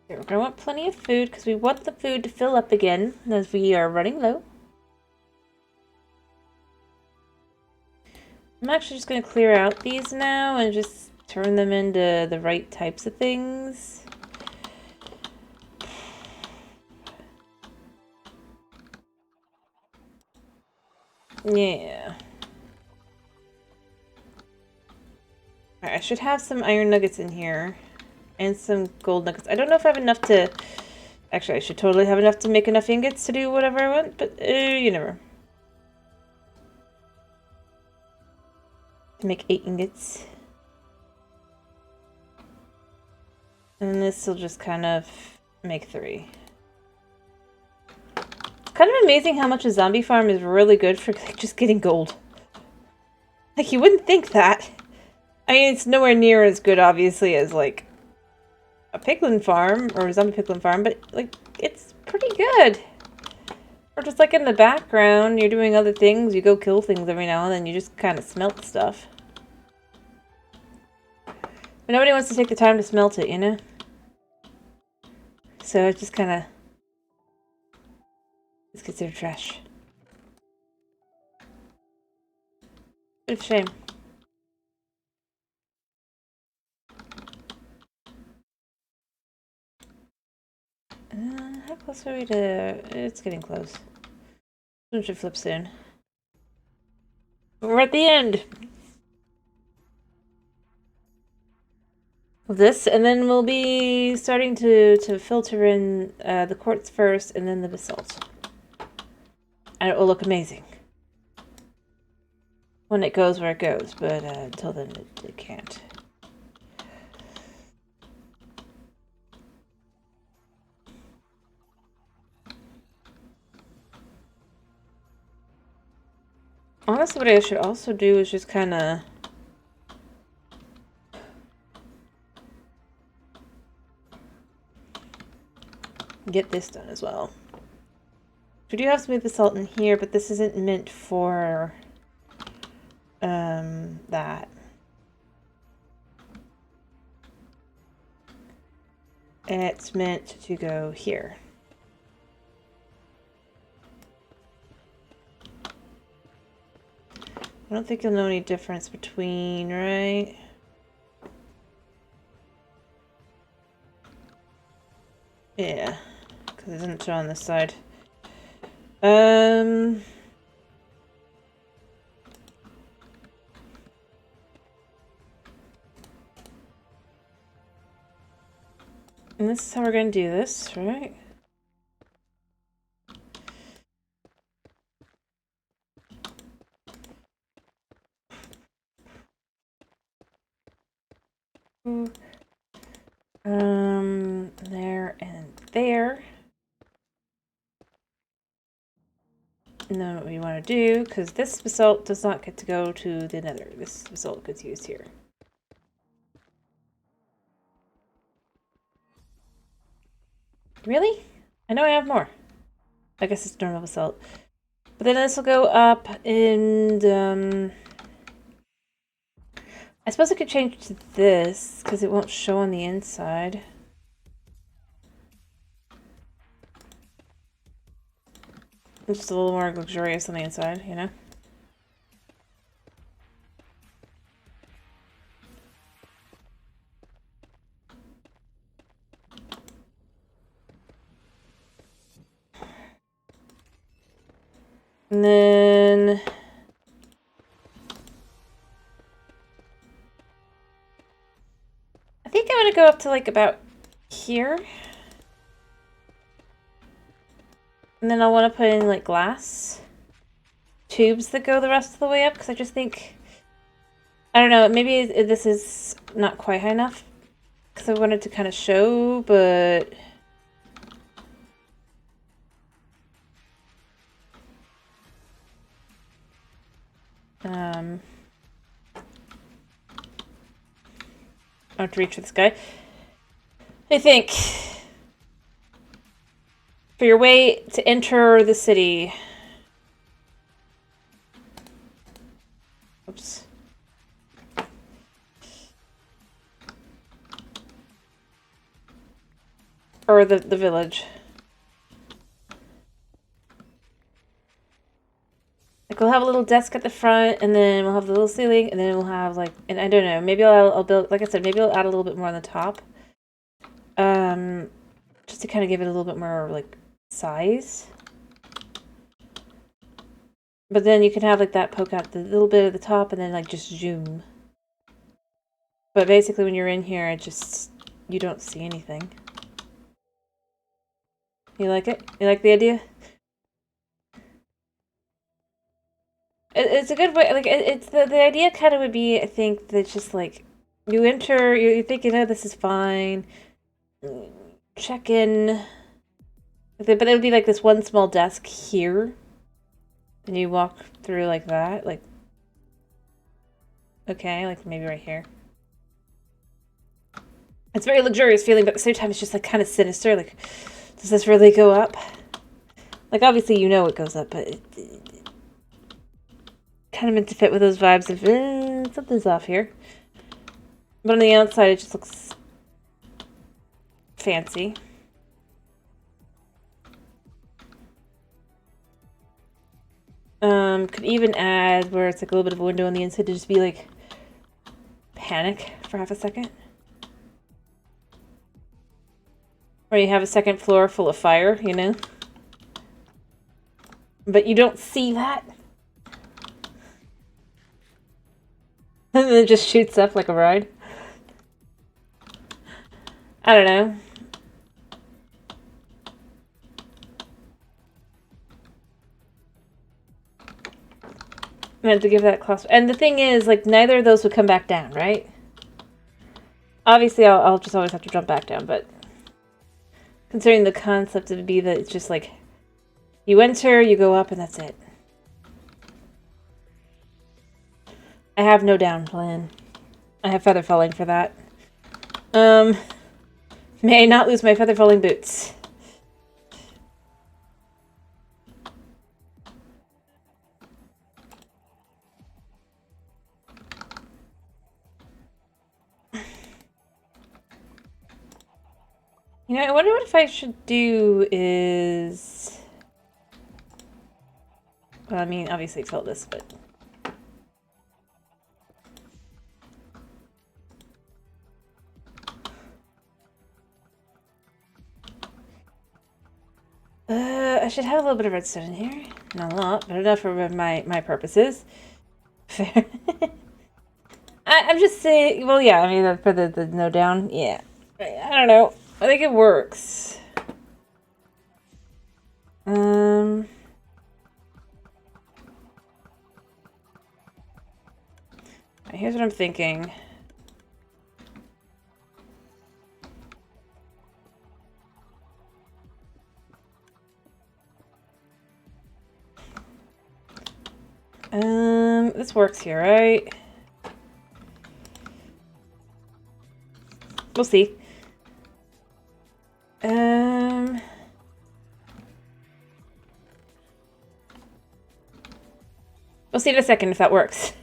We're gonna want plenty of food because we want the food to fill up again as we are running low. I'm actually just gonna clear out these now and just turn them into the right types of things. Yeah. Alright, I should have some iron nuggets in here. And some gold nuggets. I don't know if I have enough to... Actually, I should totally have enough to make enough ingots to do whatever I want, but you never. To make 8 ingots. And this will just kind of make 3. It's kind of amazing how much a zombie farm is really good for like, just getting gold. Like, you wouldn't think that. I mean, it's nowhere near as good, obviously, as, like, a piglin farm, or a zombie piglin farm, but, like, it's pretty good. Or just, like, in the background, you're doing other things, you go kill things every now and then, you just kind of smelt stuff. But nobody wants to take the time to smelt it, you know? So it just kind of... It's considered trash. Bit of a shame. How close are we to... It's getting close. It should flip soon. We're at the end! Of this, and then we'll be starting to filter in the quartz first, and then the basalt. And it will look amazing. When it goes where it goes, but until then it can't. Honestly, what I should also do is just kind of... get this done as well. We do have smooth basalt in here, but this isn't meant for that. It's meant to go here. I don't think you'll know any difference between, right? Yeah, because it doesn't show on this side. And this is how we're going to do this, right? There and there. And then what we want to do, because this basalt does not get to go to the nether. This basalt gets used here. Really? I know I have more. I guess it's normal basalt. But then this will go up and I suppose I could change to this because it won't show on the inside. It's just a little more luxurious on the inside, you know? And then I think I'm gonna go up to like about here. And then I'll want to put in like glass tubes that go the rest of the way up because I just think, I don't know, maybe this is not quite high enough because I wanted to kind of show, but I have to reach for this guy. I think for your way to enter the city. Oops. Or the village. Like we'll have a little desk at the front, and then we'll have the little ceiling, and then we'll have like, and I don't know, maybe I'll build, like I said, maybe I'll add a little bit more on the top. Just to kind of give it a little bit more like size. But then you can have like that poke out the little bit at the top and then like just zoom. But basically when you're in here, it just, you don't see anything. You like it? You like the idea? It's a good way, like it's the idea kind of would be, I think, that just like you enter, you're thinking, oh, this is fine. Check in. But it would be like this one small desk here. And you walk through like that, like, okay, like maybe right here. It's very luxurious feeling, but at the same time it's just like kind of sinister, like, does this really go up? Like, obviously you know it goes up, but it kind of meant to fit with those vibes of, something's off here. But on the outside it just looks fancy. Could even add where it's like a little bit of a window on the inside to just be like panic for half a second. Or you have a second floor full of fire, you know? But you don't see that. And then it just shoots up like a ride. I don't know. I had to give that class. And the thing is, like, neither of those would come back down, right? Obviously, I'll just always have to jump back down, but considering the concept, it would be that it's just like, you enter, you go up, and that's it. I have no down plan. I have feather falling for that. May I not lose my feather falling boots. You know, I wonder what if I should do is... Well, I mean, obviously fill this, but... should have a little bit of redstone in here. Not a lot, but enough for my purposes. Fair. I'm just saying, well, yeah, I mean, for the no down, yeah. I don't know. I think it works. Here's what I'm thinking. This works here, right? We'll see. We'll see in a second if that works.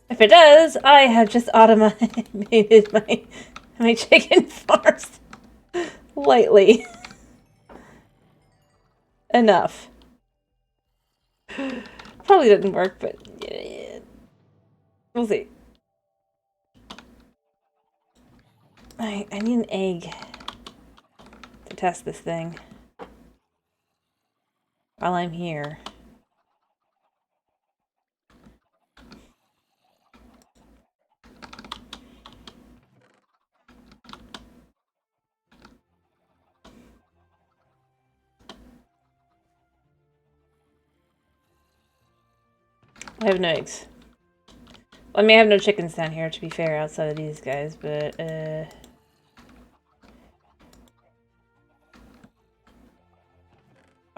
If it does, I have just automated my chicken farms lightly. Enough. Probably didn't work, but yeah. We'll see. I need an egg to test this thing while I'm here. I have no eggs. Well, I mean, I have no chickens down here, to be fair, outside of these guys, but, oh,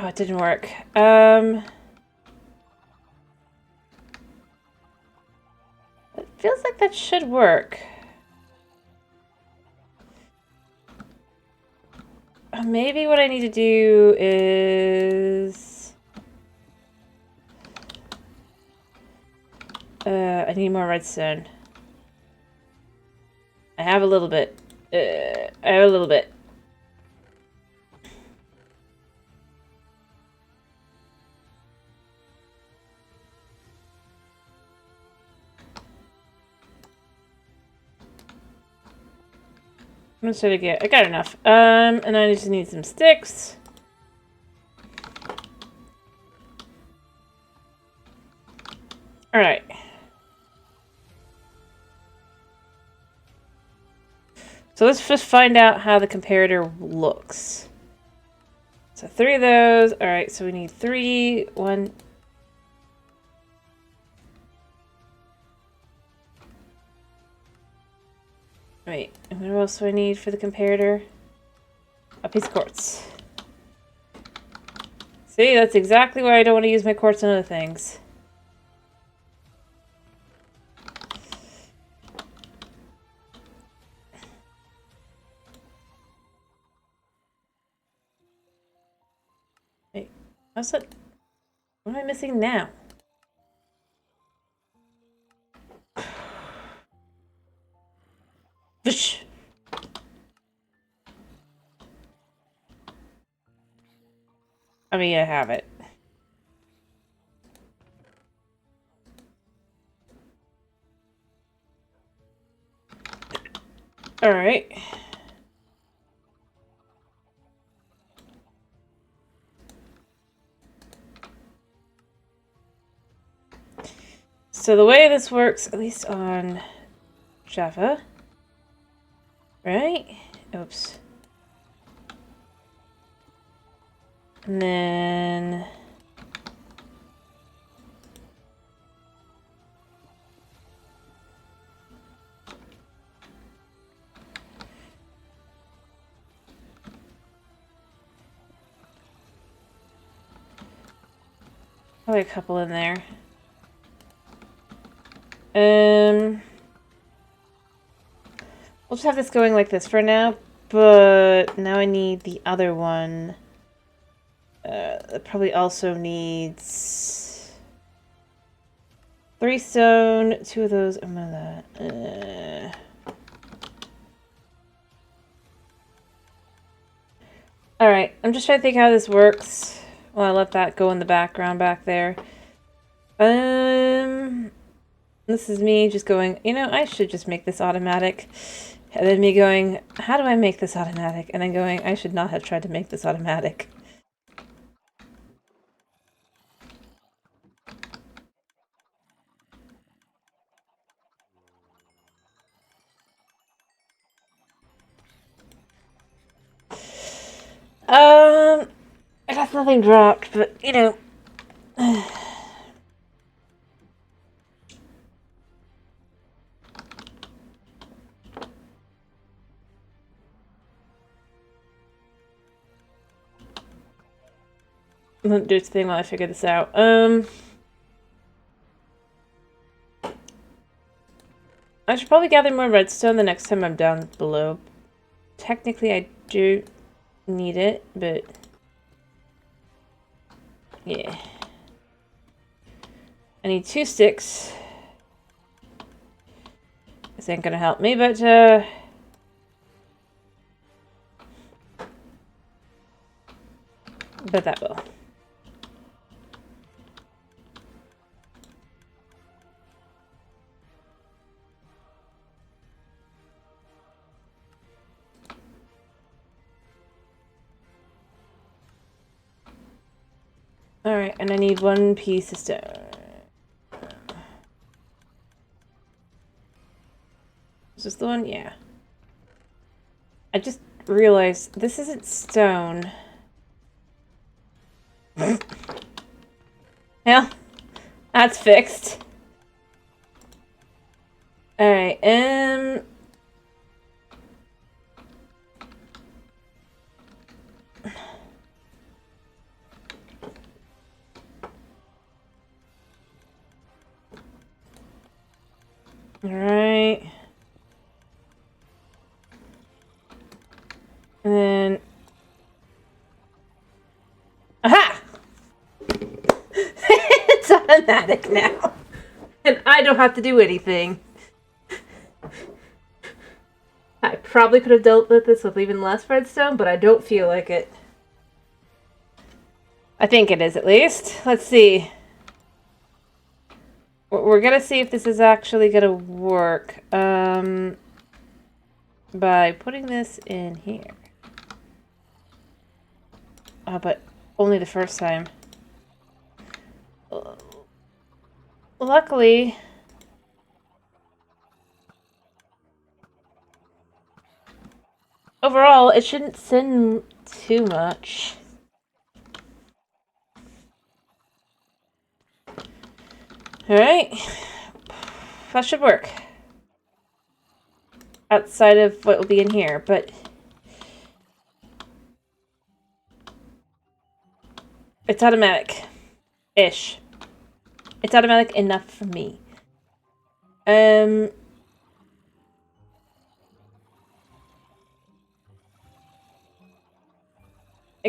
it didn't work. It feels like that should work. Maybe what I need to do is... I need more redstone. I have a little bit. I have a little bit. How much did I get? I got enough. And I just need some sticks. Alright. So let's just find out how the comparator looks. So 3 of those. Alright, so we need 3, 1... Wait, and what else do I need for the comparator? A piece of quartz. See, that's exactly why I don't want to use my quartz on other things. Wait, how's that? What am I missing now? Whoosh. I mean, I have it. All right. So the way this works, at least on Java, right? Oops. And then... probably a couple in there. We'll just have this going like this for now, but now I need the other one. It probably also needs 3 stone, 2 of those. I'm gonna... Alright, I'm just trying to think how this works. Well, I let that go in the background back there. This is me just going, you know, I should just make this automatic. And then me going, how do I make this automatic? And then going, I should not have tried to make this automatic. I got nothing dropped, but, you know. Let do its thing while I figure this out. I should probably gather more redstone the next time I'm down below. Technically, I do need it, but... yeah. I need 2 sticks. This ain't gonna help me, but, but that will. Alright, and I need 1 piece of stone. Is this the one? Yeah. I just realized this isn't stone. Well, that's fixed. Alright, alright. And then... aha! It's automatic now. And I don't have to do anything. I probably could have dealt with this with even less redstone, but I don't feel like it. I think it is, at least. Let's see. We're gonna see if this is actually gonna work. By putting this in here. Oh, but only the first time. Luckily... overall, it shouldn't sin too much. Alright. That should work. Outside of what will be in here, but... it's automatic-ish. It's automatic enough for me. I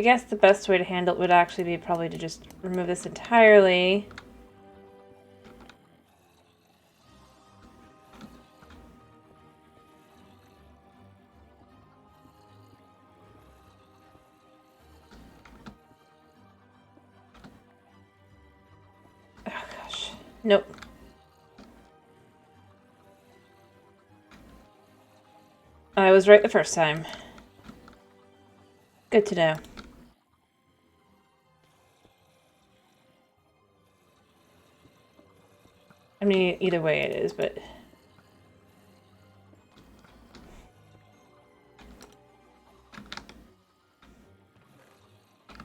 guess the best way to handle it would actually be probably to just remove this entirely. Oh gosh. Nope. I was right the first time. Good to know. I mean, either way it is, but...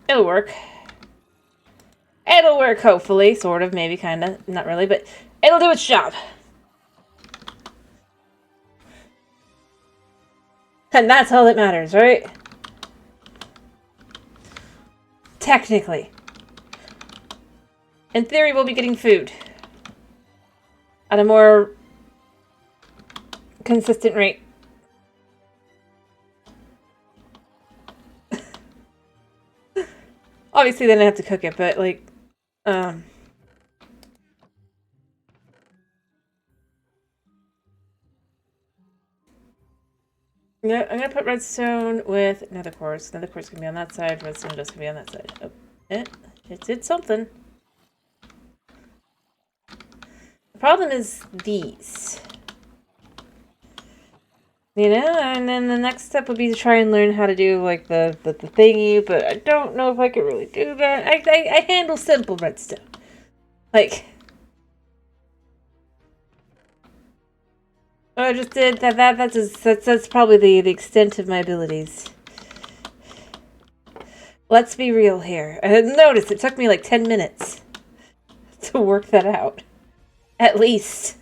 it'll work. It'll work, hopefully. Sort of, maybe, kinda. Not really, but it'll do its job. And that's all that matters, right? Technically. In theory, we'll be getting food. At a more consistent rate. Obviously, then I have to cook it, but, like, yeah, I'm gonna put redstone with nether quartz. Nether quartz can be on that side, redstone just can be on that side. Oh, it did something. problem is these. You know, and then the next step would be to try and learn how to do, like, the thingy, but I don't know if I could really do that. I handle simple redstone. Like, what I just did, that's probably the extent of my abilities. Let's be real here. Notice, it took me like 10 minutes to work that out. At least.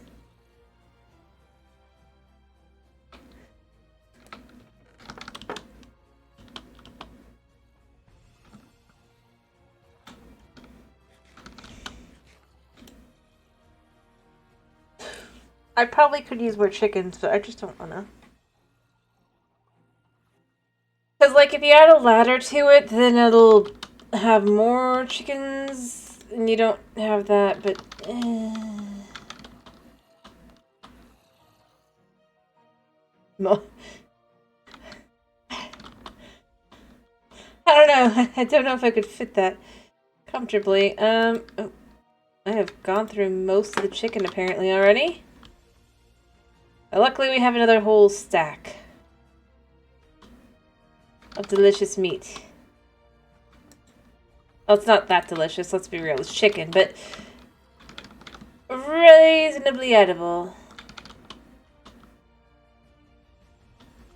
I probably could use more chickens, but I just don't want to. Because, like, if you add a ladder to it, then it'll have more chickens, and you don't have that, but... I don't know. I don't know if I could fit that comfortably. Oh, I have gone through most of the chicken apparently already. Luckily we have another whole stack of delicious meat. Well, it's not that delicious, let's be real. It's chicken, but reasonably edible.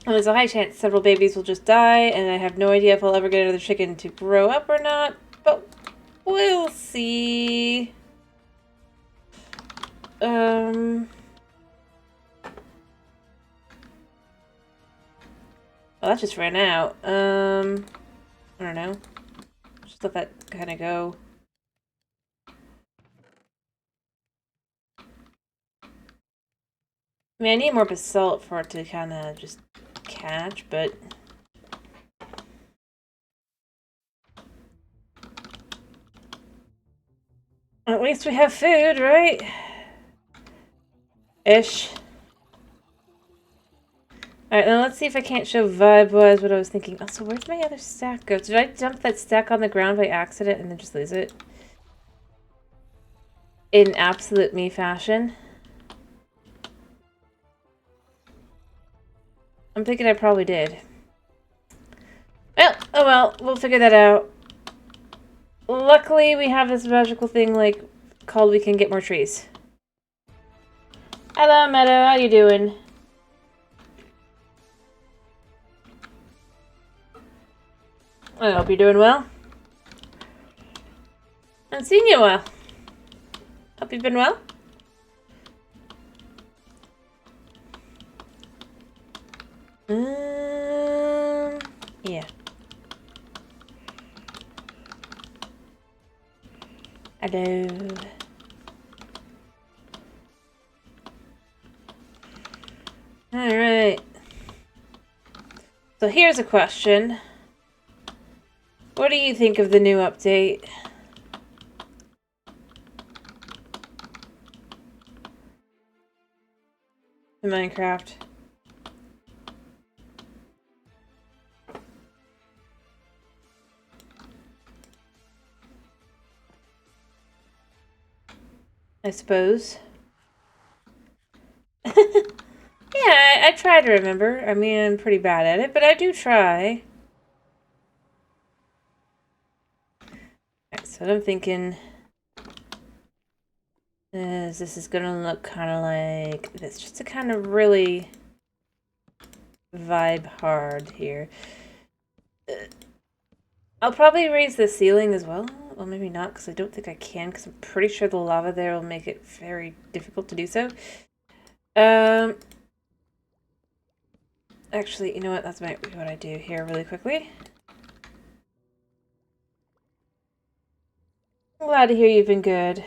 And there's a high chance several babies will just die, and I have no idea if I'll ever get another chicken to grow up or not, but we'll see. Well, that just ran out. I don't know. Just let that kind of go. I mean, I need more basalt for it to kind of just catch, but... At least we have food, right? Ish. Alright, now let's see if I can't show vibe-wise what I was thinking. Also, where'd my other stack go? Did I dump that stack on the ground by accident and then just lose it? In absolute me fashion. I'm thinking I probably did. Well, oh well, we'll figure that out. Luckily, we have this magical thing, like, called we can get more trees. Hello, Meadow, how you doing? I hope you're doing well. I haven't seen you in a while. Hope you've been well. Yeah. Hello. Alright. So here's a question. What do you think of the new update? In Minecraft. I suppose. Yeah, I try to remember. I mean, I'm pretty bad at it, but I do try. Alright, so what I'm thinking is this is gonna look kind of like this, just to kind of really vibe hard here. I'll probably raise the ceiling as well. Well, maybe not, because I don't think I can, because I'm pretty sure the lava there will make it very difficult to do so. Actually, you know what? That's might be what I do here really quickly. I'm glad to hear you've been good.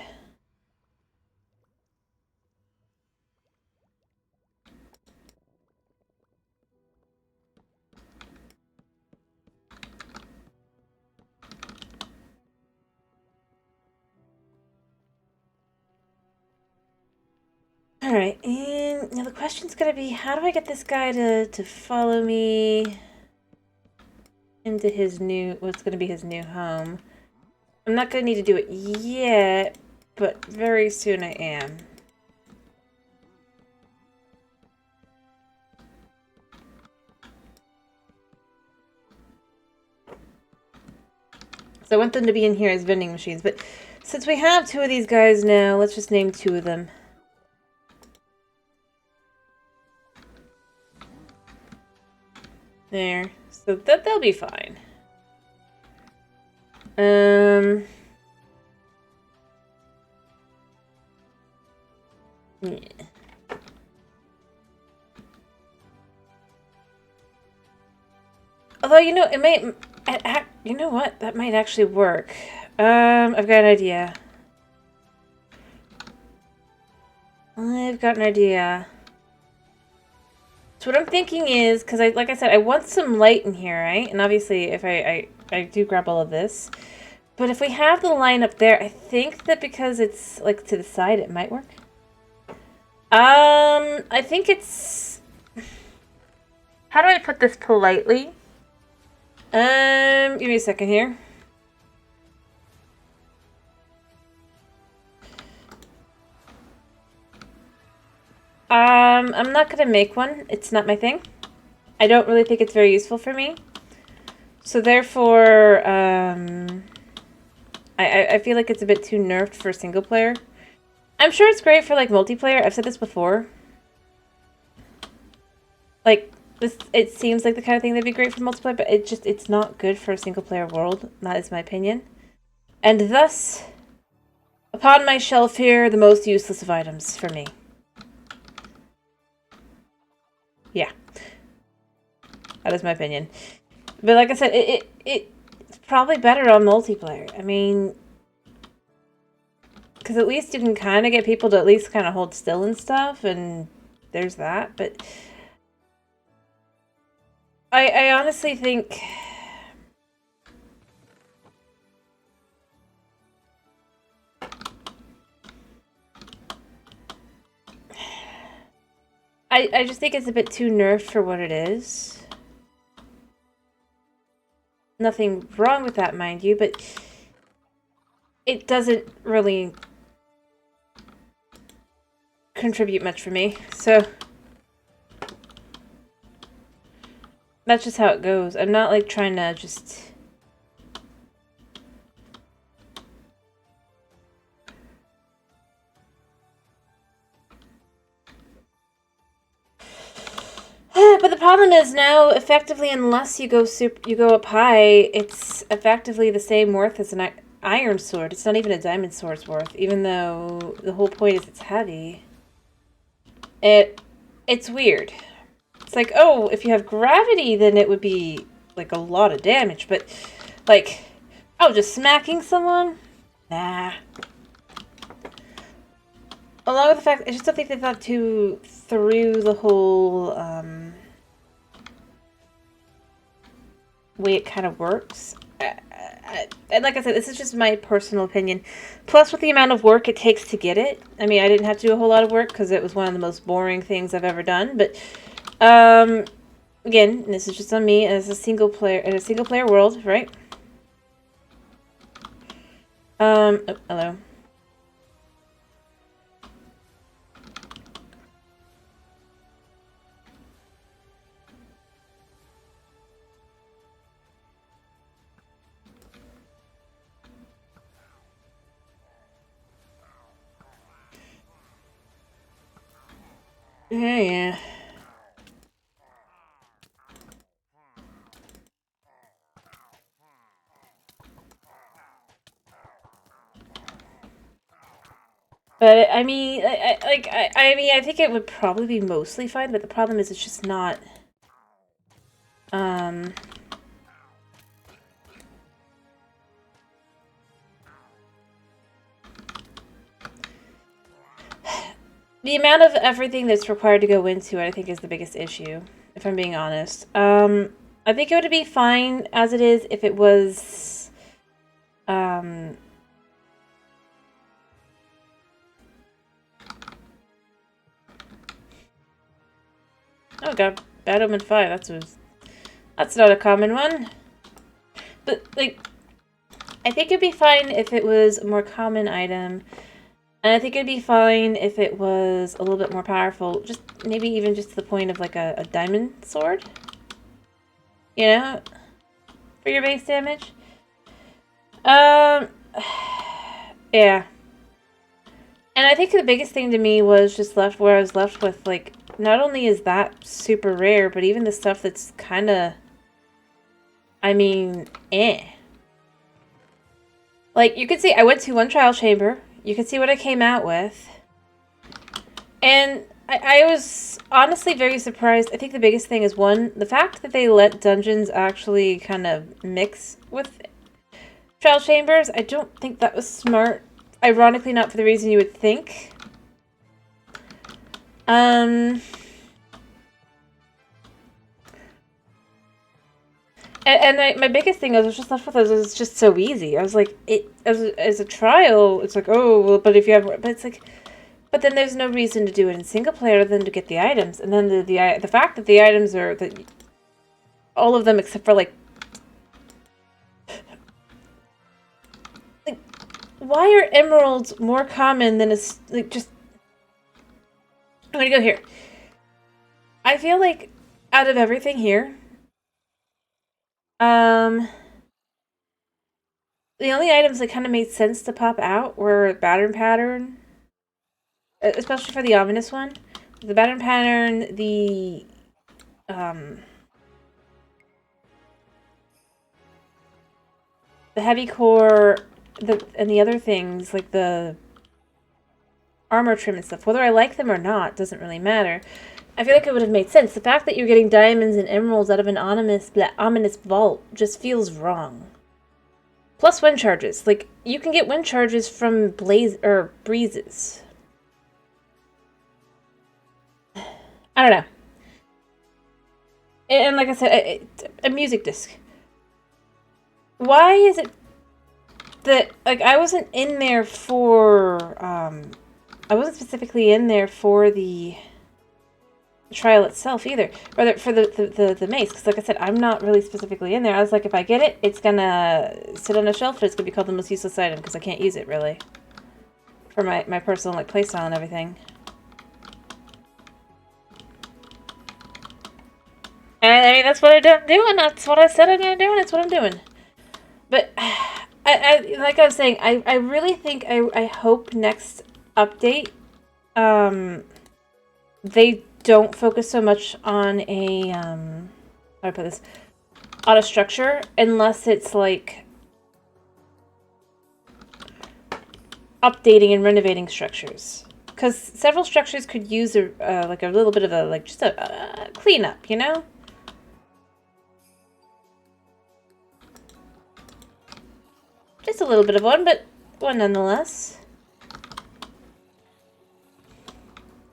Alright, and now the question's gonna be, how do I get this guy to follow me into his new, what's gonna be his new home? I'm not gonna need to do it yet, but very soon I am. So I want them to be in here as vending machines. But since we have 2 of these guys now, let's just name 2 of them. There. So they'll be fine. Yeah. Although, you know, it may... You know what? That might actually work. I've got an idea. So what I'm thinking is, because like I said, I want some light in here, right? And obviously, if I do grab all of this. But if we have the line up there, I think that because it's, like, to the side, it might work. I think it's... How do I put this politely? Give me a second here. I'm not gonna make one. It's not my thing. I don't really think it's very useful for me. So therefore, I feel like it's a bit too nerfed for single player. I'm sure it's great for, like, multiplayer. I've said this before. Like, this, it seems like the kind of thing that'd be great for multiplayer, but it's not good for a single player world. That is my opinion. And thus, upon my shelf here, the most useless of items for me. Yeah. That is my opinion. But like I said, it's probably better on multiplayer. I mean, because at least you can kind of get people to at least kind of hold still and stuff, and there's that. But I honestly think... I just think it's a bit too nerfed for what it is. Nothing wrong with that, mind you, but it doesn't really contribute much for me, so that's just how it goes. I'm not, like, trying to just... But the problem is now, effectively, unless you go up high, it's effectively the same worth as an iron sword. It's not even a diamond sword's worth, even though the whole point is it's heavy. It's weird. It's like, oh, if you have gravity, then it would be, like, a lot of damage, but, like, oh, just smacking someone? Nah. Along with the fact, I just don't think they thought through the whole, way it kind of works. And like I said, this is just my personal opinion. Plus, with the amount of work it takes to get it. I mean, I didn't have to do a whole lot of work because it was one of the most boring things I've ever done. But, again, this is just on me as a single player, in a single player world, right? Oh, hello. Yeah. But I mean, I mean, I think it would probably be mostly fine. But the problem is, it's just not. The amount of everything that's required to go into it, I think, is the biggest issue, if I'm being honest. I think it would be fine as it is if it was, oh god, Bad Omen 5, that's not a common one. But, like, I think it'd be fine if it was a more common item. And I think it'd be fine if it was a little bit more powerful. Just, maybe even just to the point of, like, a diamond sword. You know? For your base damage. Um, yeah. And I think the biggest thing to me was just left where I was left with, like, not only is that super rare, but even the stuff that's kind of, I mean, eh. Like, you could see, I went to one trial chamber. You could see what I came out with. And I was honestly very surprised. I think the biggest thing is, one, the fact that they let dungeons actually kind of mix with trial chambers. I don't think that was smart. Ironically, not for the reason you would think. And my biggest thing was just left with us was just so easy. I was like, as a trial, it's like, oh, well, but if you have, but it's like, but then there's no reason to do it in single player other than to get the items, and then the fact that the items are all of them except for like why are emeralds more common than like just. I'm gonna go here. I feel like out of everything here, the only items that kind of made sense to pop out were pattern, especially for the ominous one. The pattern, the heavy core, and the other things like the armor trim and stuff. Whether I like them or not doesn't really matter. I feel like it would have made sense. The fact that you're getting diamonds and emeralds out of an ominous vault just feels wrong. Plus wind charges. Like, you can get wind charges from breezes. I don't know. And like I said, a music disc. Why is it that, like, I wasn't in there for, I wasn't specifically in there for the trial itself either. Rather, for the mace. Because like I said, I'm not really specifically in there. I was like, if I get it, it's gonna sit on a shelf and it's gonna be called the most useless item because I can't use it, really. For my personal, like, playstyle and everything. And I mean, that's what I'm doing. That's what I said I'm gonna do, and that's what I'm doing. But, like I was saying, I really think, I hope next update, they don't focus so much on a, how do I put this, on a structure, unless it's, like, updating and renovating structures. Because several structures could use, like, a little bit of a, like, just a cleanup, you know? Just a little bit of one, but one nonetheless.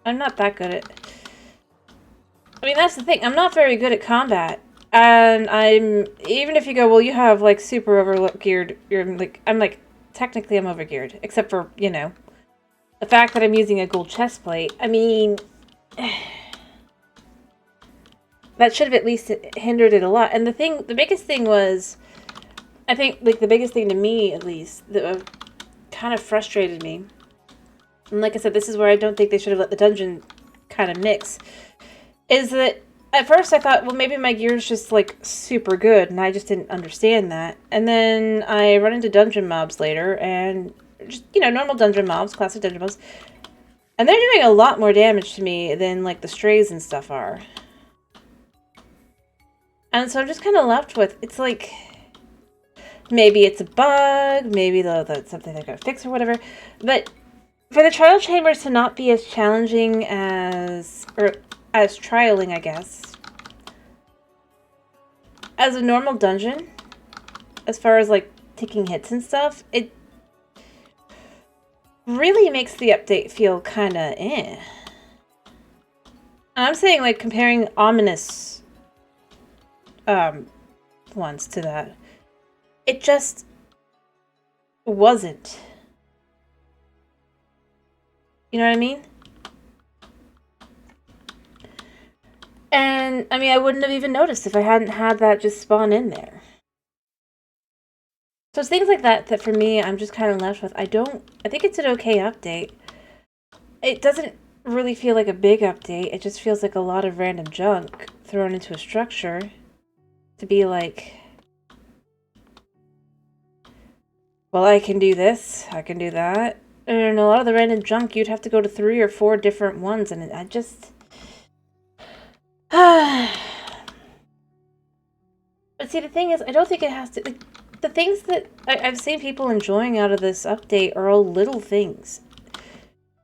I'm not that good at... I mean, that's the thing. I'm not very good at combat. And I'm... Even if you go, well, you have, like, super overgeared... I'm like, technically I'm overgeared. Except for, you know, the fact that I'm using a gold chest plate. I mean... That should have at least hindered it a lot. And the biggest thing was... I think, like, the biggest thing to me, at least, that kind of frustrated me, and like I said, this is where I don't think they should have let the dungeon kind of mix, is that at first I thought, well, maybe my gear is just, like, super good, and I just didn't understand that. And then I run into dungeon mobs later, and just, you know, normal dungeon mobs, classic dungeon mobs, and they're doing a lot more damage to me than, like, the strays and stuff are. And so I'm just kind of left with, it's like... Maybe it's a bug, maybe that's something they're going to fix or whatever. But for the trial chambers to not be as challenging as trialing, I guess, as a normal dungeon, as far as, like, taking hits and stuff, it really makes the update feel kind of eh. And I'm saying, like, comparing ominous ones to that. It just wasn't. You know what I mean? And, I mean, I wouldn't have even noticed if I hadn't had that just spawn in there. So it's things like that that for me, I'm just kind of left with. I think it's an okay update. It doesn't really feel like a big update. It just feels like a lot of random junk thrown into a structure to be like... well, I can do this, I can do that. And a lot of the random junk, you'd have to go to 3 or 4 different ones, and I just... But see, the thing is, I don't think it has to... Like, the things that I've seen people enjoying out of this update are all little things.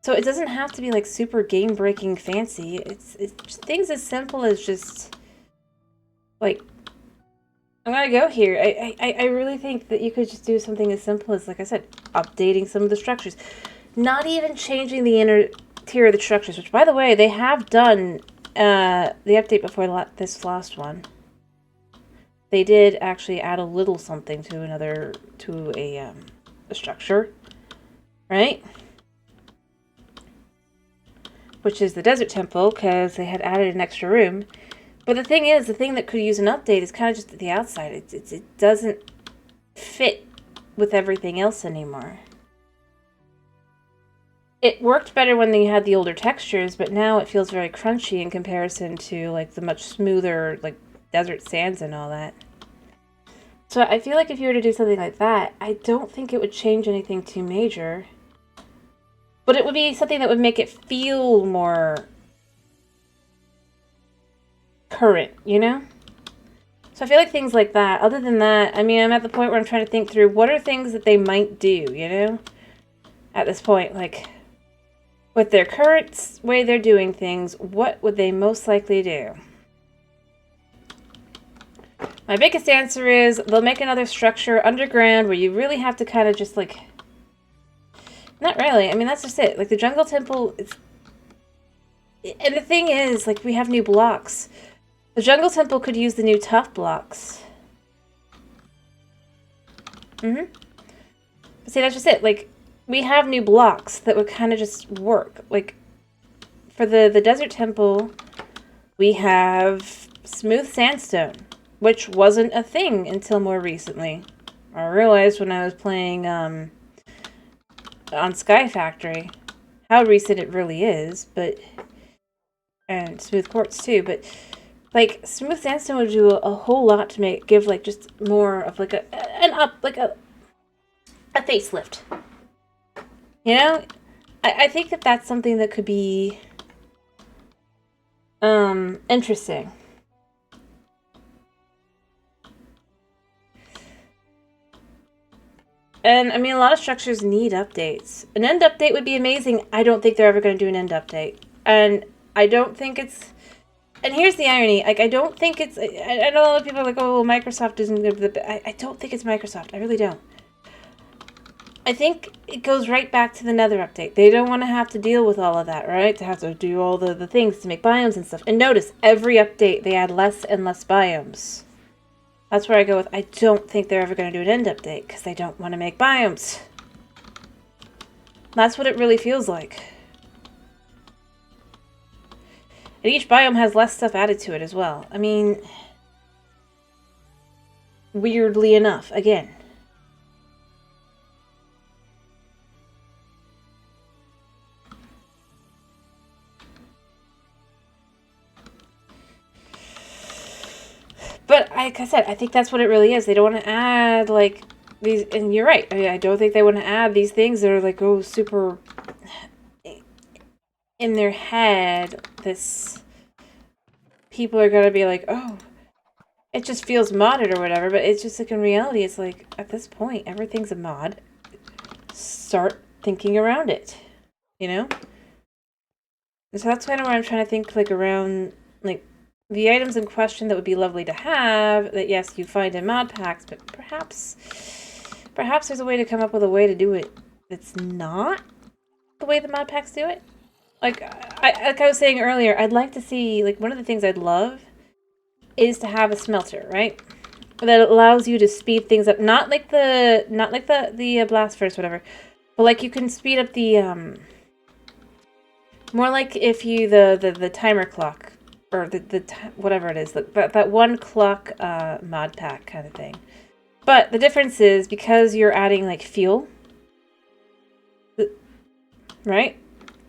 So it doesn't have to be, like, super game-breaking fancy. It's just things as simple as just... Like... I'm gonna go here. I really think that you could just do something as simple as, like I said, updating some of the structures. Not even changing the interior of the structures, which, by the way, they have done the update before this last one. They did actually add a little something to a structure, right? Which is the desert temple, because they had added an extra room. But the thing is, the thing that could use an update is kind of just the outside. It doesn't fit with everything else anymore. It worked better when they had the older textures, but now it feels very crunchy in comparison to, like, the much smoother, like, desert sands and all that. So I feel like if you were to do something like that, I don't think it would change anything too major. But it would be something that would make it feel more current, you know? So I feel like things like that. Other than that, I mean, I'm at the point where I'm trying to think through what are things that they might do, you know? At this point, like, with their current way they're doing things, what would they most likely do? My biggest answer is they'll make another structure underground where you really have to kind of just, like... Not really. I mean, that's just it. Like, the jungle temple, it's... And the thing is, like, we have new blocks. The jungle temple could use the new tough blocks. But see, that's just it. Like, we have new blocks that would kind of just work. Like, for the desert temple, we have smooth sandstone, which wasn't a thing until more recently. I realized when I was playing on Sky Factory how recent it really is, but... And smooth quartz too, but... Like, smooth sandstone would do a whole lot to give, like, just more of, like, a facelift. You know? I think that that's something that could be, interesting. And, I mean, a lot of structures need updates. An end update would be amazing. I don't think they're ever going to do an end update. And I don't think it's... And here's the irony, like, I don't think it's... I know a lot of people are like, oh, Microsoft isn't good. I don't think it's Microsoft. I really don't. I think it goes right back to the Nether update. They don't want to have to deal with all of that, right? To have to do all the things to make biomes and stuff. And notice, every update, they add less and less biomes. That's where I go with, I don't think they're ever going to do an end update, because they don't want to make biomes. That's what it really feels like. And each biome has less stuff added to it as well. I mean, weirdly enough, again. But like I said, I think that's what it really is. They don't want to add, like, these, and you're right. I mean, I don't think they want to add these things that are, like, oh, super in their head. People are gonna be like, oh, it just feels modded or whatever, but it's just like, in reality, it's like, at this point, everything's a mod. Start thinking around it, you know? And so that's kind of where I'm trying to think, like, around, like, the items in question that would be lovely to have, that, yes, you find in mod packs, but perhaps there's a way to come up with a way to do it that's not the way the mod packs do it. Like I was saying earlier, I'd like to see, like, one of the things I'd love is to have a smelter, right? That allows you to speed things up. Not like the blast furnace, whatever. But, like, you can speed up the, more like if you, the timer clock, or whatever it is, that one clock, mod pack kind of thing. But the difference is, because you're adding, like, fuel, right?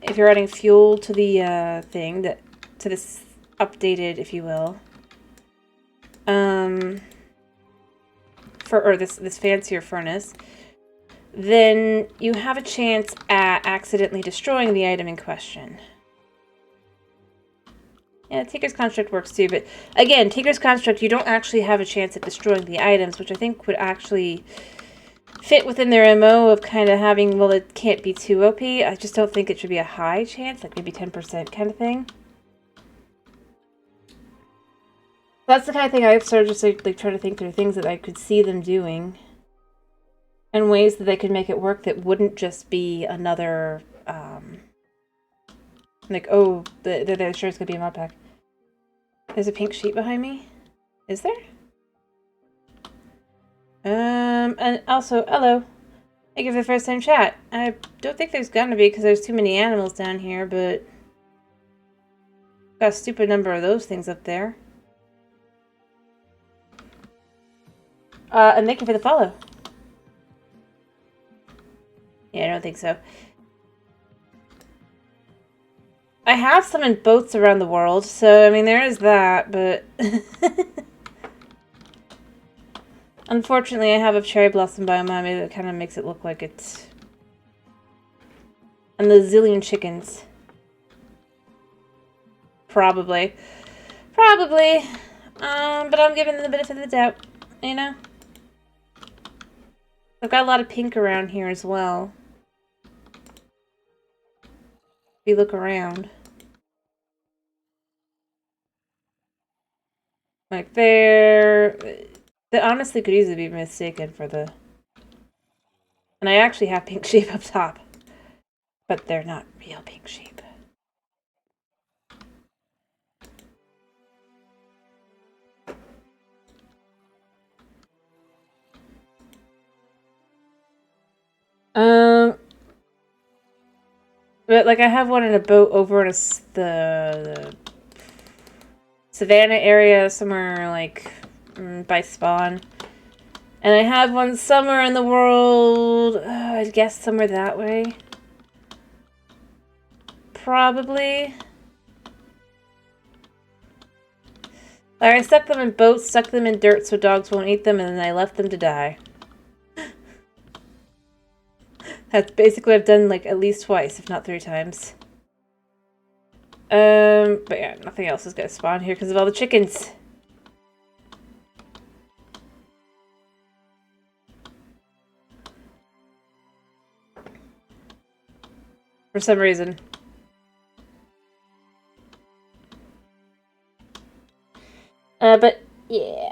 If you're adding fuel to the, thing, to this updated, if you will, or this fancier furnace, then you have a chance at accidentally destroying the item in question. Yeah, Tinker's Construct works too, but again, Tinker's Construct, you don't actually have a chance at destroying the items, which I think would actually fit within their MO of kind of having, well, it can't be too OP. I just don't think it should be a high chance, like maybe 10% kind of thing. That's the kind of thing I've started just like trying to think through things that I could see them doing. And ways that they could make it work that wouldn't just be another, like, oh, the sure it's gonna be a mod pack. There's a pink sheet behind me? Is there? And also, hello. Thank you for the first time chat. I don't think there's gonna be because there's too many animals down here, but got a stupid number of those things up there. And thank you for the follow. Yeah, I don't think so. I have some in boats around the world, so, I mean, there is that, but... Unfortunately, I have a cherry blossom biome that kind of makes it look like it's... And the zillion chickens. Probably. Probably. But I'm giving them the benefit of the doubt, you know? I've got a lot of pink around here as well. If you look around. Like there... That honestly could easily be mistaken for the... And I actually have pink sheep up top. But they're not real pink sheep. But like I have one in a boat over in the savannah area somewhere like by spawn. And I have one somewhere in the world, I guess somewhere that way. Probably. Like I stuck them in boats, stuck them in dirt so dogs won't eat them, and then I left them to die. That's basically what I've done like at least twice, if not 3 times. But yeah, nothing else is gonna spawn here because of all the chickens. For some reason. But yeah.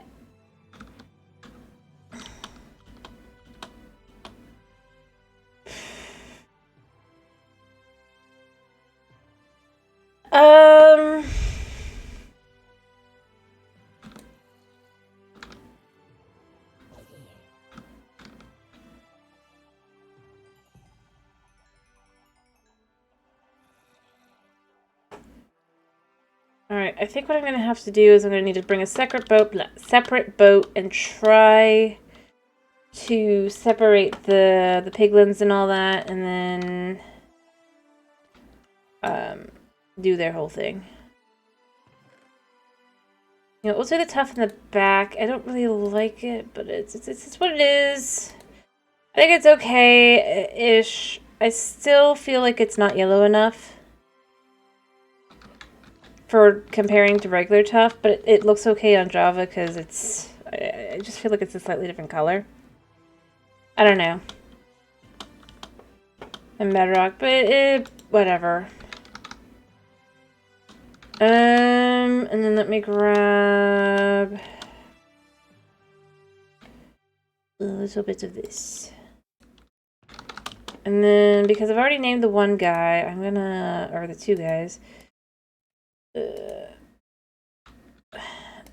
Alright, I think what I'm gonna have to do is I'm gonna need to bring a separate boat and try to separate the piglins and all that, and then do their whole thing. You know, we'll do the tough in the back. I don't really like it, but it's what it is. I think it's okay-ish. I still feel like it's not yellow enough for comparing to regular tough, but it looks okay on Java because it's... I just feel like it's a slightly different color. I don't know. And Bedrock, but whatever. And then let me grab a little bit of this. And then, because I've already named the one guy, I'm gonna, or the 2 guys,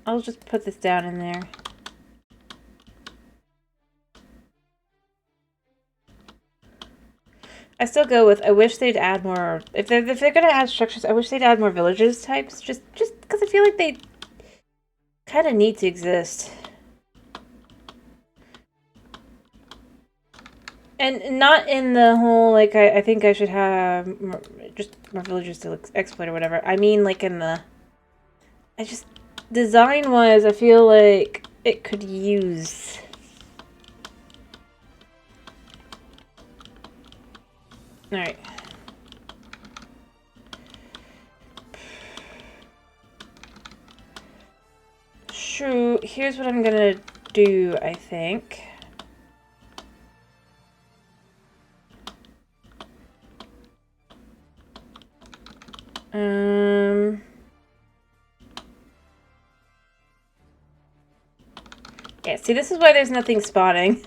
I'll just put this down in there. I still go with, I wish they'd add more, if they're gonna add structures, I wish they'd add more villages types, just because I feel like they kind of need to exist. And not in the whole, like, I think I should have just more villagers to exploit or whatever. I mean, like, in the... Design-wise, I feel like it could use... Alright. So, here's what I'm gonna do, I think. Yeah, see, this is why there's nothing spawning.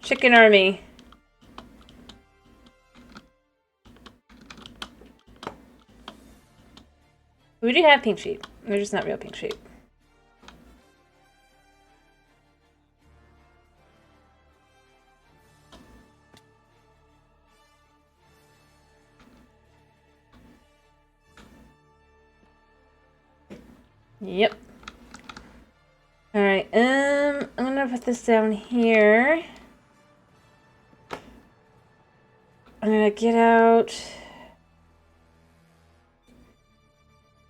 Chicken army. We do have pink sheep. They're just not real pink sheep. Yep. Alright, I'm gonna put this down here. I'm gonna get out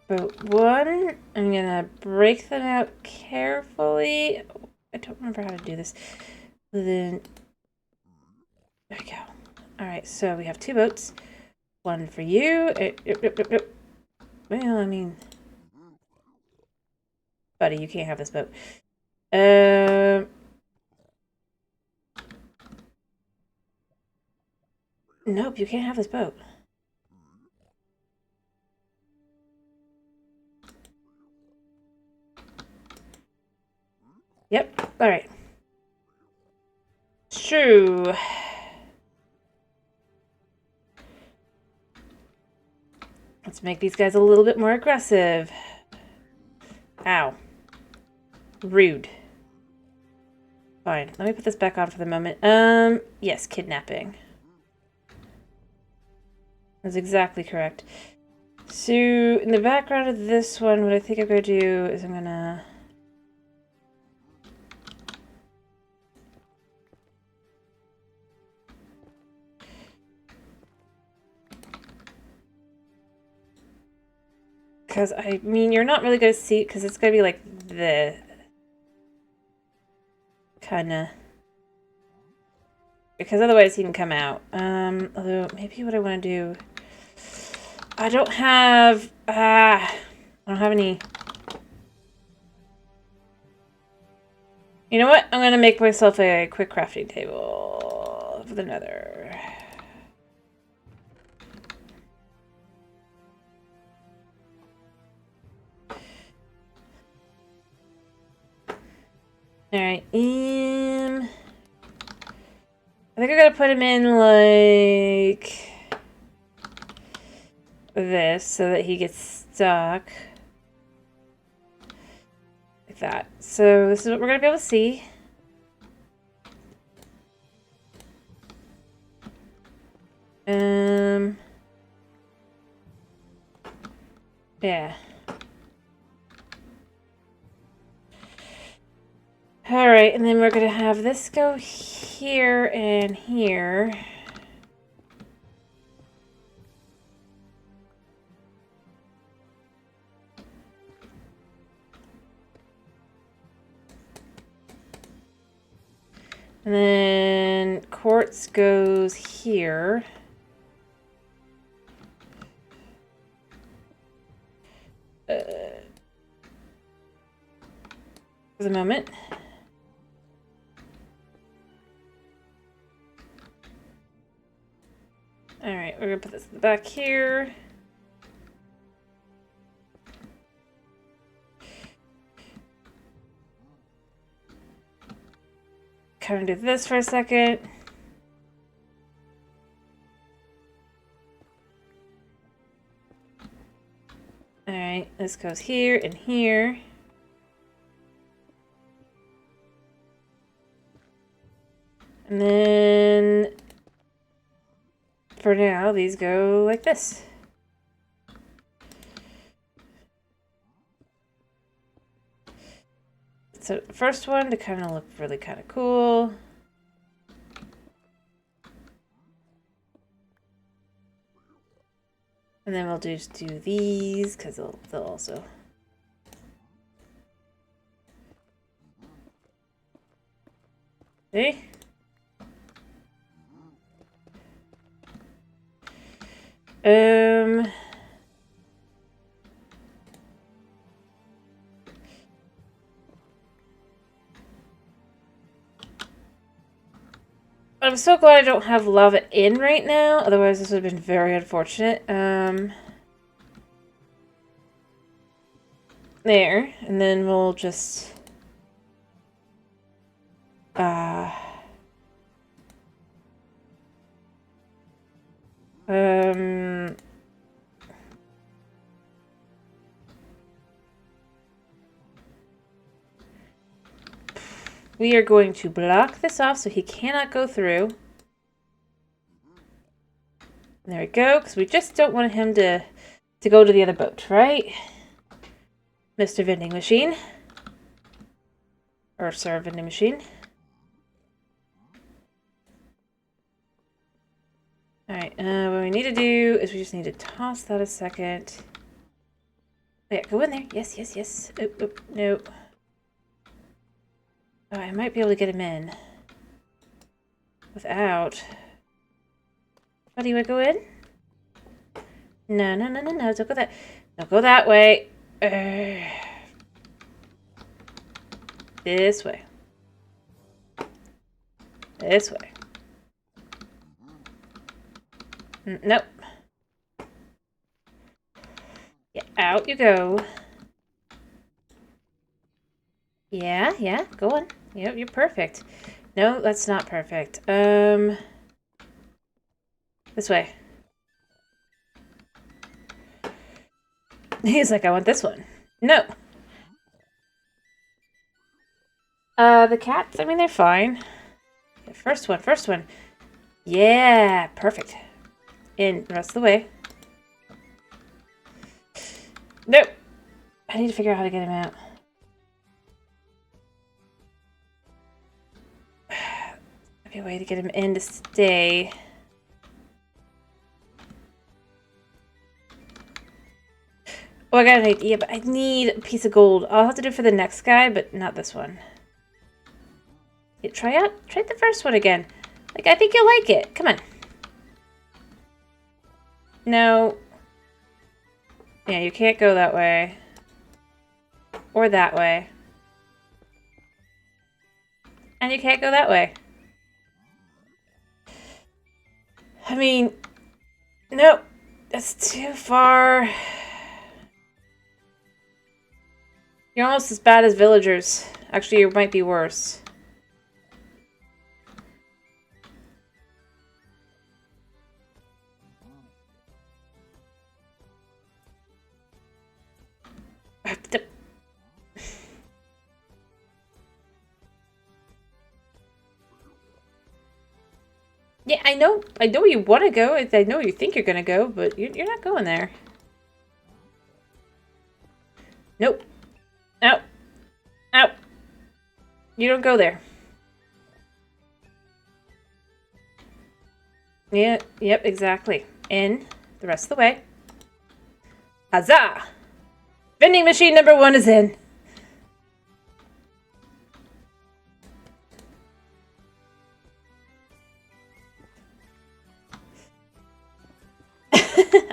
boat 1. I'm gonna break them out carefully. I don't remember how to do this. Then there we go. Alright, so we have 2 boats. 1 for you. Well, I mean, buddy, you can't have this boat. Nope, you can't have this boat. Yep, alright. True. Let's make these guys a little bit more aggressive. Ow. Rude. Fine, let me put this back on for the moment. Yes, kidnapping. That's exactly correct. So, in the background of this one, what I think I'm going to do is I'm going to... Because, I mean, you're not really going to see... Because it's going to be like the... Kind of... Because otherwise he can come out. Although, maybe what I want to do... I don't have... I don't have any... You know what? I'm going to make myself a quick crafting table with another. Alright, I think I gotta put him in like this so that he gets stuck. Like that. So this is what we're gonna be able to see. Yeah. Alright, and then we're gonna have this go here and here. And then quartz goes here. For the moment. Alright, we're gonna put this in the back here. Kind of do this for a second. Alright, this goes here and here. And then, for now, these go like this. So, the first one to kind of look really kind of cool. And then we'll just do these, because they'll also... See? I'm so glad I don't have lava in right now. Otherwise, this would have been very unfortunate. There. And then we'll just... We are going to block this off so he cannot go through. There we go, because we just don't want him to go to the other boat, right? Mr. Vending Machine. Or Sir Vending Machine. Alright, what we need to do is we just need to toss that a second. Yeah, go in there. Yes, yes, yes. Oop, oop, no. Oh, I might be able to get him in. Without... Oh, do you want to go in? No, no, no, no, no. Don't go that... Don't go that way. This way. This way. Nope. Yeah, out you go. Yeah, yeah, go on. Yep, you're perfect. No, that's not perfect. This way. He's like, I want this one. No. The cats, I mean, they're fine. Yeah, first one. Yeah, perfect. In the rest of the way. Nope. I need to figure out how to get him out. Maybe a way to get him in to stay. Oh, I got an idea, but I need a piece of gold. I'll have to do it for the next guy, but not this one. Yeah, try the first one again. Like, I think you'll like it. Come on. No. Yeah, you can't go that way. Or that way. And you can't go that way. I mean, nope. That's too far. You're almost as bad as villagers. Actually, you might be worse. Yeah, I know you want to go. I know you think you're gonna go, but you're not going there. Nope. Out. Out. You don't go there. Yeah, yep, exactly. In the rest of the way. Huzzah! Vending machine number 1 is in.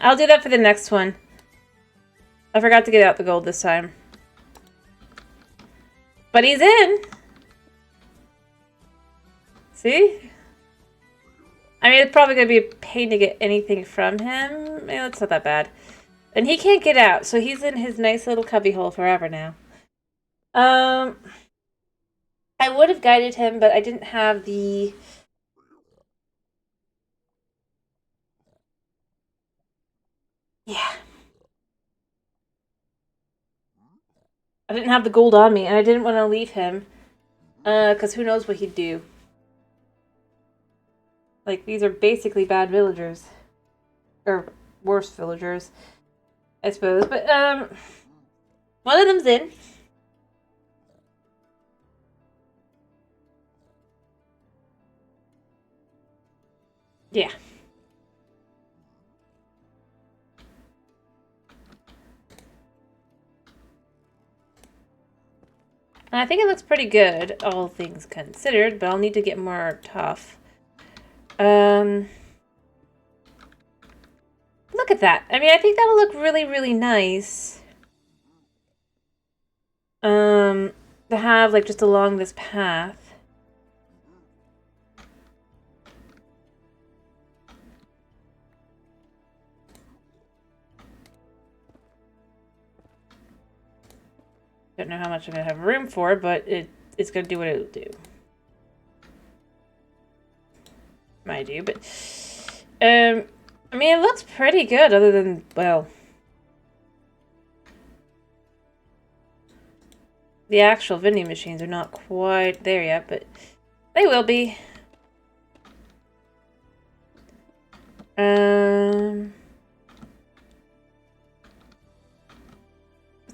I'll do that for the next one. I forgot to get out the gold this time. But he's in! See? I mean, it's probably going to be a pain to get anything from him. Yeah, it's not that bad. And he can't get out, so he's in his nice little cubbyhole forever now. I would have guided him, but I didn't have the... Yeah. I didn't have the gold on me, and I didn't want to leave him. Because who knows what he'd do. Like, these are basically bad villagers. Or worse villagers, I suppose. But, one of them's in. Yeah. And I think it looks pretty good, all things considered, but I'll need to get more tough. Look at that. I mean, I think that'll look really, really nice. To have, like, just along this path. Don't know how much I'm gonna have room for, but it's gonna do what it'll do. Might do, but I mean, it looks pretty good, other than, well, the actual vending machines are not quite there yet, but they will be.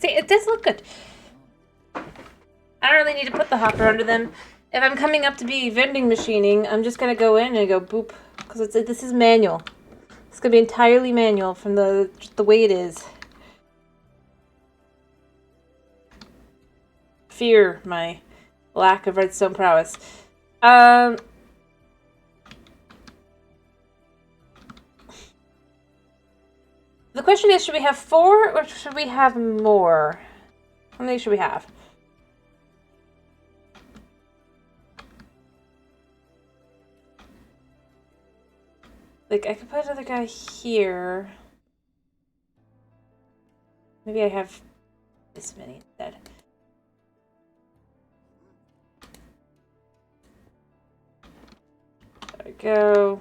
See, it does look good. I don't really need to put the hopper under them. If I'm coming up to be vending machining, I'm just gonna go in and go boop, because this is manual. It's gonna be entirely manual from just the way it is. Fear my lack of redstone prowess. The question is, should we have 4 or should we have more? How many should we have? Like, I could put another guy here. Maybe I have this many instead. There we go.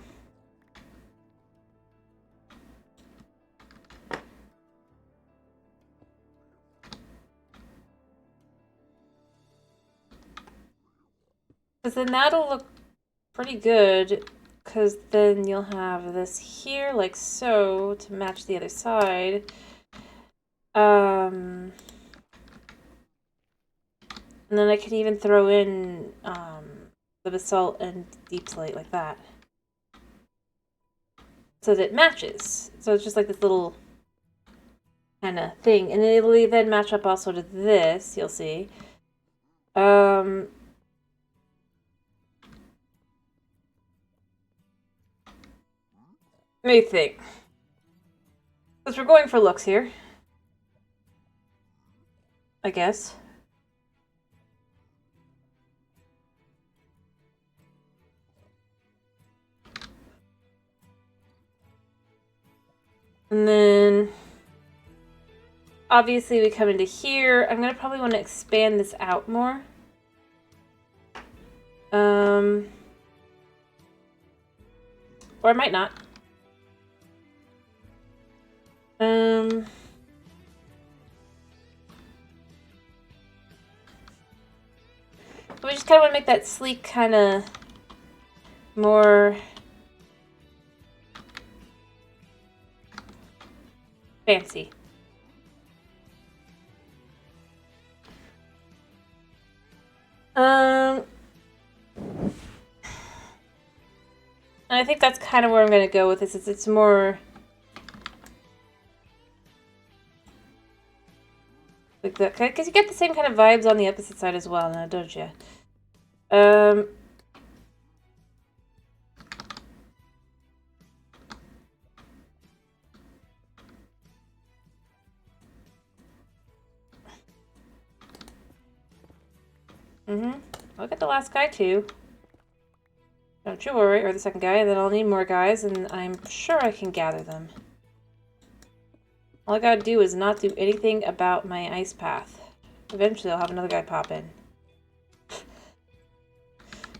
Because then that'll look pretty good. Because then you'll have this here, like so, to match the other side. And then I can even throw in the basalt and deep slate like that. So that it matches. So it's just like this little kind of thing. And it'll then match up also to this, you'll see. Let me think. Because we're going for looks here. I guess. And then obviously we come into here. I'm going to probably want to expand this out more. Or I might not. We just kind of want to make that sleek, kind of more fancy. I think that's kind of where I'm going to go with this. It's more like that, because you get the same kind of vibes on the opposite side as well, now, don't you? Look at the last guy too. Don't you worry, or the second guy, and then I'll need more guys, and I'm sure I can gather them. All I gotta do is not do anything about my ice path. Eventually I'll have another guy pop in.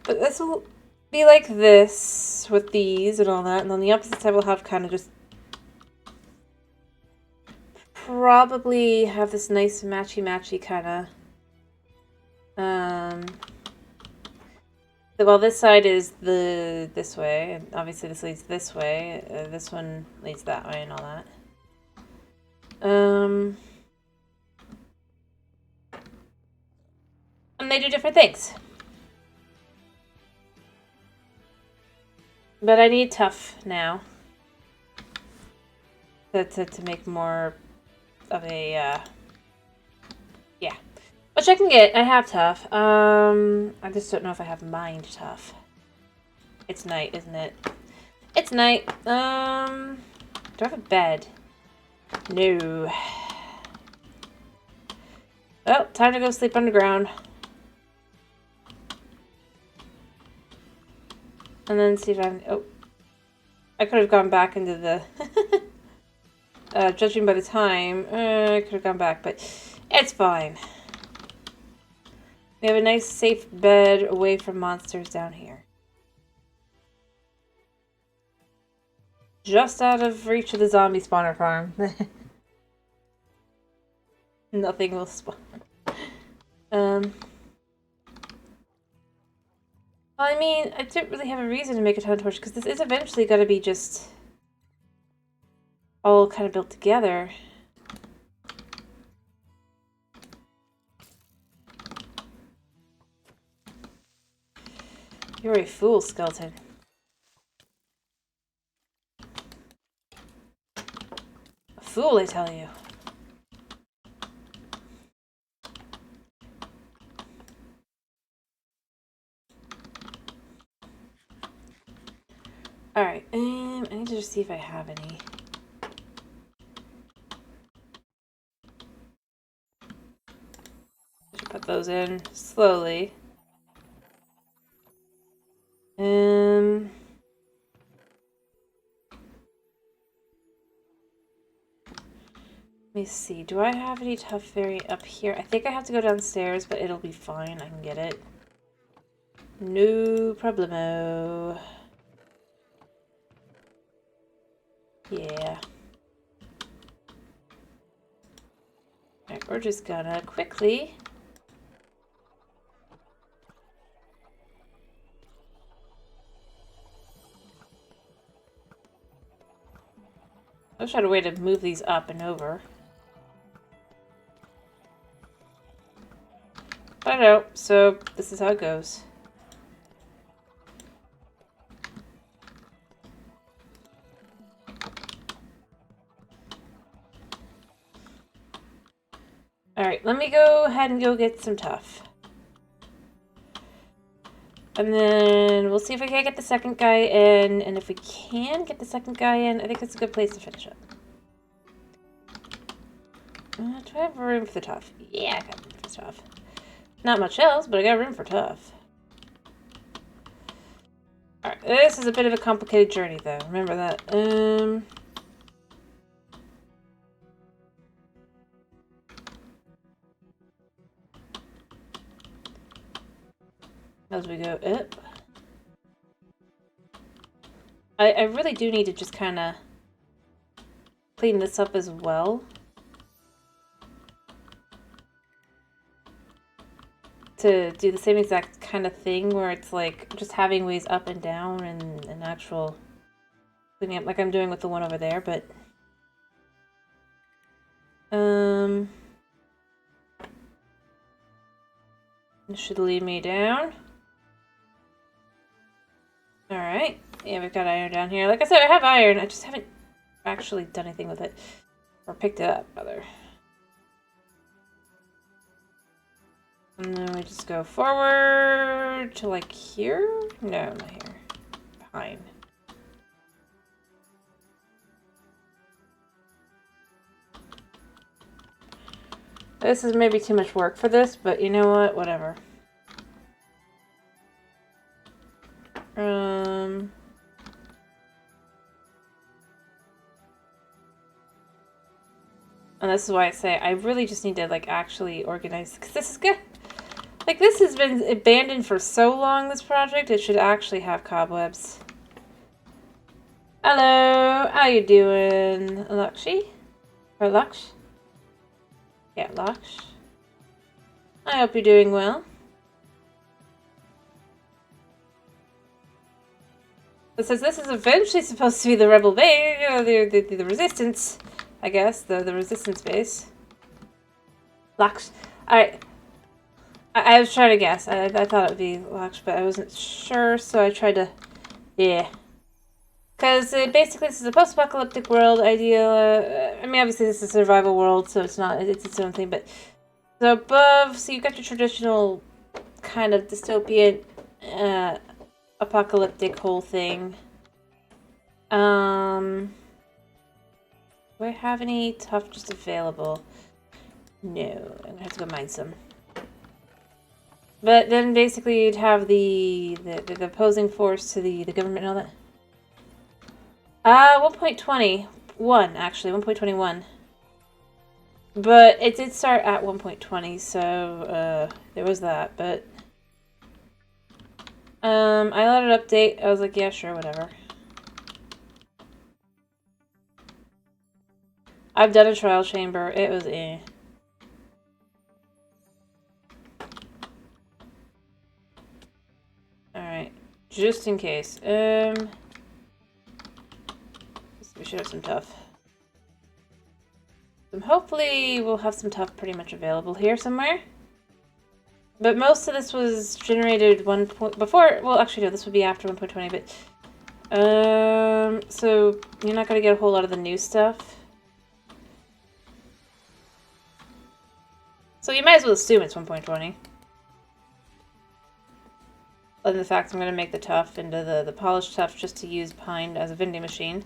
But this will be like this, with these and all that, and on the opposite side we'll have kind of just... probably have this nice matchy-matchy kind of... Well, this side is this way, and obviously this leads this way. This one leads that way and all that. And they do different things. But I need tough now. To make more of a, yeah. Which I can get. I have tough. I just don't know if I have mind tough. It's night, isn't it? It's night. Do I have a bed? No. Well, time to go sleep underground. And then see if I... Oh. I could have gone back into the... judging by the time, I could have gone back, but it's fine. We have a nice safe bed away from monsters down here. Just out of reach of the zombie spawner farm. Nothing will spawn. I mean, I didn't really have a reason to make a ton torch, because this is eventually going to be just all kind of built together. You're a fool, skeleton. A fool, I tell you. Alright, I need to just see if I have any. I should put those in slowly. Let me see. Do I have any tough fairy up here? I think I have to go downstairs, but it'll be fine. I can get it. No problemo. Yeah. Alright, we're just gonna quickly... I wish I had a way to move these up and over. But I don't, so this is how it goes. Alright, let me go ahead and go get some tough. And then we'll see if we can get the second guy in. And if we can get the second guy in, I think it's a good place to finish up. Do I have room for the tough? Yeah, I got room for the tough. Not much else, but I got room for tough. Alright, this is a bit of a complicated journey, though. Remember that. As we go up. I really do need to just kind of clean this up as well. To do the same exact kind of thing where it's like just having ways up and down and an actual cleaning up like I'm doing with the one over there, but this should lead me down. Alright. Yeah, we've got iron down here. Like I said, I have iron. I just haven't actually done anything with it. Or picked it up, rather. And then we just go forward to like here? No, not here. Behind. This is maybe too much work for this, but you know what? Whatever. And this is why I say I really just need to like actually organize, because this is good. Like this has been abandoned for so long, this project, it should actually have cobwebs. Hello, how you doing, Lakshi? Or Laksh? Yeah, Laksh. I hope you're doing well. It says this is eventually supposed to be the rebel base, you know, the resistance, I guess, the resistance base. Laksh. Alright. I was trying to guess. I thought it would be Laksh, but I wasn't sure, so I tried to... Yeah. Because basically this is a post-apocalyptic world, ideal... I mean, obviously this is a survival world, so it's not... It's its own thing, but... So above, so you've got your traditional kind of dystopian, apocalyptic whole thing. Do I have any tough just available? No, I'm gonna have to go mine some. But then basically you'd have the opposing force to the government and all that. 1.21 actually, 1.21. But it did start at 1.20, so there was that. But I let it update. I was like, yeah, sure, whatever. I've done a trial chamber. It was eh. Alright. Just in case. We should have some tough. Hopefully we'll have some tough pretty much available here somewhere. But most of this was generated before, well actually no, this would be after 1.20, but so you're not gonna get a whole lot of the new stuff. So you might as well assume it's 1.20. Other than the fact I'm gonna make the tough into the polished tough just to use pine as a vending machine.